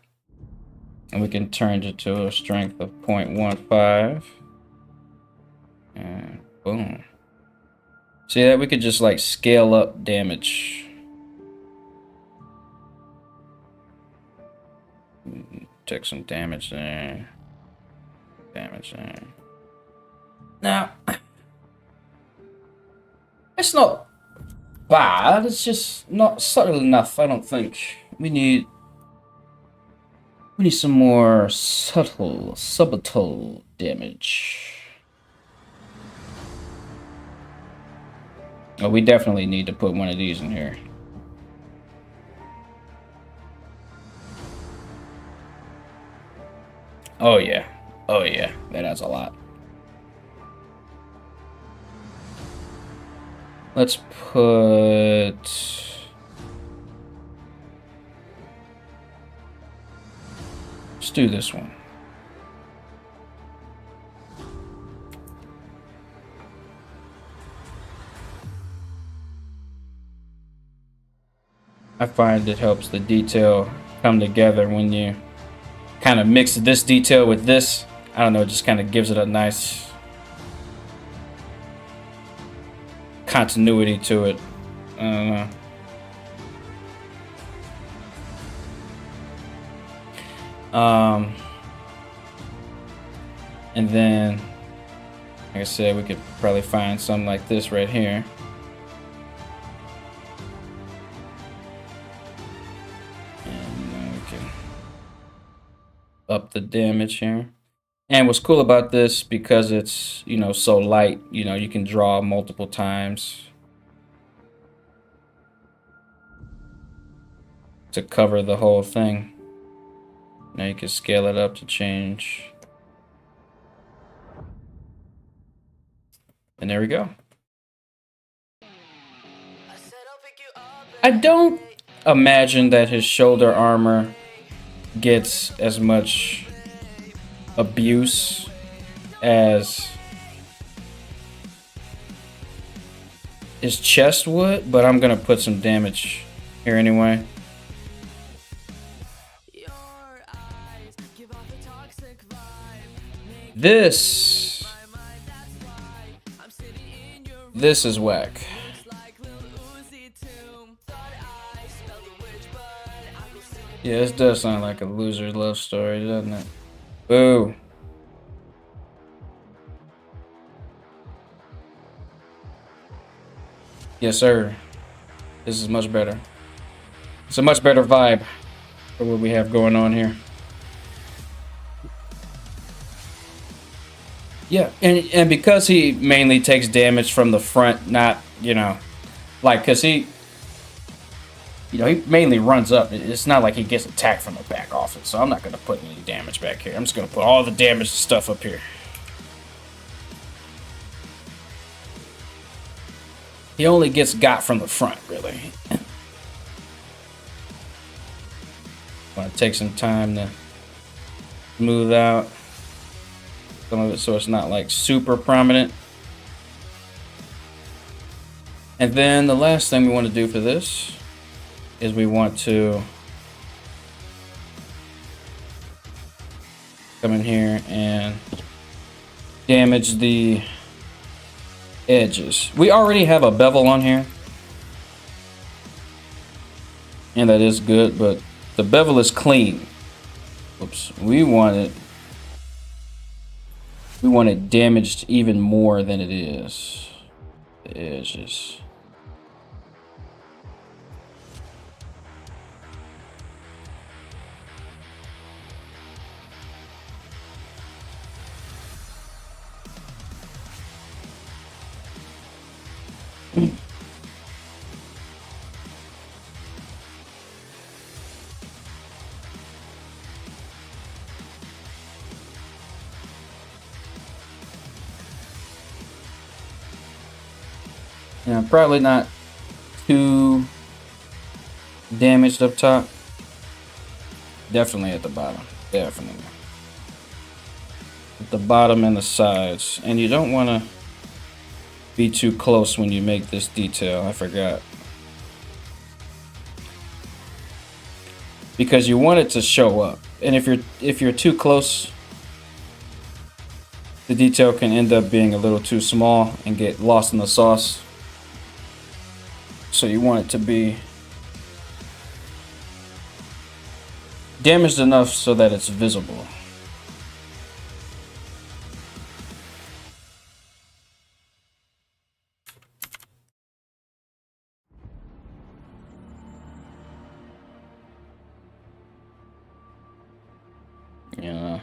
And we can turn it to a strength of 0.15. And boom. See that? We could just like scale up damage. Take some damage there. Damage there. Now, it's not bad. It's just not subtle enough, I don't think. We need some more subtle damage. Oh, we definitely need to put one of these in here. Oh yeah. Oh yeah. That adds a lot. Let's put... Let's do this one. I find it helps the detail come together when you kind of mix this detail with this. I don't know, it just kind of gives it a nice continuity to it. I don't know. And then, like I said, we could probably find something like this right here. And then we can up the damage here. And what's cool about this, because it's, you know, so light, you know, you can draw multiple times to cover the whole thing. Now you can scale it up to change. And there we go. I don't imagine that his shoulder armor gets as much abuse as his chest would, but I'm gonna put some damage here anyway. This is whack. Yeah, this does sound like a loser's love story, doesn't it? Boo. Yes, sir. This is much better. It's a much better vibe for what we have going on here. Yeah, and because he mainly takes damage from the front, not, you know, like, because he mainly runs up. It's not like he gets attacked from the back off it, so I'm not going to put any damage back here. I'm just going to put all the damage stuff up here. He only gets got from the front, really. Want to take some time to smooth out some of it so it's not like super prominent. And then the last thing we want to do for this is we want to come in here and damage the edges. We already have a bevel on here, and that is good, but the bevel is clean. Oops, we want it damaged even more than it is. The edges. Yeah, probably not too damaged up top. Definitely at the bottom. Definitely. At the bottom and the sides. And you don't want to be too close when you make this detail. I forgot. Because you want it to show up. And if you're too close, the detail can end up being a little too small and get lost in the sauce. So you want it to be damaged enough so that it's visible. Yeah.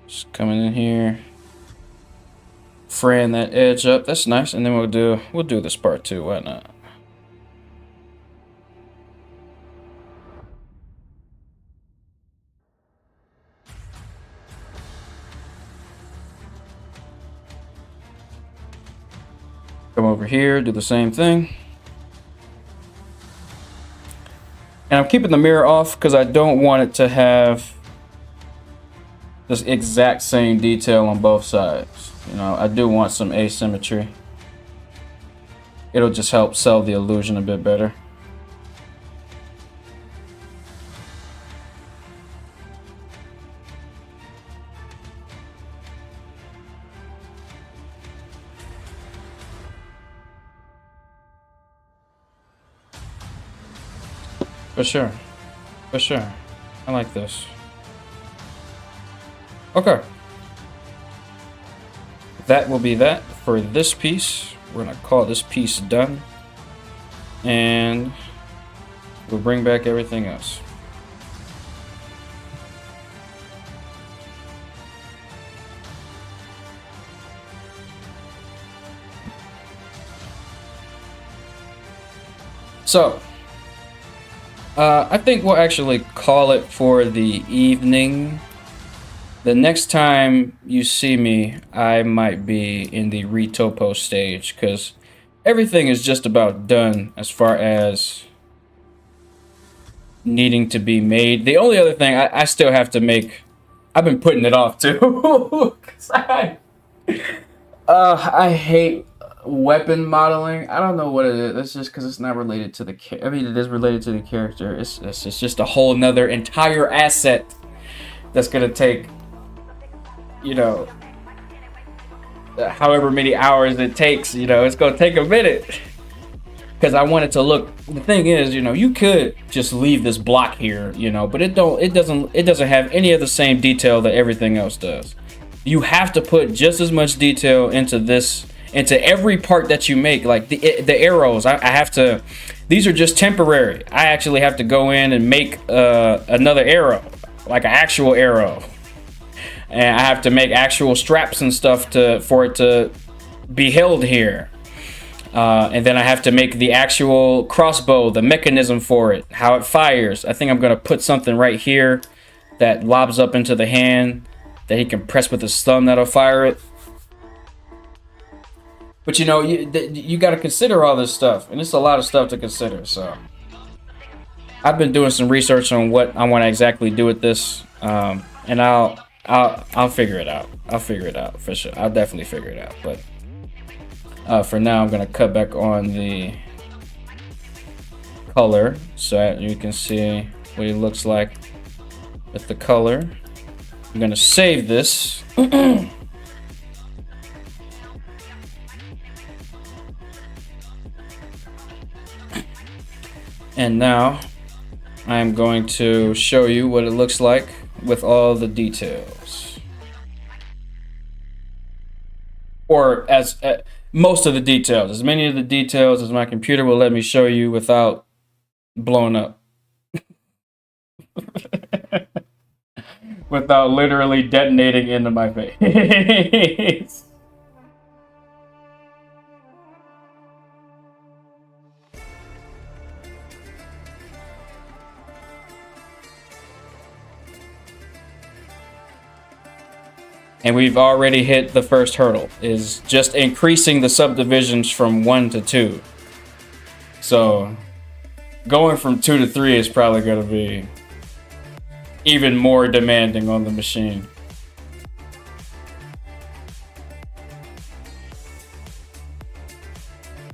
Just coming in here, fraying that edge up. That's nice. And then we'll do this part too. Why not? Come over here, do the same thing. And I'm keeping the mirror off because I don't want it to have this exact same detail on both sides. You know, I do want some asymmetry. It'll just help sell the illusion a bit better. For sure. For sure. I like this. Okay. That will be that for this piece. We're gonna call this piece done. And we'll bring back everything else. So, I think we'll actually call it for the evening. The next time you see me, I might be in the retopo stage because everything is just about done as far as needing to be made. The only other thing I still have to make, I've been putting it off too. 'Cause I hate weapon modeling. I don't know what it is. It's just because it's not related to the I mean, it is related to the character. It's just a whole nother entire asset that's gonna take, you know, however many hours it takes. You know, it's gonna take a minute because I want it to look. The thing is, you know, you could just leave this block here, you know, but it doesn't have any of the same detail that everything else does. You have to put just as much detail into this, into every part that you make. Like the arrows, I have to, these are just temporary. I actually have to go in and make another arrow, like an actual arrow. And I have to make actual straps and stuff for it to be held here. And then I have to make the actual crossbow, the mechanism for it, how it fires. I think I'm gonna put something right here that lobs up into the hand that he can press with his thumb that'll fire it. But you know, you got to consider all this stuff, and it's a lot of stuff to consider. So I've been doing some research on what I want to exactly do with this, and I'll figure it out. I'll figure it out for sure. I'll definitely figure it out. But for now, I'm gonna cut back on the color so that you can see what he looks like with the color. I'm gonna save this. And now I'm going to show you what it looks like with all the details. Or as most of the details, as many of the details as my computer will let me show you without blowing up. Without literally detonating into my face. And we've already hit the first hurdle, is just increasing the subdivisions from 1 to 2. So going from 2 to 3 is probably going to be even more demanding on the machine.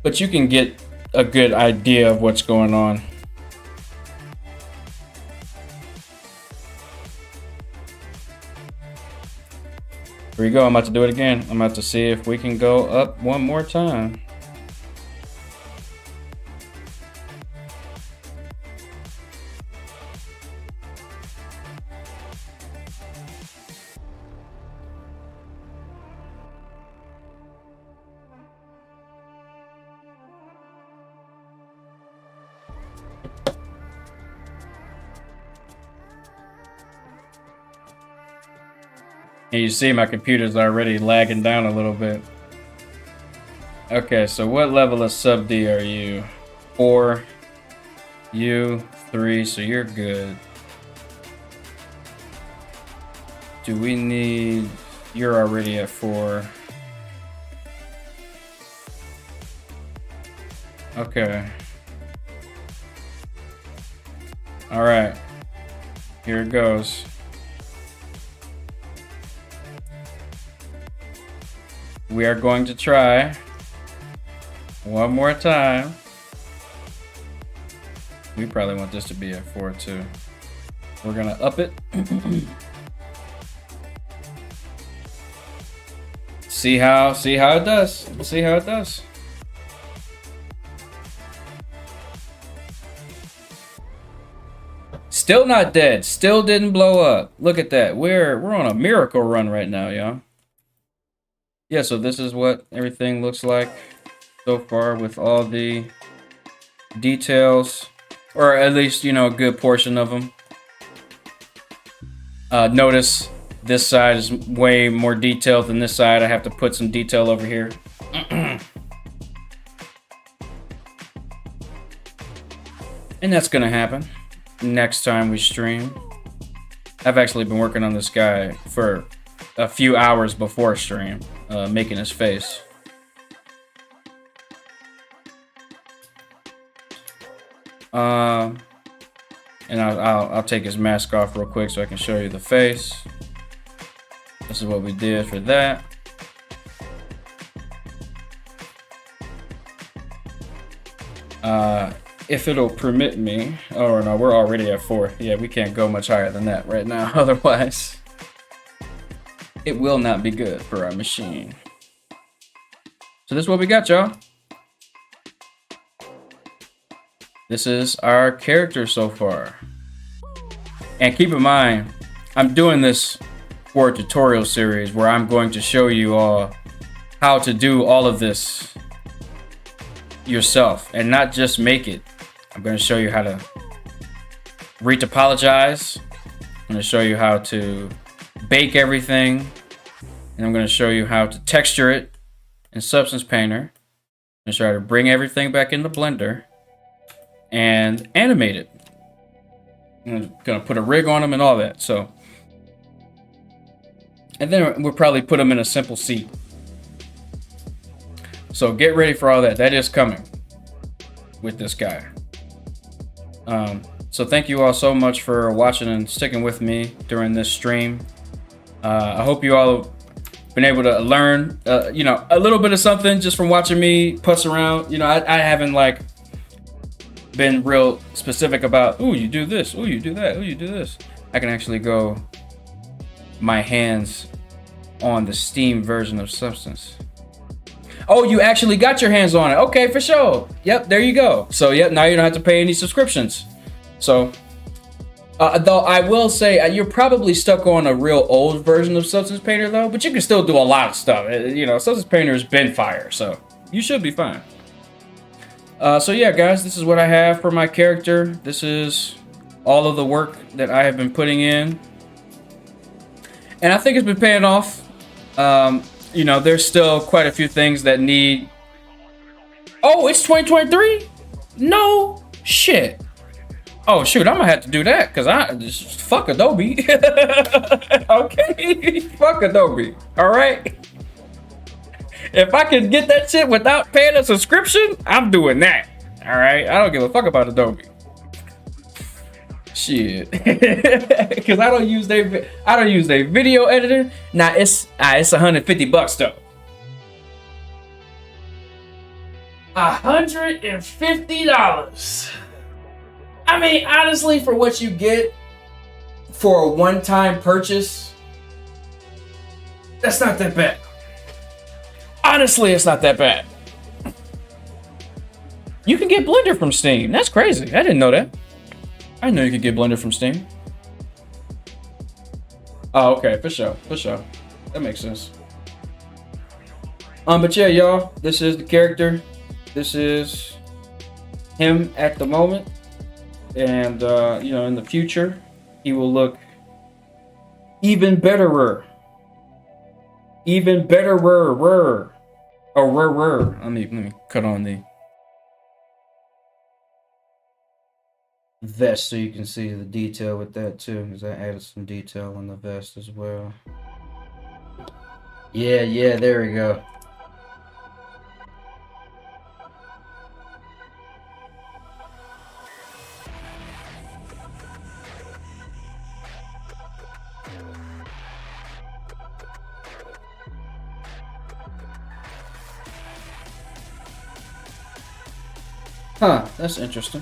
But you can get a good idea of what's going on. Here we go. I'm about to do it again. I'm about to see if we can go up one more time. And you see my computer's already lagging down a little bit. Okay, so what level of sub D are you? 4. You 3, so you're good. Do we need... You're already at 4. Okay. Alright. Here it goes. We are going to try one more time. We probably want this to be at 4 too. We're gonna up it. See how it does. See how it does. Still not dead. Still didn't blow up. Look at that. We're on a miracle run right now, y'all. Yeah, so this is what everything looks like so far with all the details, or at least, you know, a good portion of them. Notice this side is way more detailed than this side. I have to put some detail over here. And that's gonna happen next time we stream. I've actually been working on this guy for a few hours before stream. Making his face. And I'll take his mask off real quick so I can show you the face. This is what we did for that. If it'll permit me. Oh no, we're already at 4. Yeah, we can't go much higher than that right now. Otherwise, it will not be good for our machine. So this is what we got, y'all. This is our character so far. And keep in mind, I'm doing this for a tutorial series where I'm going to show you all how to do all of this yourself and not just make it. I'm going to show you how to retopologize. I'm going to show you how to bake everything, and I'm going to show you how to texture it in Substance Painter, and try to bring everything back into Blender and animate it. I'm going to put a rig on them and all that. So, and then we'll probably put them in a simple seat. So get ready for all that. That is coming with this guy. So thank you all so much for watching and sticking with me during this stream. I hope you all have been able to learn, you know, a little bit of something just from watching me putz around. You know, I haven't like been real specific about, ooh, you do this, ooh, you do that, ooh, you do this. I can actually go my hands on the Steam version of Substance. Oh, you actually got your hands on it. Okay, for sure. Yep, there you go. So, yep, now you don't have to pay any subscriptions. So, Though I will say you're probably stuck on a real old version of Substance Painter though, but you can still do a lot of stuff. You know, Substance Painter's been fire, so you should be fine. So yeah, guys, this is what I have for my character. This is all of the work that I have been putting in, and I think it's been paying off. You know, there's still quite a few things that need. Oh, it's 2023? No shit. Oh shoot, I'm gonna have to do that because I just fuck Adobe. Okay, fuck Adobe. All right. If I can get that shit without paying a subscription, I'm doing that. All right, I don't give a fuck about Adobe. Shit, because I don't use their video editor. Nah, it's $150 though. $150. I mean, honestly, for what you get for a one-time purchase, that's not that bad. Honestly, it's not that bad. You can get Blender from Steam. That's crazy. I didn't know that. I didn't know you could get Blender from Steam. Oh, okay, for sure, for sure. That makes sense. But yeah, y'all, this is the character. This is him at the moment. And, you know, in the future, he will look even betterer. Even betterer. Oh, rarer. Let me cut on the vest so you can see the detail with that too, because I added some detail on the vest as well. Yeah, there we go. Huh, that's interesting.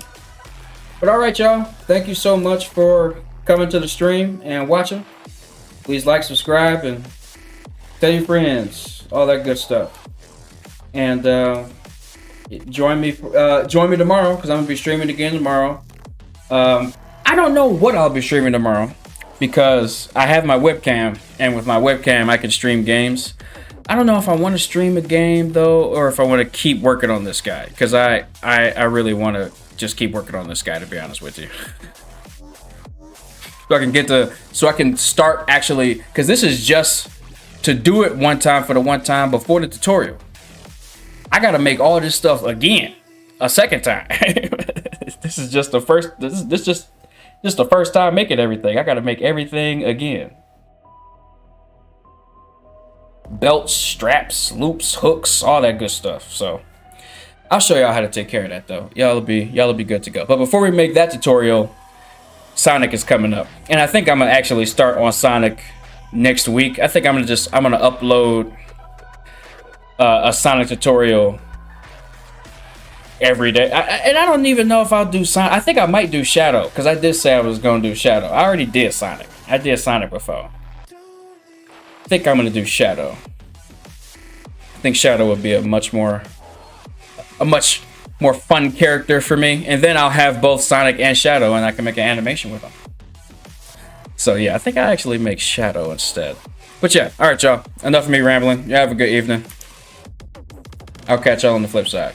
But alright, y'all. Thank you so much for coming to the stream and watching. Please like, subscribe, and tell your friends. All that good stuff. And join me tomorrow, because I'm going to be streaming again tomorrow. I don't know what I'll be streaming tomorrow, because I have my webcam, and with my webcam I can stream games. I don't know if I want to stream a game though, or if I want to keep working on this guy, because I really want to just keep working on this guy, to be honest with you. So I can start actually, because this is just to do it one time for the one time before the tutorial. I gotta make all this stuff again, a second time. This is just the first. This is just the first time making everything. I gotta make everything again. Belts, straps, loops, hooks, all that good stuff. So I'll show y'all how to take care of that though. Y'all will be good to go. But before we make that tutorial, Sonic is coming up, and I think I'm gonna actually start on Sonic next week. I think I'm gonna upload a Sonic tutorial every day. And I don't even know if I'll do Sonic. I think I might do Shadow, because I did say I was gonna do Shadow. I already did Sonic. I did Sonic before. I think I'm gonna do Shadow. I think Shadow would be a much more fun character for me, and then I'll have both Sonic and Shadow, and I can make an animation with them. So yeah, I think I actually make Shadow instead. But yeah, all right, y'all. Enough of me rambling. You have a good evening. I'll catch y'all on the flip side.